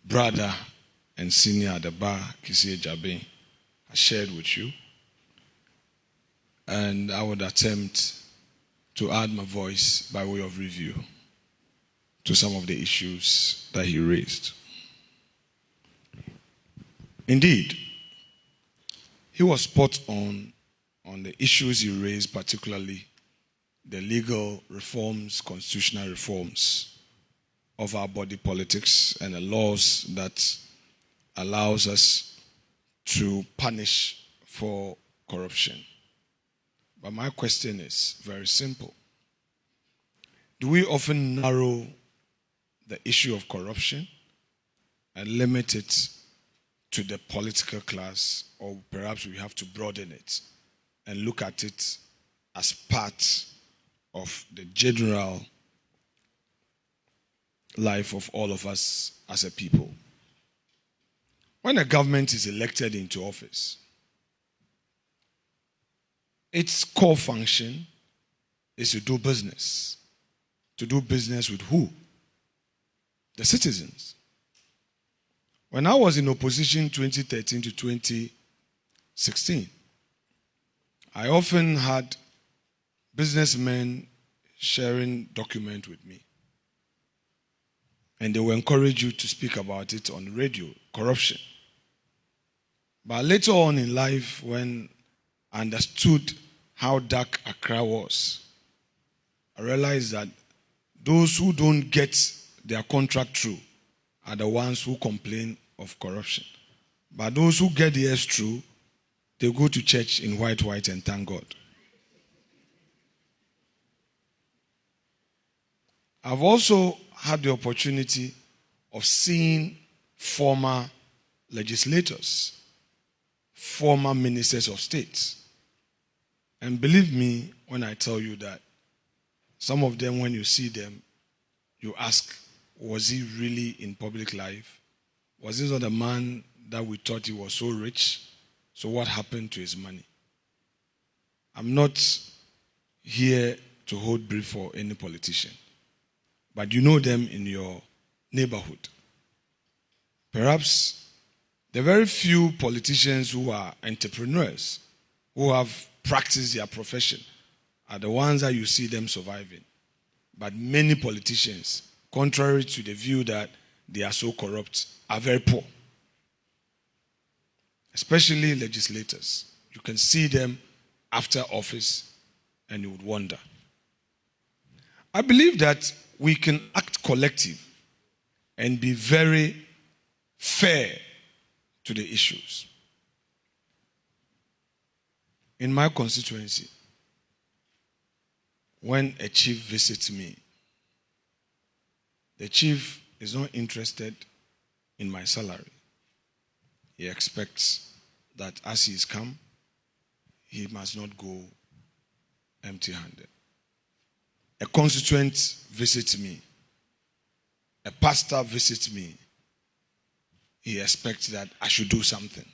brother and senior at the bar, Kissie Jabin, has shared with you. And I would attempt to add my voice by way of review to some of the issues that he raised. Indeed, he was spot on the issues he raised, particularly the legal reforms, constitutional reforms of our body politics and the laws that allows us to punish for corruption. But my question is very simple. Do we often narrow the issue of corruption and limit it to the political class, or perhaps we have to broaden it and look at it as part of the general life of all of us as a people? When a government is elected into office, its core function is to do business. To do business with who? The citizens. When I was in opposition 2013 to 2016, I often had businessmen sharing documents with me. And they will encourage you to speak about it on radio, corruption. But later on in life, when I understood how dark Accra was, I realized that those who don't get their contract through are the ones who complain of corruption. But those who get theirs through, they go to church in white and thank God. I've also had the opportunity of seeing former legislators, former ministers of state. And believe me when I tell you that some of them, when you see them, you ask, was he really in public life? Was this not a man that we thought he was so rich? So what happened to his money? I'm not here to hold brief for any politician, but you know them in your neighborhood. Perhaps the very few politicians who are entrepreneurs, who have practiced their profession, are the ones that you see them surviving. But many politicians, contrary to the view that they are so corrupt, are very poor. Especially legislators. You can see them after office and you would wonder. I believe that we can act collective and be very fair to the issues. In my constituency, when a chief visits me, the chief is not interested in my salary. He expects that as he is come, he must not go empty-handed. A constituent visits me. A pastor visits me. He expects that I should do something.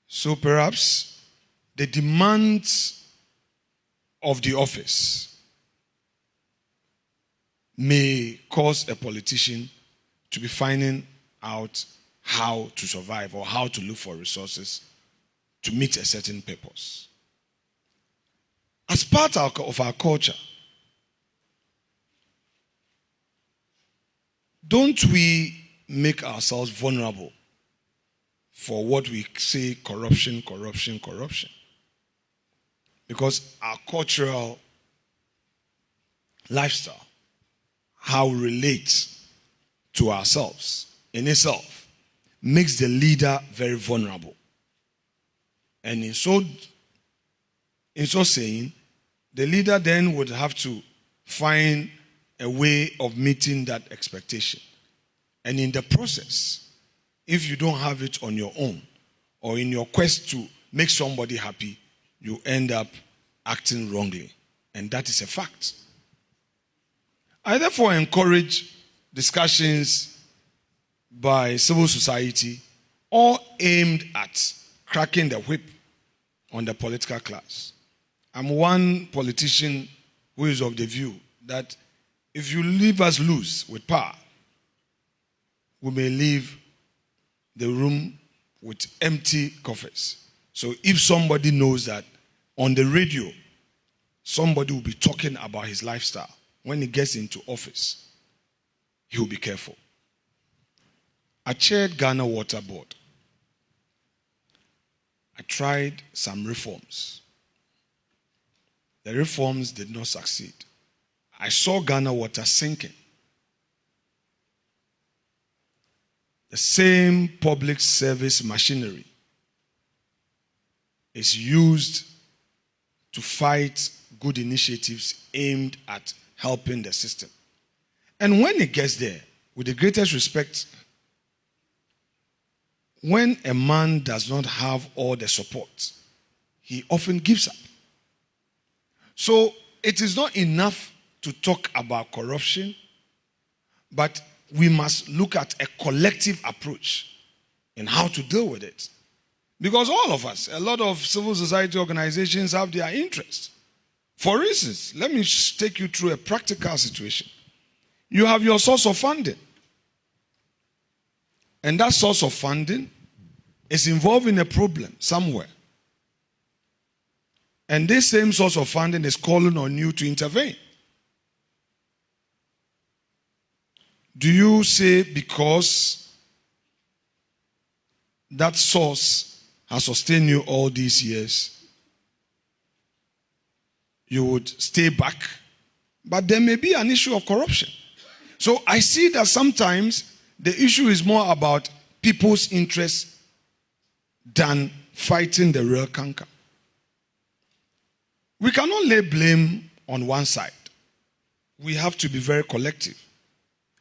So perhaps the demands of the office may cause a politician to be finding out how to survive or how to look for resources to meet a certain purpose. As part of our culture, don't we make ourselves vulnerable for what we say corruption? Because our cultural lifestyle, how we relate to ourselves in itself, makes the leader very vulnerable. And in so saying, the leader then would have to find a way of meeting that expectation. And in the process, if you don't have it on your own, or in your quest to make somebody happy, you end up acting wrongly. And that is a fact. I therefore encourage discussions by civil society, all aimed at cracking the whip on the political class. I'm one politician who is of the view that if you leave us loose with power, we may leave the room with empty coffers. So if somebody knows that on the radio, somebody will be talking about his lifestyle, when he gets into office, he will be careful. I chaired Ghana Water Board. I tried some reforms. The reforms did not succeed. I saw Ghana Water sinking. the same public service machinery is used to fight good initiatives aimed at helping the system. And when it gets there, with the greatest respect, when a man does not have all the support, he often gives up. So it is not enough to talk about corruption, but we must look at a collective approach in how to deal with it. Because all of us, a lot of civil society organizations have their interests. For instance, let me take you through a practical situation. You have your source of funding. And that source of funding is involved in a problem somewhere. And this same source of funding is calling on you to intervene. Do you say because that source has sustained you all these years, you would stay back? But there may be an issue of corruption. So I see that sometimes the issue is more about people's interests than fighting the real canker. We cannot lay blame on one side. We have to be very collective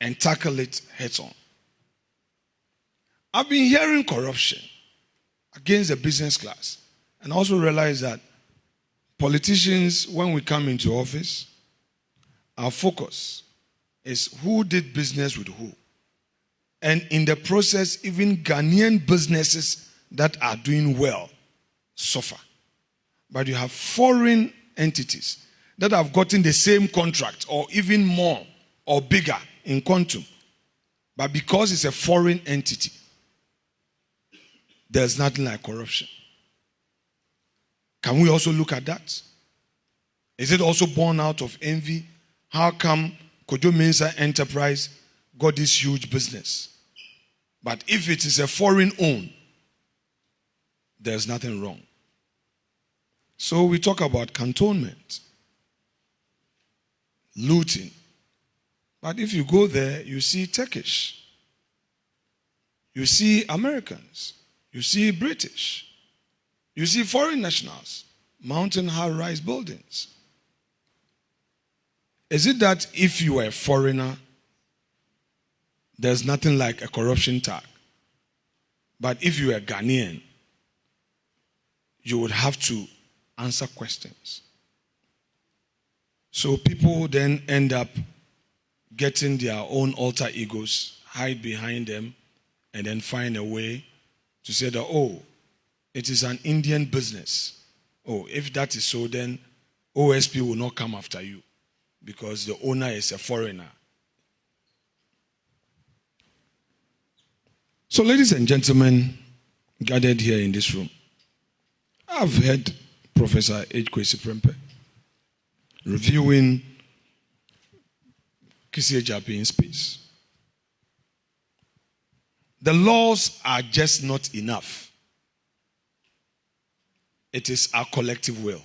and tackle it head on. I've been hearing corruption against the business class, and also realize that politicians, when we come into office, our focus is who did business with who. And in the process, even Ghanaian businesses that are doing well suffer. But you have foreign entities that have gotten the same contract or even more or bigger in quantum. But because it's a foreign entity, there's nothing like corruption. Can we also look at that? Is it also born out of envy? How come Kojo Mensah Enterprise got this huge business? But if it is a foreign owned, there's nothing wrong. So we talk about cantonment, looting. But if you go there, you see Turkish, you see Americans, you see British, you see foreign nationals mounting high-rise buildings. Is it that if you are a foreigner, there's nothing like a corruption tag? But if you are Ghanaian, you would have to answer questions. So people then end up getting their own alter egos, hide behind them, and then find a way to say that, oh, it is an Indian business. Oh, if that is so, then OSP will not come after you because the owner is a foreigner. So, ladies and gentlemen gathered here in this room, I've heard Professor H. Kwesi Prempeh reviewing Kissie Agyapong's speech. The laws are just not enough. It is our collective will,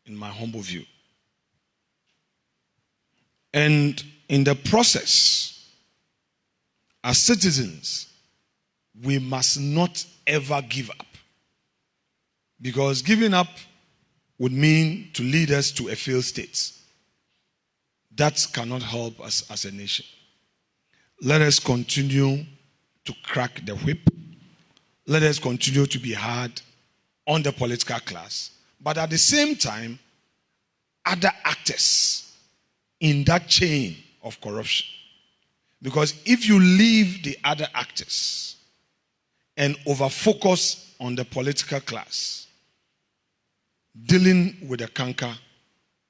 in my humble view. And in the process, as citizens, we must not ever give up. Because giving up would mean to lead us to a failed state. That cannot help us as a nation. Let us continue to crack the whip. Let us continue to be hard on the political class. But at the same time, other actors in that chain of corruption. Because if you leave the other actors and over-focus on the political class, dealing with the canker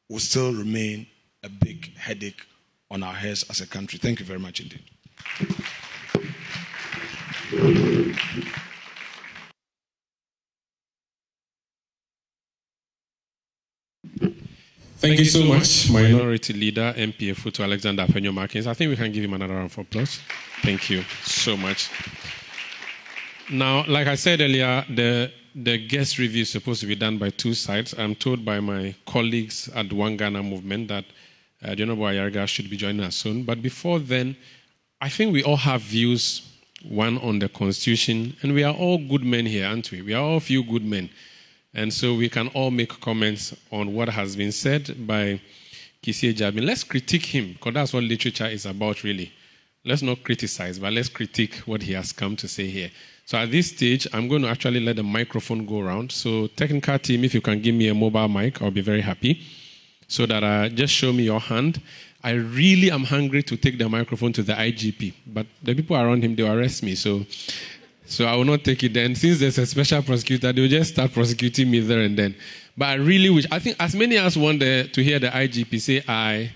will still remain a big headache on our heads as a country. Thank you very much indeed. Thank you so much, Minority Leader, MPA Futu Alexander Apenyo Markins. I think we can give him another round of applause. Thank you so much. Now, like I said earlier, the guest review is supposed to be done by two sides. I'm told by my colleagues at the One Ghana movement that Honorable Ayarga should be joining us soon. But before then, I think we all have views one on the Constitution. And we are all good men here, aren't we? We are all few good men. And so we can all make comments on what has been said by Kissie Jabin. Let's critique him, because that's what literature is about, really. Let's not criticize, but let's critique what he has come to say here. So at this stage, I'm going to actually let the microphone go around. So technical team, if you can give me a mobile mic, I'll be very happy. So that just show me your hand. I really am hungry to take the microphone to the IGP, but the people around him, they will arrest me. So I will not take it then. Since there's a special prosecutor, they will just start prosecuting me there and then. But I really wish, I think as many as want to hear the IGP say aye,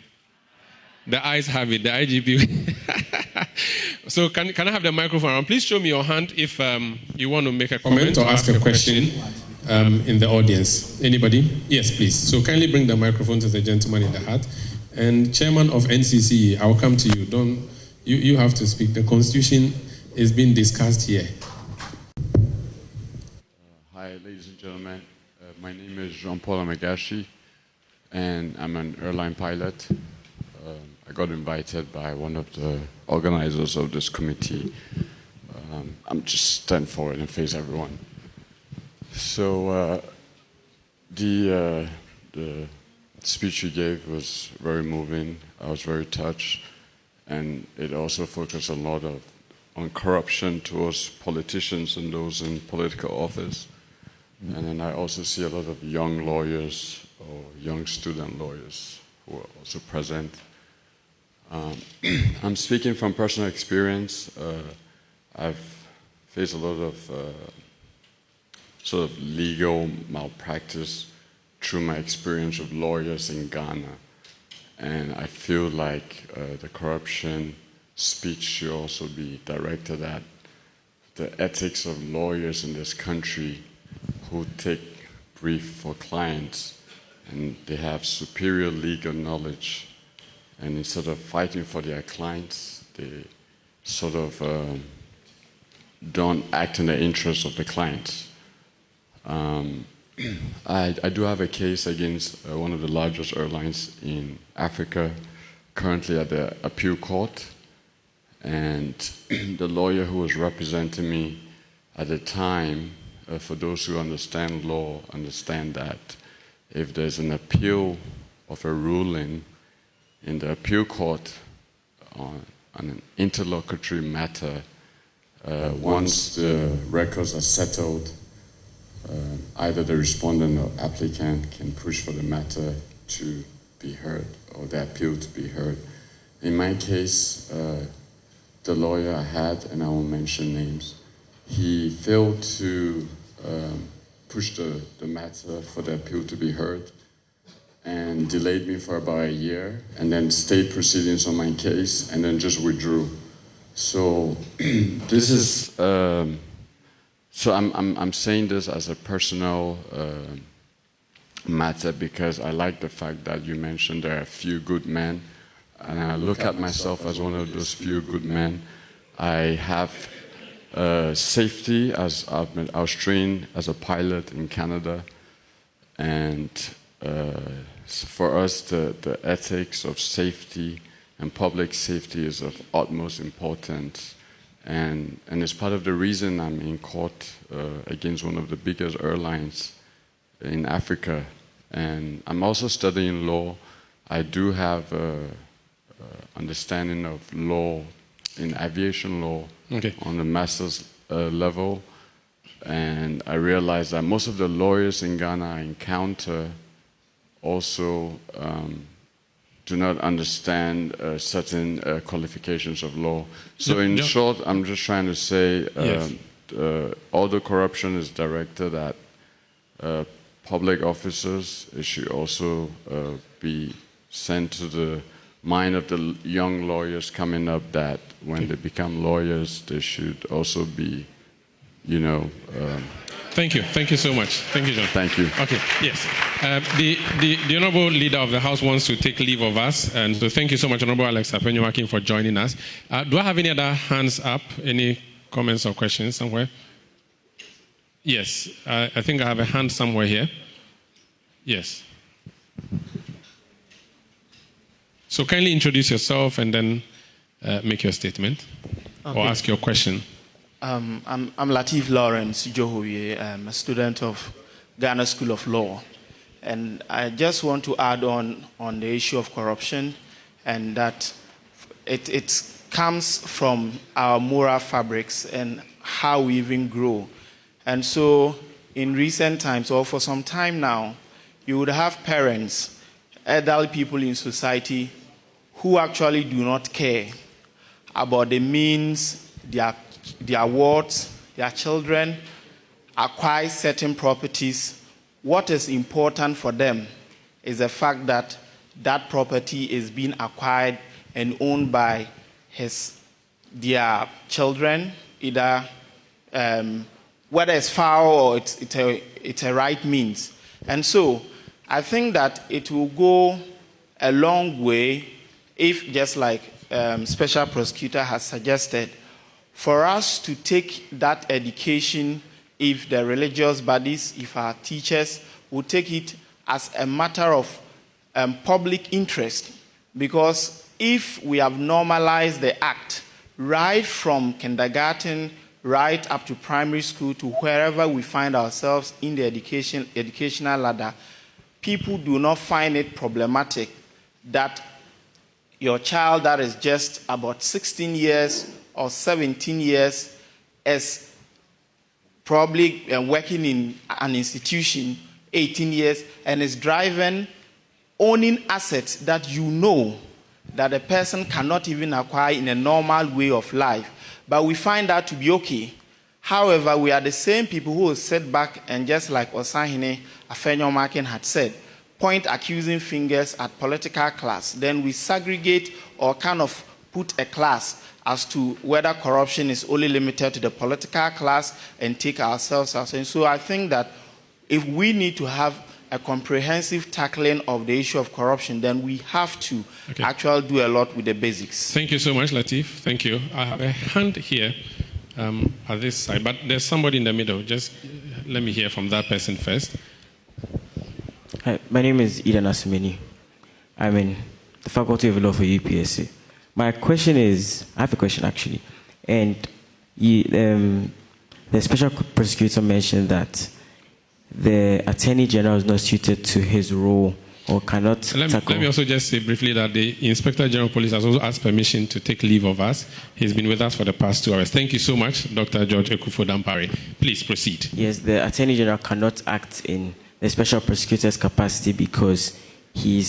the ayes have it, the IGP. So can I have the microphone around? Please show me your hand if you want to make a comment or ask a question in the audience. Anybody? Yes, please. So kindly bring the microphone to the gentleman in the hat. And Chairman of NCCE, I'll come to you. You have to speak. The Constitution is being discussed here. Hi, ladies and gentlemen. My name is Jean-Paul Amegashi, and I'm an airline pilot. I got invited by one of the organizers of this committee. I'm just stand forward and face everyone. So the speech you gave was very moving. I was very touched, and it also focused a lot on corruption towards politicians and those in political office. And then I also see a lot of young lawyers or young student lawyers who are also present. I'm speaking from personal experience. I've faced a lot of sort of legal malpractice through my experience of lawyers in Ghana. And I feel like the corruption speech should also be directed at the ethics of lawyers in this country who take brief for clients, and they have superior legal knowledge. And instead of fighting for their clients, they sort of don't act in the interest of the clients. I do have a case against one of the largest airlines in Africa, currently at the appeal court. And the lawyer who was representing me at the time, for those who understand law, understand that if there's an appeal of a ruling in the appeal court on an interlocutory matter, once the records are settled, either the respondent or applicant can push for the matter to be heard or the appeal to be heard. In my case, the lawyer I had, and I won't mention names, he failed to push the matter for the appeal to be heard and delayed me for about a year, and then stayed proceedings on my case and then just withdrew. So this is, so I'm saying this as a personal matter because I like the fact that you mentioned there are a few good men, and I look at myself as one of those few good men. I have safety, as I was trained as a pilot in Canada, and for us the ethics of safety and public safety is of utmost importance, and it's part of the reason I'm in court against one of the biggest airlines in Africa. And I'm also studying law. I do have understanding of law in aviation law on the master's level, and I realized that most of the lawyers in Ghana I encounter also do not understand certain qualifications of law. So in short, I'm just trying to say all the corruption is directed at public officers. It should also be sent to the mind of the young lawyers coming up that when they become lawyers, they should also be, you know... Thank you. Thank you so much. Thank you, John. Thank you. Okay, yes. The Honorable Leader of the House wants to take leave of us, and so thank you so much, Honorable Alex Apenyuakin, for joining us. Do I have any other hands up? Any comments or questions somewhere? Yes, I think I have a hand somewhere here. Yes. So kindly introduce yourself and then make your statement or ask your question. I'm Latif Lawrence Johoye. I'm a student of Ghana School of Law. And I just want to add on the issue of corruption, and that it comes from our moral fabrics and how we even grow. And so in recent times, or for some time now, you would have parents, elderly people in society who actually do not care about the means their wards, their children acquire certain properties. What is important for them is the fact that that property is being acquired and owned by their children, either whether it's foul or it's a right means. And so I think that it will go a long way if, just like Special Prosecutor has suggested, for us to take that education, if the religious bodies, if our teachers will take it as a matter of public interest. Because if we have normalized the act right from kindergarten, right up to primary school, to wherever we find ourselves in the educational ladder, people do not find it problematic that your child that is just about 16 years or 17 years is probably working in an institution 18 years and is driving, owning assets that you know that a person cannot even acquire in a normal way of life. But we find that to be okay. However, we are the same people who will sit back and, just like Osahene Afenyomakin had said, point accusing fingers at political class. Then we segregate or kind of put a class as to whether corruption is only limited to the political class and take ourselves out. And so I think that if we need to have a comprehensive tackling of the issue of corruption, then we have to actually do a lot with the basics. Thank you so much, Latif. Thank you. I have a hand here at this side, but there's somebody in the middle. Just let me hear from that person first. Hi, my name is Eden Asumeni. I'm in the Faculty of Law for UPSC. My question is, I have a question actually, and the Special Prosecutor mentioned that the Attorney General is not suited to his role or cannot tackle. Let me also just say briefly that the Inspector General of Police has also asked permission to take leave of us. He's been with us for the past 2 hours. Thank you so much, Dr. George Ekufo-Dampare. Please proceed. Yes, the Attorney General cannot act in the Special Prosecutor's capacity because he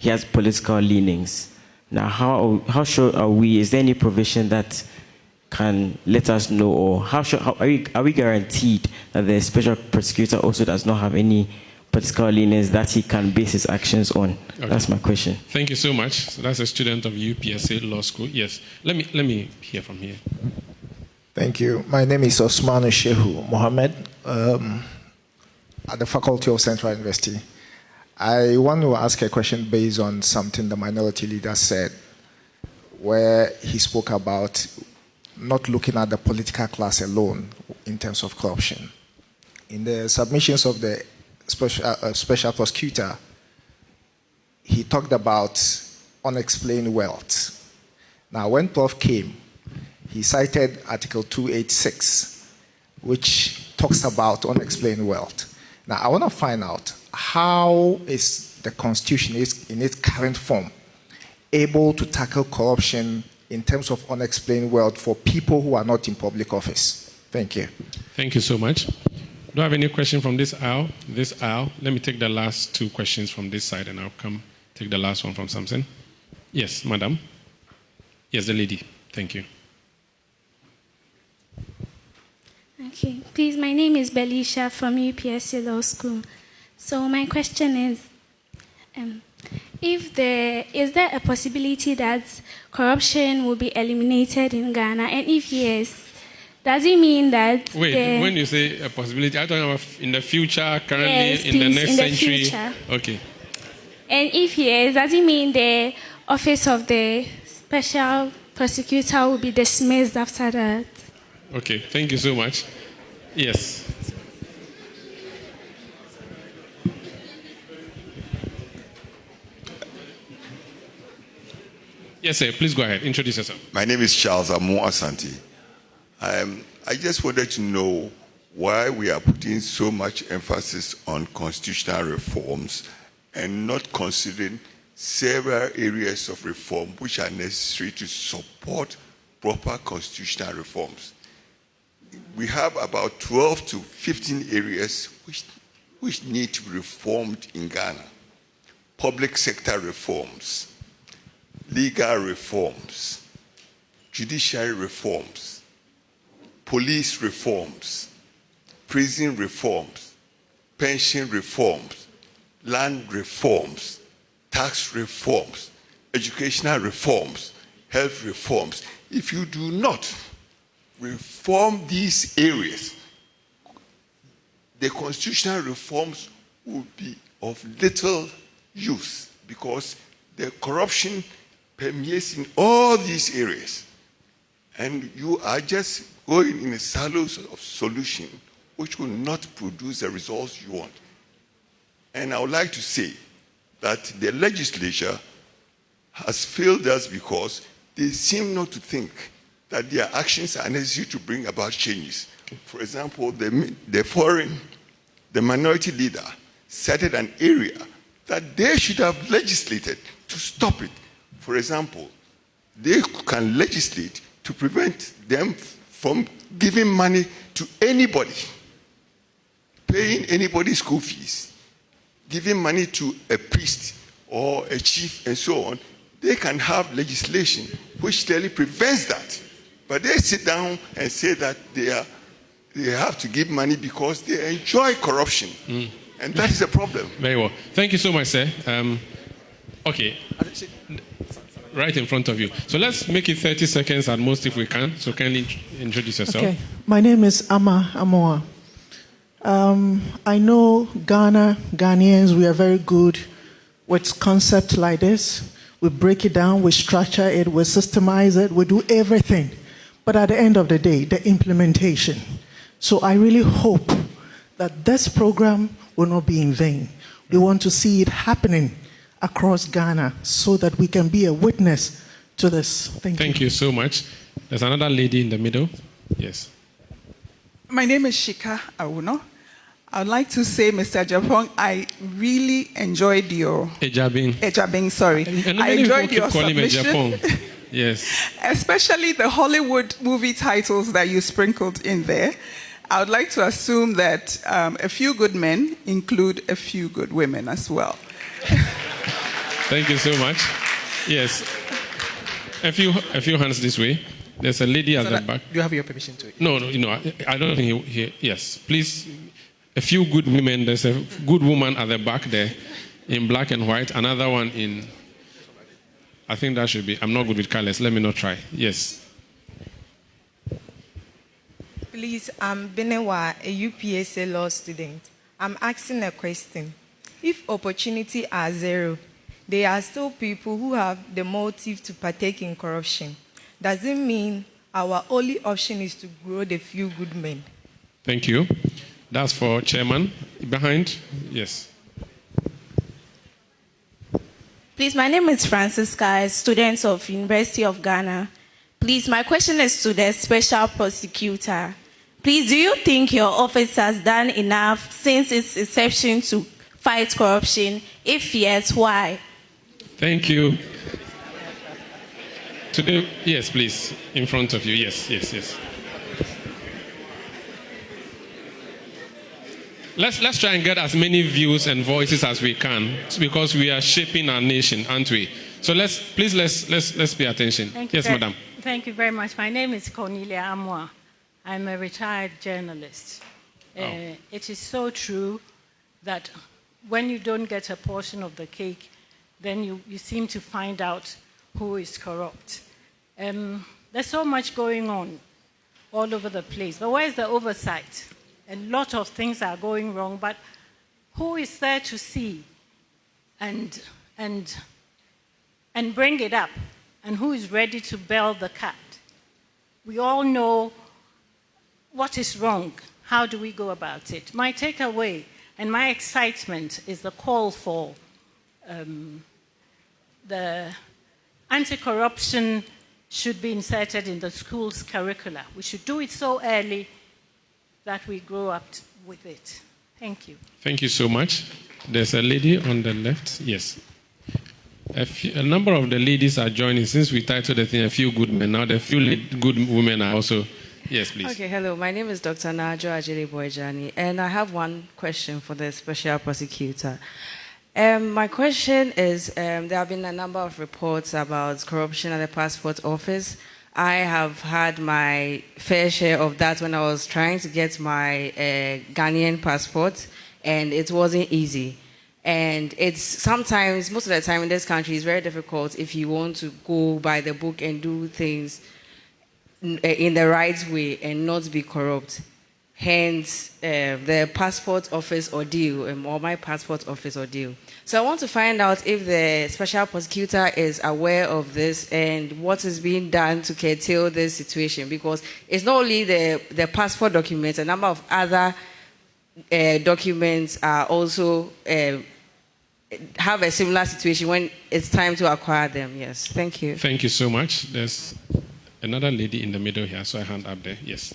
has political leanings. Now, how sure are we? Is there any provision that can let us know, or are we guaranteed that the Special Prosecutor also does not have any political leanings that he can base his actions on? Okay. That's my question. Thank you so much. So that's a student of UPSA Law School. Yes. Let me hear from here. Thank you. My name is Osman Shehu Mohammed at the Faculty of Central University. I want to ask a question based on something the minority leader said, where he spoke about not looking at the political class alone in terms of corruption. In the submissions of the Special Prosecutor, he talked about unexplained wealth. Now, when 12 came, he cited Article 286, which talks about unexplained wealth. Now, I want to find out, how is the Constitution in its current form able to tackle corruption in terms of unexplained wealth for people who are not in public office? Thank you. Thank you so much. Do I have any question from this aisle? Let me take the last 2 questions from this side, and I'll come take the last one from Samson. Yes, madam. Yes, the lady. Thank you. Okay. Please, my name is Belisha from UPSC Law School. So my question is, is there a possibility that corruption will be eliminated in Ghana? And if yes, does it mean that... Wait, when you say a possibility, are you talking about in the future, currently, yes, in the next century? Future. Okay. And if yes, does it mean the office of the Special Prosecutor will be dismissed after that? Okay, thank you so much. Yes. Yes, sir. Please go ahead. Introduce yourself. My name is Charles Amo Asante. I I just wanted to know why we are putting so much emphasis on constitutional reforms and not considering several areas of reform which are necessary to support proper constitutional reforms. We have about 12 to 15 areas which need to be reformed in Ghana. Public sector reforms, legal reforms, judiciary reforms, police reforms, prison reforms, pension reforms, land reforms, tax reforms, educational reforms, health reforms. If you do not reform these areas, the constitutional reforms will be of little use because the corruption permeates in all these areas. And you are just going in a silos of solution which will not produce the results you want. And I would like to say that the legislature has failed us because they seem not to think that their actions are necessary to bring about changes. For example, the minority leader cited an area that they should have legislated to stop it. For example, they can legislate to prevent them from giving money to anybody, paying anybody's school fees, giving money to a priest or a chief and so on. They can have legislation which clearly prevents that. But they sit down and say that they have to give money because they enjoy corruption. And that is a problem. Very well. Thank you so much, sir. Okay. Right in front of you. So let's make it 30 seconds at most if we can. So kindly introduce yourself. Okay. My name is Ama Amoa. I know Ghanaians, we are very good with concepts like this. We break it down, we structure it, we systemize it, we do everything. But at the end of the day, the implementation. So I really hope that this program will not be in vain. We want to see it happening across Ghana so that we can be a witness to this. Thank you so much. There's another lady in the middle. Yes. My name is Shika Awuno. I would like to say, Mr. Japong, I really enjoyed your... Ejabing, sorry. I enjoyed your submission. Yes. Especially the Hollywood movie titles that you sprinkled in there. I would like to assume that a few good men include a few good women as well. Thank you so much. Yes. A few hands this way. There's a lady at the back. Do you have your permission to? No, I don't think he yes. Please, a few good women. There's a good woman at the back there in black and white. Another one in, I think that should be, I'm not good with colors. Let me not try. Yes. Please, I'm Benewa, a UPSA law student. I'm asking a question. If opportunity are zero, there are still people who have the motive to partake in corruption. Does it mean our only option is to grow the few good men? Thank you. That's for Chairman. Behind? Yes. Please, my name is Francisca, a student of University of Ghana. Please, my question is to the Special Prosecutor. Please, do you think your office has done enough since its inception to fight corruption? If yes, why? Thank you. Today, yes, please, in front of you. Yes. Let's try and get as many views and voices as we can, because we are shaping our nation, aren't we? So let's pay attention. Yes, madam. Thank you very much. My name is Cornelia Amwa. I'm a retired journalist. It is so true that when you don't get a portion of the cake, then you seem to find out who is corrupt. There's so much going on all over the place. But where's the oversight? A lot of things are going wrong, but who is there to see and bring it up? And who is ready to bail the cat? We all know what is wrong. How do we go about it? My takeaway and my excitement is the call for the anti-corruption should be inserted in the school's curricula. We should do it so early that we grow up with it. Thank you. Thank you so much. There's a lady on the left. Yes. A number of the ladies are joining. Since we titled the thing, A Few Good Men, now the few good women are also. Yes, please. Okay, hello. My name is Dr. Najo Ajele Boyjani, and I have one question for the special prosecutor. My question is, there have been a number of reports about corruption at the passport office. I have had my fair share of that when I was trying to get my Ghanaian passport, and it wasn't easy. And it's sometimes, most of the time in this country, it's very difficult if you want to go by the book and do things in the right way and not be corrupt. Hence, the passport office ordeal, or my passport office ordeal. So I want to find out if the special prosecutor is aware of this and what is being done to curtail this situation, because it's not only the passport documents, a number of other documents are also have a similar situation when it's time to acquire them. Yes, thank you. Thank you so much. There's another lady in the middle here, so I hand up there. Yes.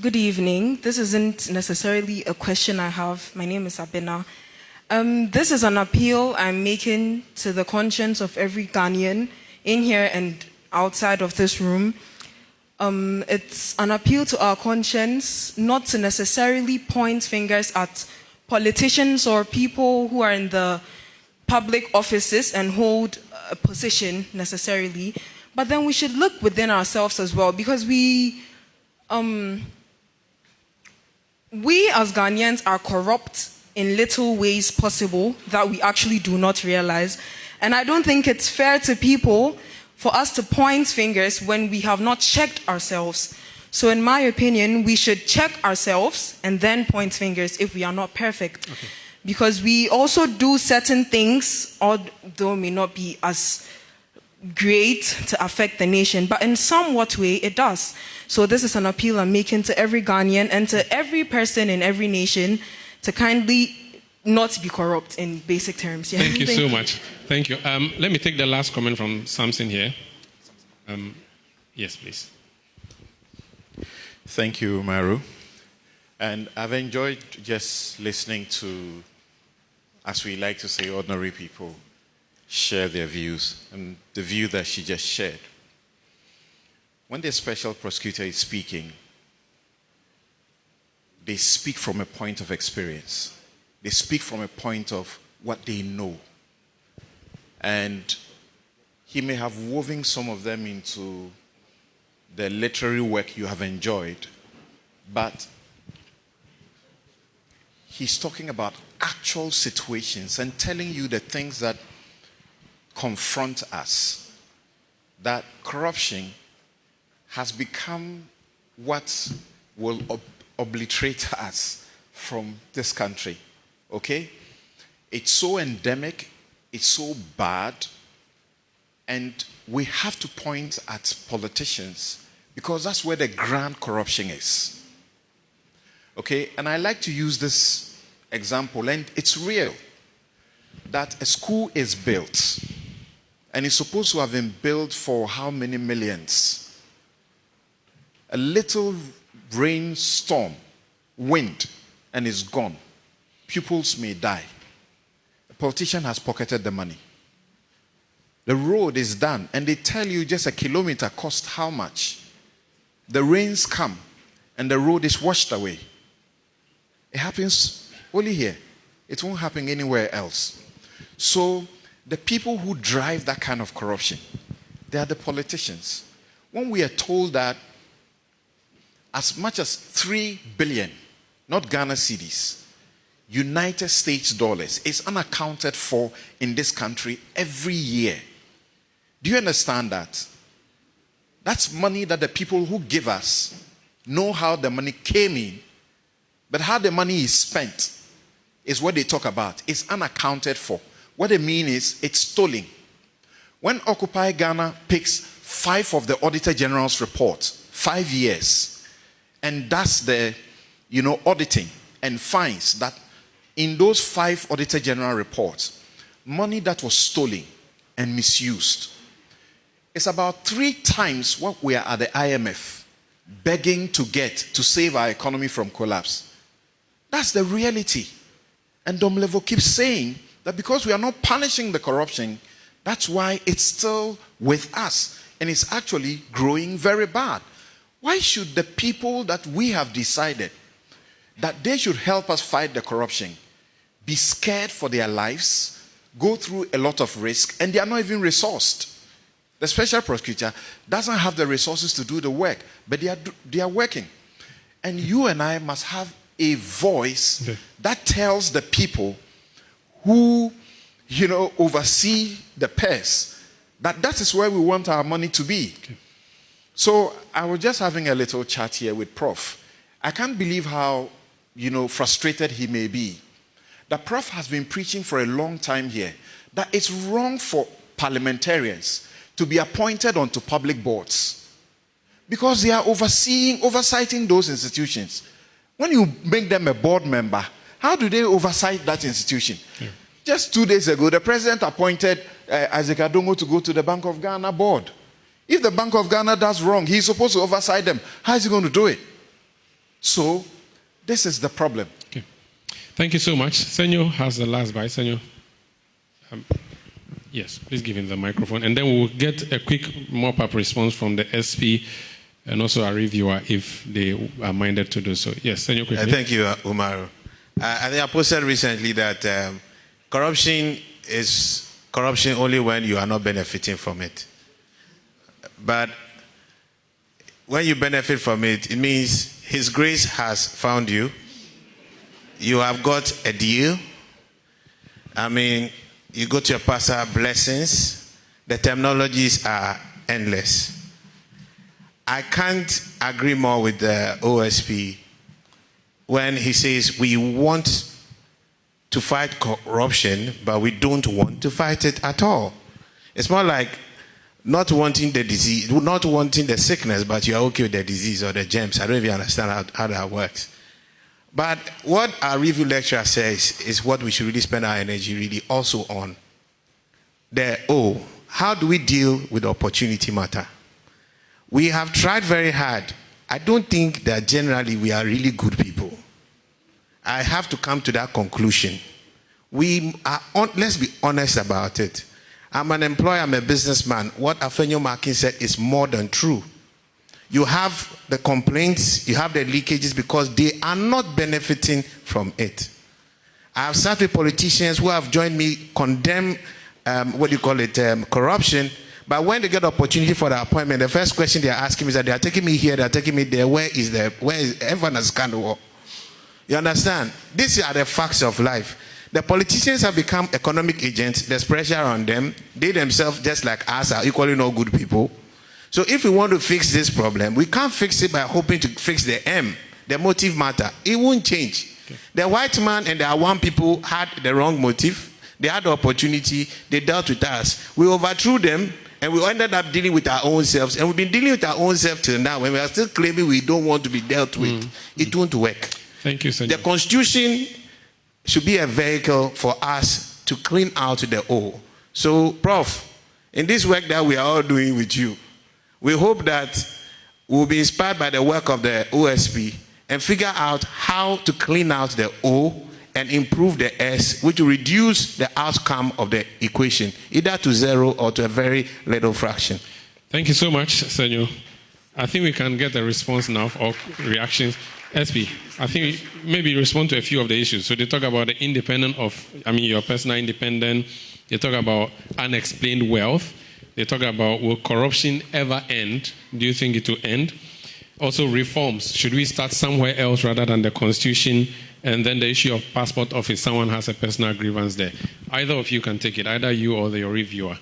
Good evening. This isn't necessarily a question I have. My name is Abena. This is an appeal I'm making to the conscience of every Ghanaian in here and outside of this room. It's an appeal to our conscience not to necessarily point fingers at politicians or people who are in the public offices and hold a position necessarily, but then we should look within ourselves as well, because we as Ghanaians are corrupt in little ways possible that we actually do not realize. And I don't think it's fair to people for us to point fingers when we have not checked ourselves. So in my opinion, we should check ourselves and then point fingers if we are not perfect. Okay. Because we also do certain things, although may not be as great to affect the nation, but in somewhat way it does. So this is an appeal I'm making to every Ghanaian and to every person in every nation to kindly not be corrupt in basic terms. Yeah. Thank you so much. Thank you. Let me take the last comment from Samson here. Yes, please. Thank you, Maru. And I've enjoyed just listening to, as we like to say, ordinary people share their views, and the view that she just shared. When the special prosecutor is speaking, they speak from a point of experience. They speak from a point of what they know. And he may have woven some of them into the literary work you have enjoyed, but he's talking about actual situations and telling you the things that confront us, that corruption has become what will obliterate us from this country. Okay? It's so endemic, it's so bad, and we have to point at politicians because that's where the grand corruption is. Okay? And I like to use this example, and it's real, that a school is built, and it's supposed to have been built for how many millions? A little rainstorm, wind, and it's gone. Pupils may die. A politician has pocketed the money. The road is done, and they tell you just a kilometer cost how much. The rains come, and the road is washed away. It happens only here. It won't happen anywhere else. So the people who drive that kind of corruption, they are the politicians. When we are told that as much as 3 billion, not Ghana cedis, United States dollars is unaccounted for in this country every year. Do you understand that? That's money that the people who give us know how the money came in, but how the money is spent is what they talk about. It's unaccounted for. What they mean is it's stolen. When Occupy Ghana picks 5 of the Auditor General's reports, 5 years, and does the auditing and finds that in those 5 Auditor General reports, money that was stolen and misused. It's about 3 times what we are at the IMF begging to get to save our economy from collapse. That's the reality. And Domlevo keeps saying that because we are not punishing the corruption, that's why it's still with us. And it's actually growing very bad. Why should the people that we have decided that they should help us fight the corruption be scared for their lives, go through a lot of risk, and they are not even resourced? The special prosecutor doesn't have the resources to do the work, but they are working. And you and I must have a voice that tells the people who, oversee the purse that is where we want our money to be. Okay. So I was just having a little chat here with Prof. I can't believe how, frustrated he may be. The Prof has been preaching for a long time here that it's wrong for parliamentarians to be appointed onto public boards because they are oversighting those institutions. When you make them a board member, how do they oversight that institution? Yeah. Just 2 days ago, the president appointed Isaac Adongo to go to the Bank of Ghana board. If the Bank of Ghana does wrong, he's supposed to oversight them. How is he going to do it? So, this is the problem. Okay. Thank you so much. Senor has the last bite. Senor. Yes, please give him the microphone. And then we'll get a quick mop-up response from the SP and also a reviewer if they are minded to do so. Yes, Senor, quickly. Thank you, Umaru. I think I posted recently that corruption is corruption only when you are not benefiting from it. But when you benefit from it, it means His grace has found you. You have got a deal. I mean, you go to your pastor, blessings. The terminologies are endless. I can't agree more with the OSP when he says we want to fight corruption, but we don't want to fight it at all. It's more like not wanting the disease, not wanting the sickness, but you're okay with the disease or the germs. I don't even understand how that works. But what our review lecturer says is what we should really spend our energy really also on. How do we deal with the opportunity matter? We have tried very hard. I don't think that generally we are really good people. I have to come to that conclusion. Let's be honest about it. I'm an employer, I'm a businessman. What Afenyo Markin said is more than true. You have the complaints, you have the leakages because they are not benefiting from it. I have sat with politicians who have joined me condemn, corruption. But when they get the opportunity for the appointment, the first question they are asking me is that they are taking me here, they are taking me there. Where is everyone has scandal? You understand? These are the facts of life. The politicians have become economic agents. There's pressure on them. They themselves, just like us, are equally not good people. So if we want to fix this problem, we can't fix it by hoping to fix the the motive matter. It won't change. Okay. The white man and the Awam people had the wrong motive. They had the opportunity. They dealt with us. We overthrew them, and we ended up dealing with our own selves. And we've been dealing with our own selves till now, and we are still claiming we don't want to be dealt with. It won't work. Thank you, Senor. The Constitution should be a vehicle for us to clean out the O. So, Prof, in this work that we are all doing with you, we hope that we'll be inspired by the work of the OSP and figure out how to clean out the O and improve the S, which will reduce the outcome of the equation, either to 0 or to a very little fraction. Thank you so much, Senor. I think we can get a response now or reactions. SP, I think maybe respond to a few of the issues. So they talk about the your personal independence. They talk about unexplained wealth. They talk about, will corruption ever end? Do you think it will end? Also reforms. Should we start somewhere else rather than the Constitution? And then the issue of passport office. Someone has a personal grievance there. Either of you can take it, either you or your reviewer.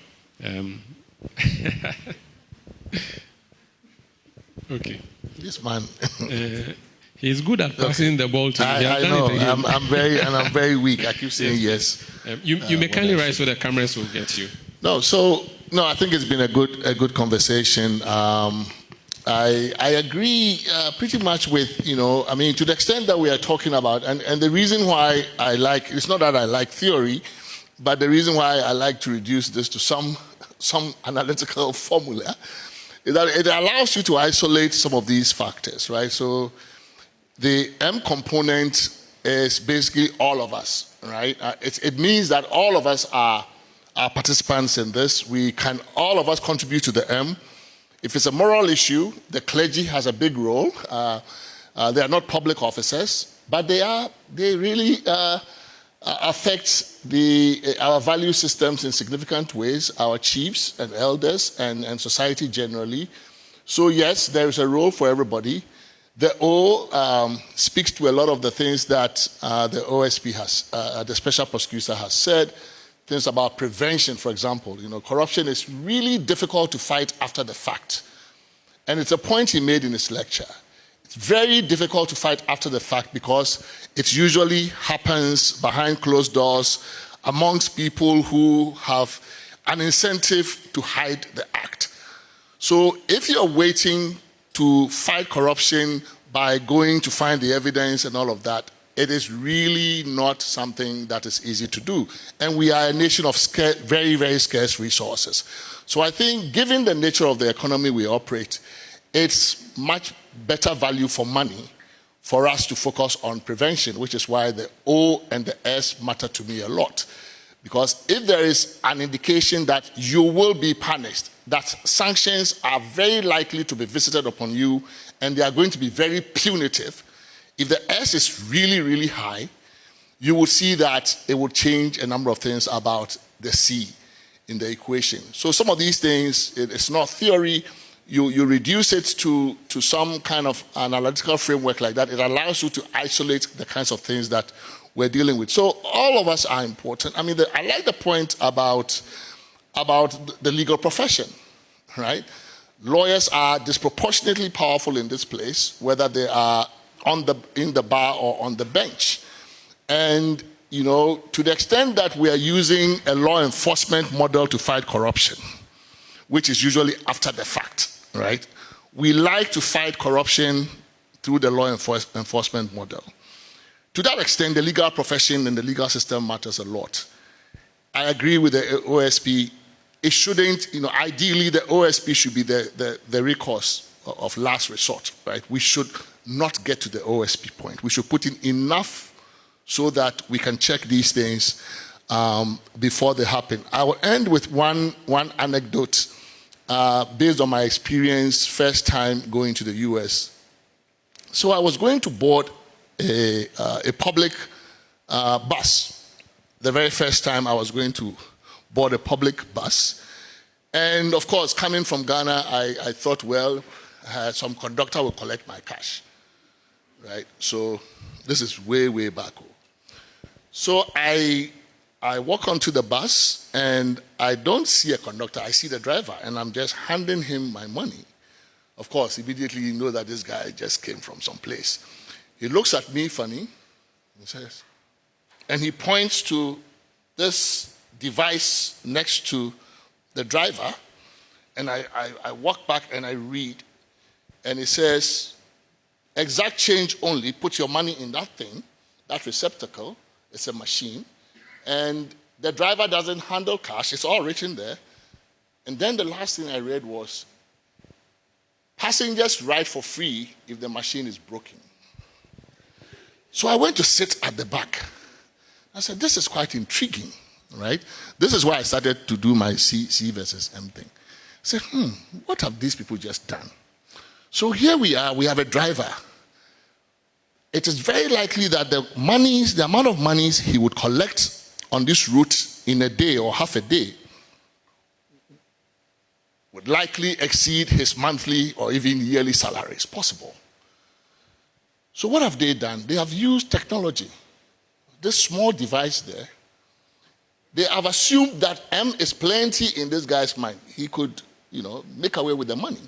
Okay. This man. He's good at passing the ball to you. I know. I'm very weak. I keep saying yes. You may kindly rise so the cameras will get you. No, I think it's been a good conversation. I agree pretty much with, to the extent that we are talking about, and the reason why it's not that I like theory, but the reason why I like to reduce this to some analytical formula is that it allows you to isolate some of these factors, right? So the M component is basically all of us, right? It means that all of us are participants in this. All of us contribute to the M. If it's a moral issue, the clergy has a big role. They are not public officers, but they really affect our value systems in significant ways, our chiefs and elders and society generally. So yes, there is a role for everybody. The O speaks to a lot of the things that the OSP has, the special prosecutor has said, things about prevention, for example. Corruption is really difficult to fight after the fact. And it's a point he made in his lecture. It's very difficult to fight after the fact because it usually happens behind closed doors amongst people who have an incentive to hide the act. So if you're waiting to fight corruption by going to find the evidence and all of that, it is really not something that is easy to do. And we are a nation of very, very scarce resources. So I think given the nature of the economy we operate, it's much better value for money for us to focus on prevention, which is why the O and the S matter to me a lot. Because if there is an indication that you will be punished, that sanctions are very likely to be visited upon you and they are going to be very punitive, if the S is really, really high, you will see that it will change a number of things about the C in the equation. So some of these things, it's not theory. You reduce it to some kind of analytical framework like that. It allows you to isolate the kinds of things that we're dealing with. So all of us are important. I mean, I like the point about the legal profession, right? Lawyers are disproportionately powerful in this place, whether they are in the bar or on the bench. And, to the extent that we are using a law enforcement model to fight corruption, which is usually after the fact, right? We like to fight corruption through the law enforcement model. To that extent, the legal profession and the legal system matters a lot. I agree with the OSP. It shouldn't, ideally the OSP should be the recourse of last resort, right? We should not get to the OSP point. We should put in enough so that we can check these things before they happen. I will end with one anecdote based on my experience first time going to the US. So I was going to board a public bus. The very first time I was going to board a public bus. And of course, coming from Ghana, I thought, well, some conductor will collect my cash, right? So this is way, way back. So I walk onto the bus and I don't see a conductor, I see the driver and I'm just handing him my money. Of course, immediately you know that this guy just came from some place. He looks at me funny, he says, and he points to this device next to the driver, and I walk back and I read, and it says, exact change only, put your money in that thing, that receptacle, it's a machine, and the driver doesn't handle cash, it's all written there. And then the last thing I read was, passengers ride for free if the machine is broken. So I went to sit at the back. I said, this is quite intriguing, right? This is why I started to do my C versus M thing. I said, what have these people just done? So here we are, we have a driver. It is very likely that the amount of monies he would collect on this route in a day or half a day would likely exceed his monthly or even yearly salary. It's possible. So what have they done? They have used technology. This small device there, they have assumed that M is plenty in this guy's mind. He could, make away with the money.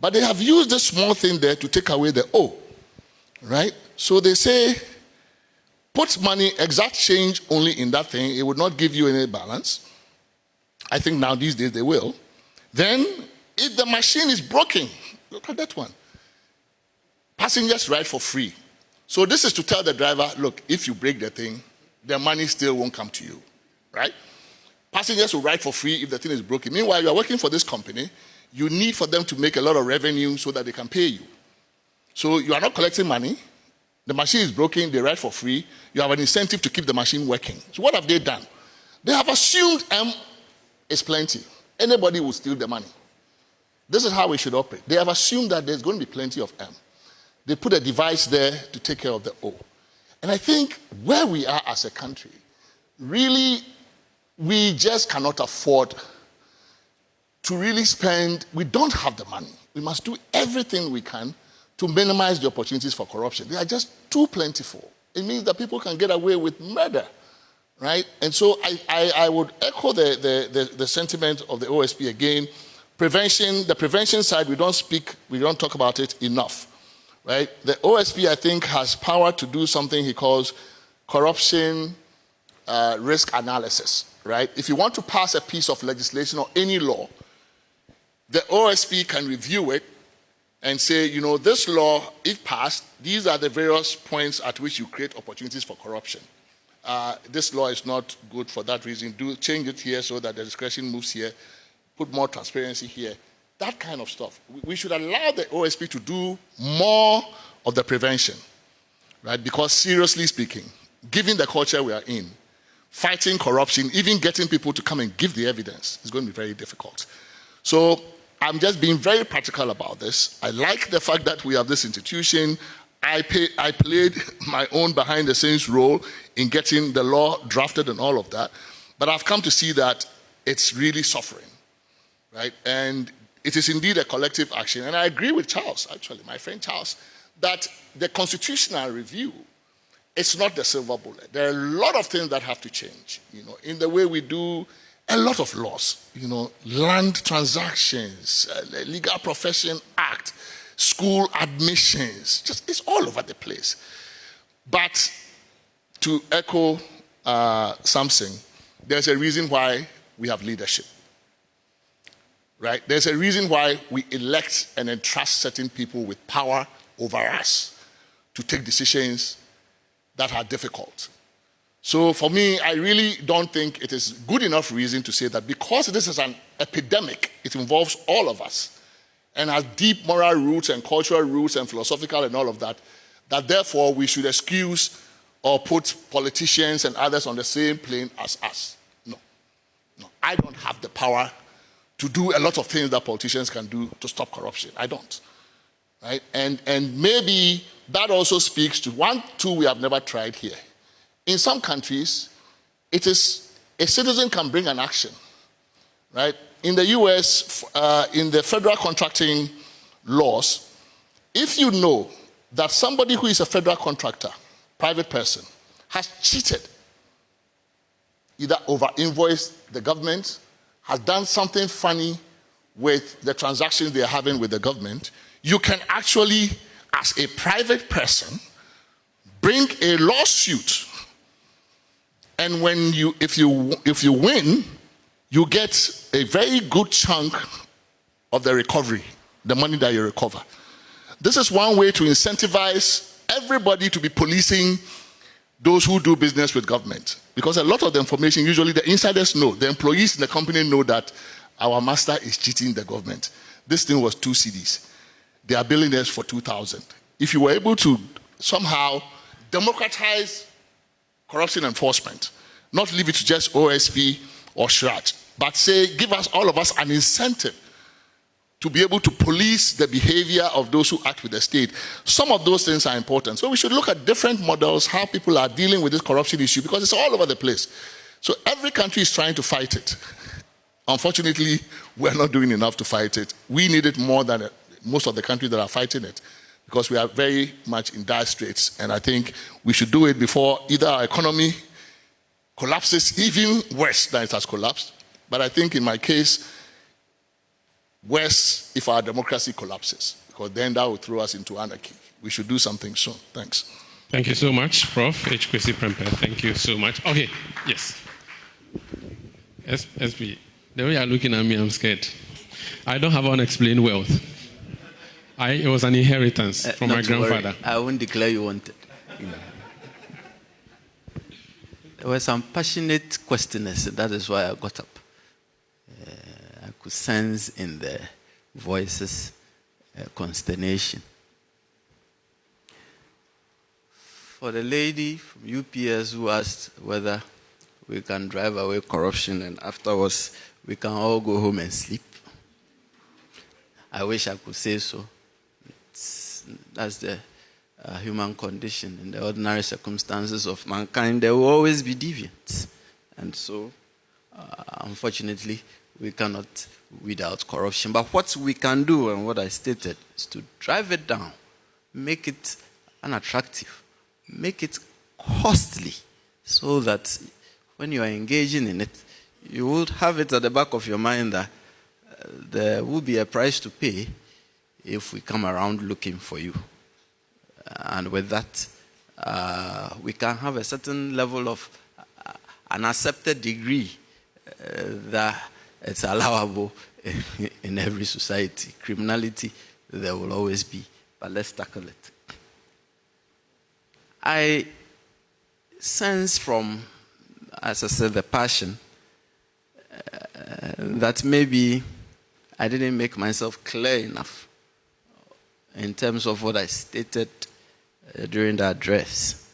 But they have used this small thing there to take away the O, right? So they say, put money, exact change only in that thing. It would not give you any balance. I think now these days they will. Then, if the machine is broken, look at that one. Passengers ride for free. So this is to tell the driver, look, if you break the thing, the money still won't come to you, right? Passengers will ride for free if the thing is broken. Meanwhile, you are working for this company. You need for them to make a lot of revenue so that they can pay you. So you are not collecting money. The machine is broken. They ride for free. You have an incentive to keep the machine working. So what have they done? They have assumed M is plenty. Anybody will steal the money. This is how we should operate. They have assumed that there's going to be plenty of M. They put a device there to take care of the O. And I think where we are as a country, really, we just cannot afford to really spend. We don't have the money. We must do everything we can to minimize the opportunities for corruption. They are just too plentiful. It means that people can get away with murder, right? And so I would echo the sentiment of the OSP again. Prevention, the prevention side, we don't talk about it enough, right? The OSP, I think, has power to do something he calls corruption risk analysis, right? If you want to pass a piece of legislation or any law, the OSP can review it and say, you know, this law, if passed, these are the various points at which you create opportunities for corruption. This law is not good for that reason. Change it here so that the discretion moves here. Put more transparency here. That kind of stuff. We should allow the OSP to do more of the prevention, right? Because seriously speaking, given the culture we are in, fighting corruption, even getting people to come and give the evidence is going to be very difficult. So I'm just being very practical about this. I like the fact that we have this institution. I played my own behind-the-scenes role in getting the law drafted and all of that. But I've come to see that it's really suffering, right? And it is indeed a collective action. And I agree with Charles, actually, my friend Charles, that the constitutional review, it's not the silver bullet. There are a lot of things that have to change, you know, in the way we do a lot of laws, you know, land transactions, Legal Profession Act, school admissions, just it's all over the place. But to echo Samson, there's a reason why we have leadership, right? There's a reason why we elect and entrust certain people with power over us to take decisions that are difficult. So for me, I really don't think it is good enough reason to say that because this is an epidemic, it involves all of us and has deep moral roots and cultural roots and philosophical and all of that, that therefore we should excuse or put politicians and others on the same plane as us. No. I don't have the power to do a lot of things that politicians can do to stop corruption. I don't. Right? And maybe that also speaks to two we have never tried here. In some countries, it is a citizen can bring an action, right? In the US, in the federal contracting laws, if you know that somebody who is a federal contractor, private person, has cheated, either over-invoiced the government, has done something funny with the transactions they are having with the government, you can actually, as a private person, bring a lawsuit. And if you win, you get a very good chunk of the recovery, the money that you recover. This is one way to incentivize everybody to be policing those who do business with government. Because a lot of the information, usually the insiders know, the employees in the company know that our master is cheating the government. This thing was 2 cedis. They are billing us for 2,000. If you were able to somehow democratize corruption enforcement, not leave it to just OSP or SHRAT, but say, give us, all of us, an incentive to be able to police the behavior of those who act with the state. Some of those things are important. So we should look at different models, how people are dealing with this corruption issue, because it's all over the place. So every country is trying to fight it. Unfortunately, we're not doing enough to fight it. We need it more than most of the countries that are fighting it, because we are very much in dire straits. And I think we should do it before either our economy collapses even worse than it has collapsed. But I think in my case, worse if our democracy collapses, because then that will throw us into anarchy. We should do something soon. Thanks. Thank you so much, Prof. H. Kwesi Prempeh. Thank you so much. Okay, yes. SB, the way you're looking at me, I'm scared. I don't have unexplained wealth. It was an inheritance from my grandfather. I won't declare you wanted. There were some passionate questioners. That is why I got up. I could sense in their voices consternation. For the lady from UPS who asked whether we can drive away corruption and afterwards we can all go home and sleep, I wish I could say so. That's the human condition. In the ordinary circumstances of mankind, there will always be deviants. And so, unfortunately, we cannot weed out corruption. But what we can do, and what I stated, is to drive it down, make it unattractive, make it costly, so that when you are engaging in it, you would have it at the back of your mind that there will be a price to pay if we come around looking for you. And with that, we can have a certain level of an accepted degree that it's allowable in every society. Criminality, there will always be, but let's tackle it. I sense from, as I said, the passion, that maybe I didn't make myself clear enough in terms of what I stated during the address.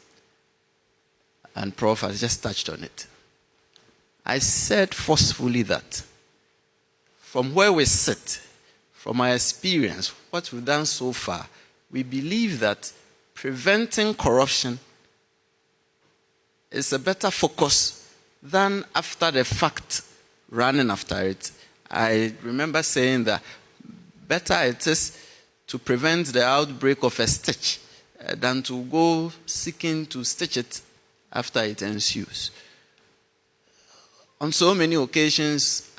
And Prof has just touched on it. I said forcefully that from where we sit, from our experience, what we've done so far, we believe that preventing corruption is a better focus than after the fact, running after it. I remember saying that better it is to prevent the outbreak of a stitch than to go seeking to stitch it after it ensues. On so many occasions,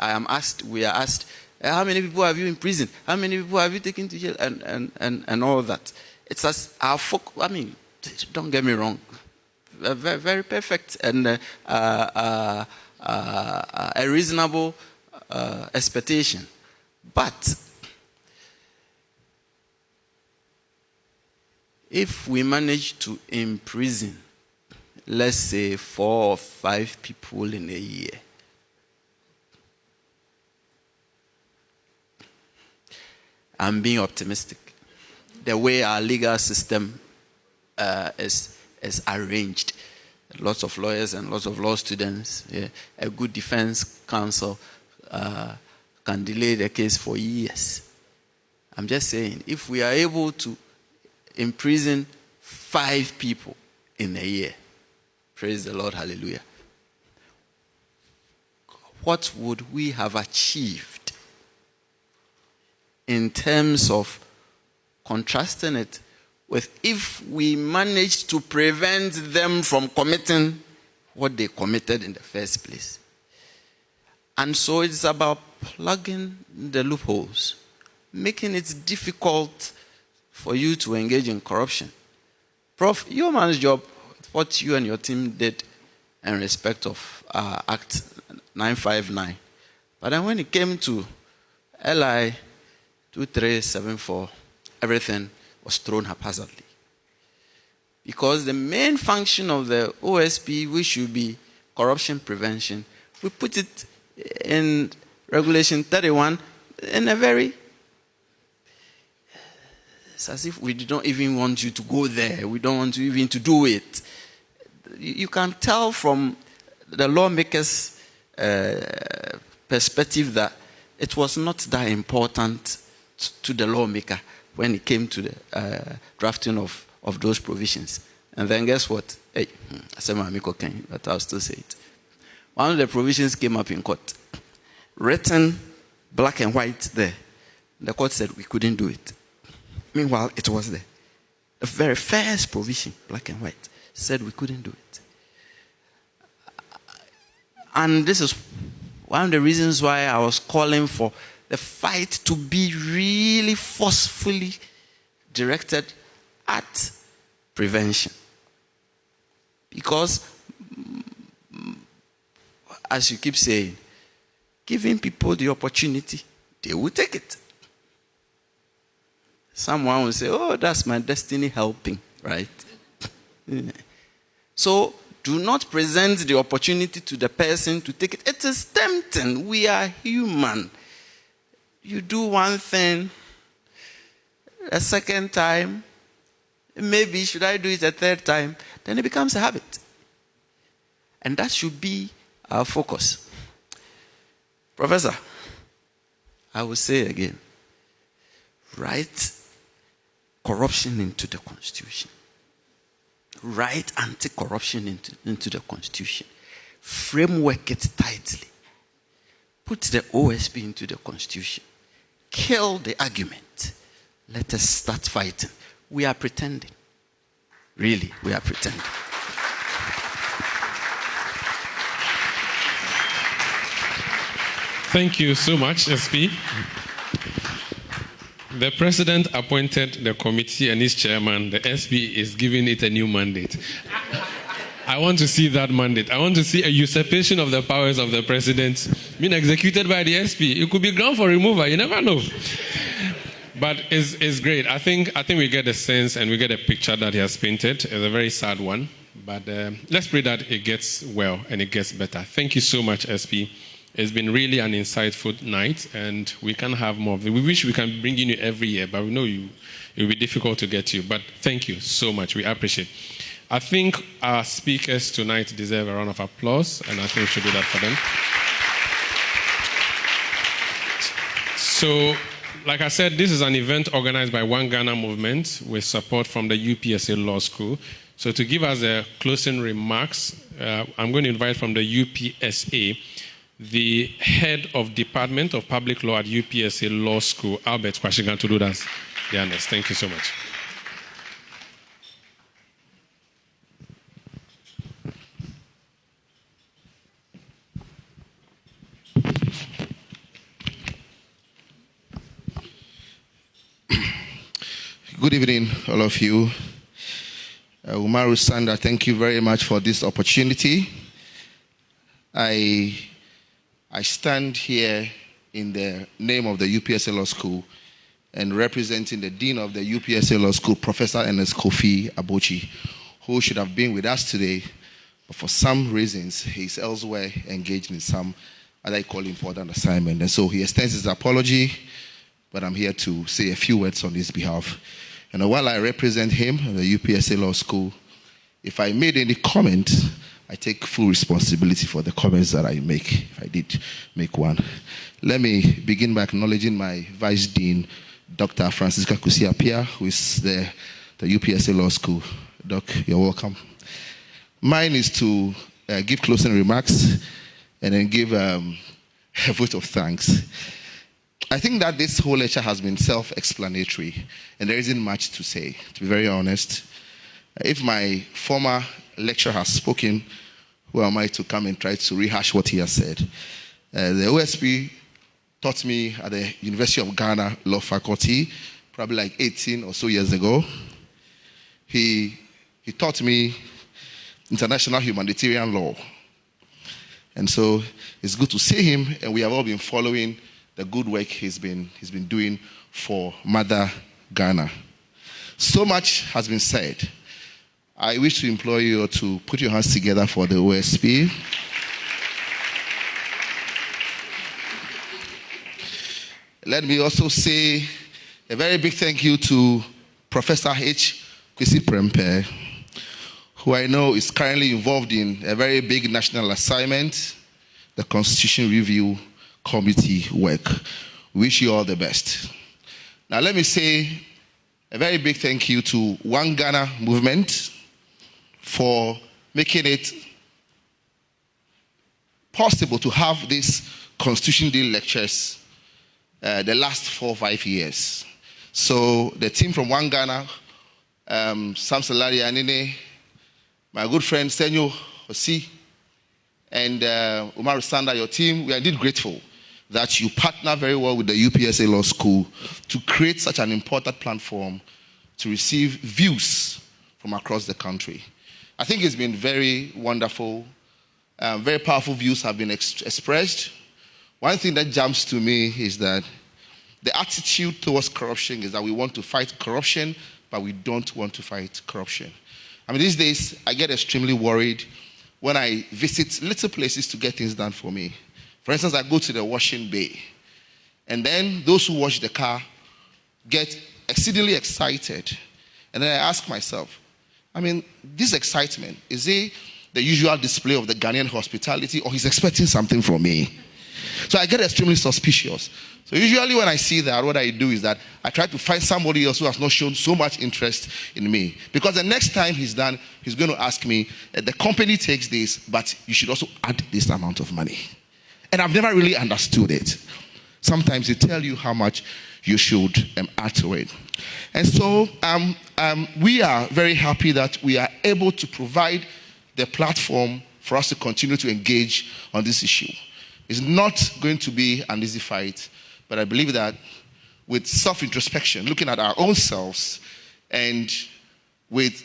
we are asked, how many people have you imprisoned? How many people have you taken to jail? And all that. It's as our focus. I mean, don't get me wrong. Very, very perfect and a reasonable expectation. But if we manage to imprison, let's say 4 or 5 people in a year, I'm being optimistic. The way our legal system is arranged, lots of lawyers and lots of law students, a good defense counsel can delay the case for years. I'm just saying, if we are able to imprison 5 people in a year, praise the Lord, hallelujah, what would we have achieved in terms of contrasting it with if we managed to prevent them from committing what they committed in the first place? And so it's about plugging the loopholes, making it difficult for you to engage in corruption. Prof, your man's job, what you and your team did in respect of Act 959. But then when it came to LI 2374, everything was thrown haphazardly. Because the main function of the OSP, which should be corruption prevention, we put it in Regulation 31 in a very... It's as if we don't even want you to go there. We don't want you even to do it. You can tell from the lawmakers' perspective that it was not that important to the lawmaker when it came to the drafting of those provisions. And then guess what? Hey, I said my amico can, but I'll still say it. One of the provisions came up in court, written black and white there. The court said we couldn't do it. Meanwhile, it was there. The very first provision, black and white, said we couldn't do it. And this is one of the reasons why I was calling for the fight to be really forcefully directed at prevention. Because, as you keep saying, giving people the opportunity, they will take it. Someone will say, oh, that's my destiny helping, right? So, Do not present the opportunity to the person to take it. It is tempting. We are human. You do one thing, a second time, maybe should I do it a third time? Then it becomes a habit. And that should be our focus. Professor, I will say again, write corruption into the Constitution. Write anti-corruption into the Constitution. Framework it tightly. Put the OSP into the Constitution. Kill the argument. Let us start fighting. We are pretending. Really, we are pretending. Thank you so much, SP. The president appointed the committee and its chairman. The SP is giving it a new mandate. I want to see that mandate. I want to see a usurpation of the powers of the president being executed by the SP. It could be ground for removal. You never know. But it's great. I think we get a sense and we get a picture that he has painted. It's a very sad one. But let's pray that it gets well and it gets better. Thank you so much, SP. It's been really an insightful night, and we can have more of it. We wish we can bring you every year, but we know it will be difficult to get you. But thank you so much. We appreciate it. I think our speakers tonight deserve a round of applause, and I think we should do that for them. So, like I said, this is an event organized by One Ghana Movement with support from the UPSA Law School. So to give us a closing remarks, I'm going to invite from the UPSA the head of Department of Public Law at UPSA Law School, Albert Kwashigan, to do that. Honest. Thank you so much. Good evening, all of you. Umaru Sanda, thank you very much for this opportunity. I stand here in the name of the UPSA Law School and representing the Dean of the UPSA Law School, Professor Ernest Kofi Abochi, who should have been with us today, but for some reasons, he's elsewhere engaged in some other equally important assignment. And so he extends his apology, but I'm here to say a few words on his behalf. And while I represent him in the UPSA Law School, if I made any comment, I take full responsibility for the comments that I make, if I did make one. Let me begin by acknowledging my Vice Dean, Dr. Francisca Kusiapia, who is the UPSA Law School. Doc, you're welcome. Mine is to give closing remarks and then give a vote of thanks. I think that this whole lecture has been self-explanatory, and there isn't much to say, to be very honest. If my former lecturer has spoken, who am I to come and try to rehash what he has said? The OSP taught me at the University of Ghana Law Faculty, probably like 18 or so years ago. He taught me international humanitarian law. And so it's good to see him, and we have all been following the good work he's been doing for Mother Ghana. So much has been said. I wish to implore you to put your hands together for the OSP. Let me also say a very big thank you to Professor H. Kwesi Prempeh, who I know is currently involved in a very big national assignment, the Constitution Review Committee work. Wish you all the best. Now let me say a very big thank you to One Ghana Movement for making it possible to have these Constitution Day lectures the last 4 or 5 years. So the team from One Ghana, Sam Salari Anine, my good friend Senyo Hosi, and Umaru Sanda, your team, we are indeed grateful that you partner very well with the UPSA Law School to create such an important platform to receive views from across the country. I think it's been very wonderful. Very powerful views have been expressed. One thing that jumps to me is that the attitude towards corruption is that we want to fight corruption, but we don't want to fight corruption. I mean, these days, I get extremely worried when I visit little places to get things done for me. For instance, I go to the washing bay, and then those who wash the car get exceedingly excited. And then I ask myself, I mean, this excitement, is it the usual display of the Ghanaian hospitality, or he's expecting something from me? So I get extremely suspicious. So usually when I see that, what I do is that I try to find somebody else who has not shown so much interest in me. Because the next time he's done, he's going to ask me, the company takes this, but you should also add this amount of money. And I've never really understood it. Sometimes they tell you how much you should add to it. And so we are very happy that we are able to provide the platform for us to continue to engage on this issue. It's not going to be an easy fight, but I believe that with self-introspection, looking at our own selves, and with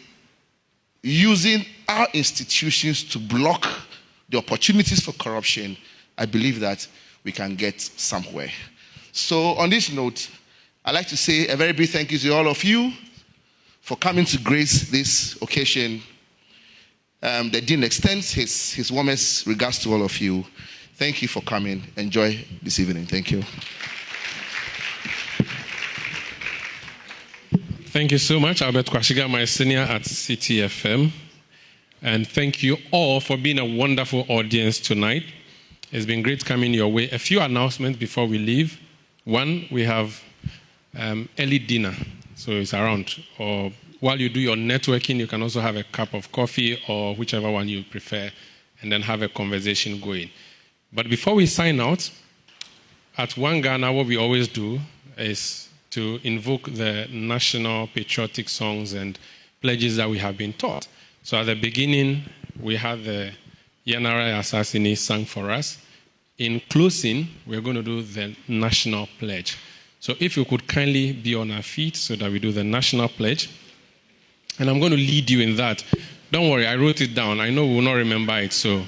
using our institutions to block the opportunities for corruption, I believe that we can get somewhere. So on this note, I'd like to say a very big thank you to all of you for coming to grace this occasion. The Dean extends his warmest regards to all of you. Thank you for coming. Enjoy this evening. Thank you. Thank you so much, Albert Kwashiga, my senior at CTFM. And thank you all for being a wonderful audience tonight. It's been great coming your way. A few announcements before we leave. One, we have early dinner, so it's around. Or while you do your networking, you can also have a cup of coffee or whichever one you prefer, and then have a conversation going. But before we sign out, at One Ghana, what we always do is to invoke the national patriotic songs and pledges that we have been taught. So at the beginning, we had the Yanara Assassini sung for us. In closing, we're going to do the national pledge. So if you could kindly be on our feet so that we do the national pledge. And I'm going to lead you in that. Don't worry, I wrote it down. I know we will not remember it, so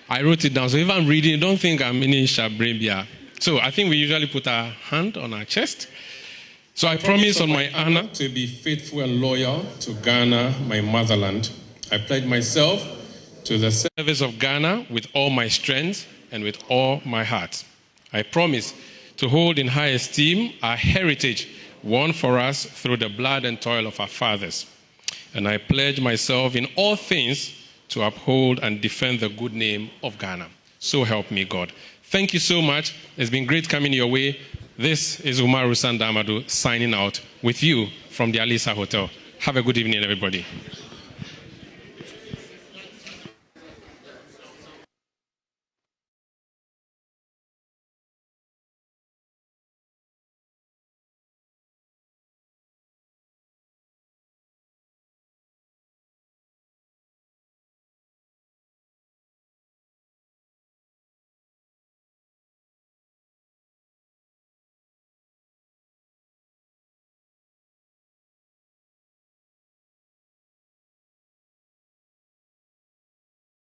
I wrote it down. So if I'm reading, don't think I'm in Shabrabia. So I think we usually put our hand on our chest. So I promise on my honor to be faithful and loyal to Ghana, my motherland. I pledge myself to the service of Ghana with all my strength and with all my heart. I promise to hold in high esteem our heritage won for us through the blood and toil of our fathers. And I pledge myself in all things to uphold and defend the good name of Ghana. So help me God. Thank you so much. It's been great coming your way. This is Umaru Sandamadu signing out with you from the Alisa Hotel. Have a good evening, everybody.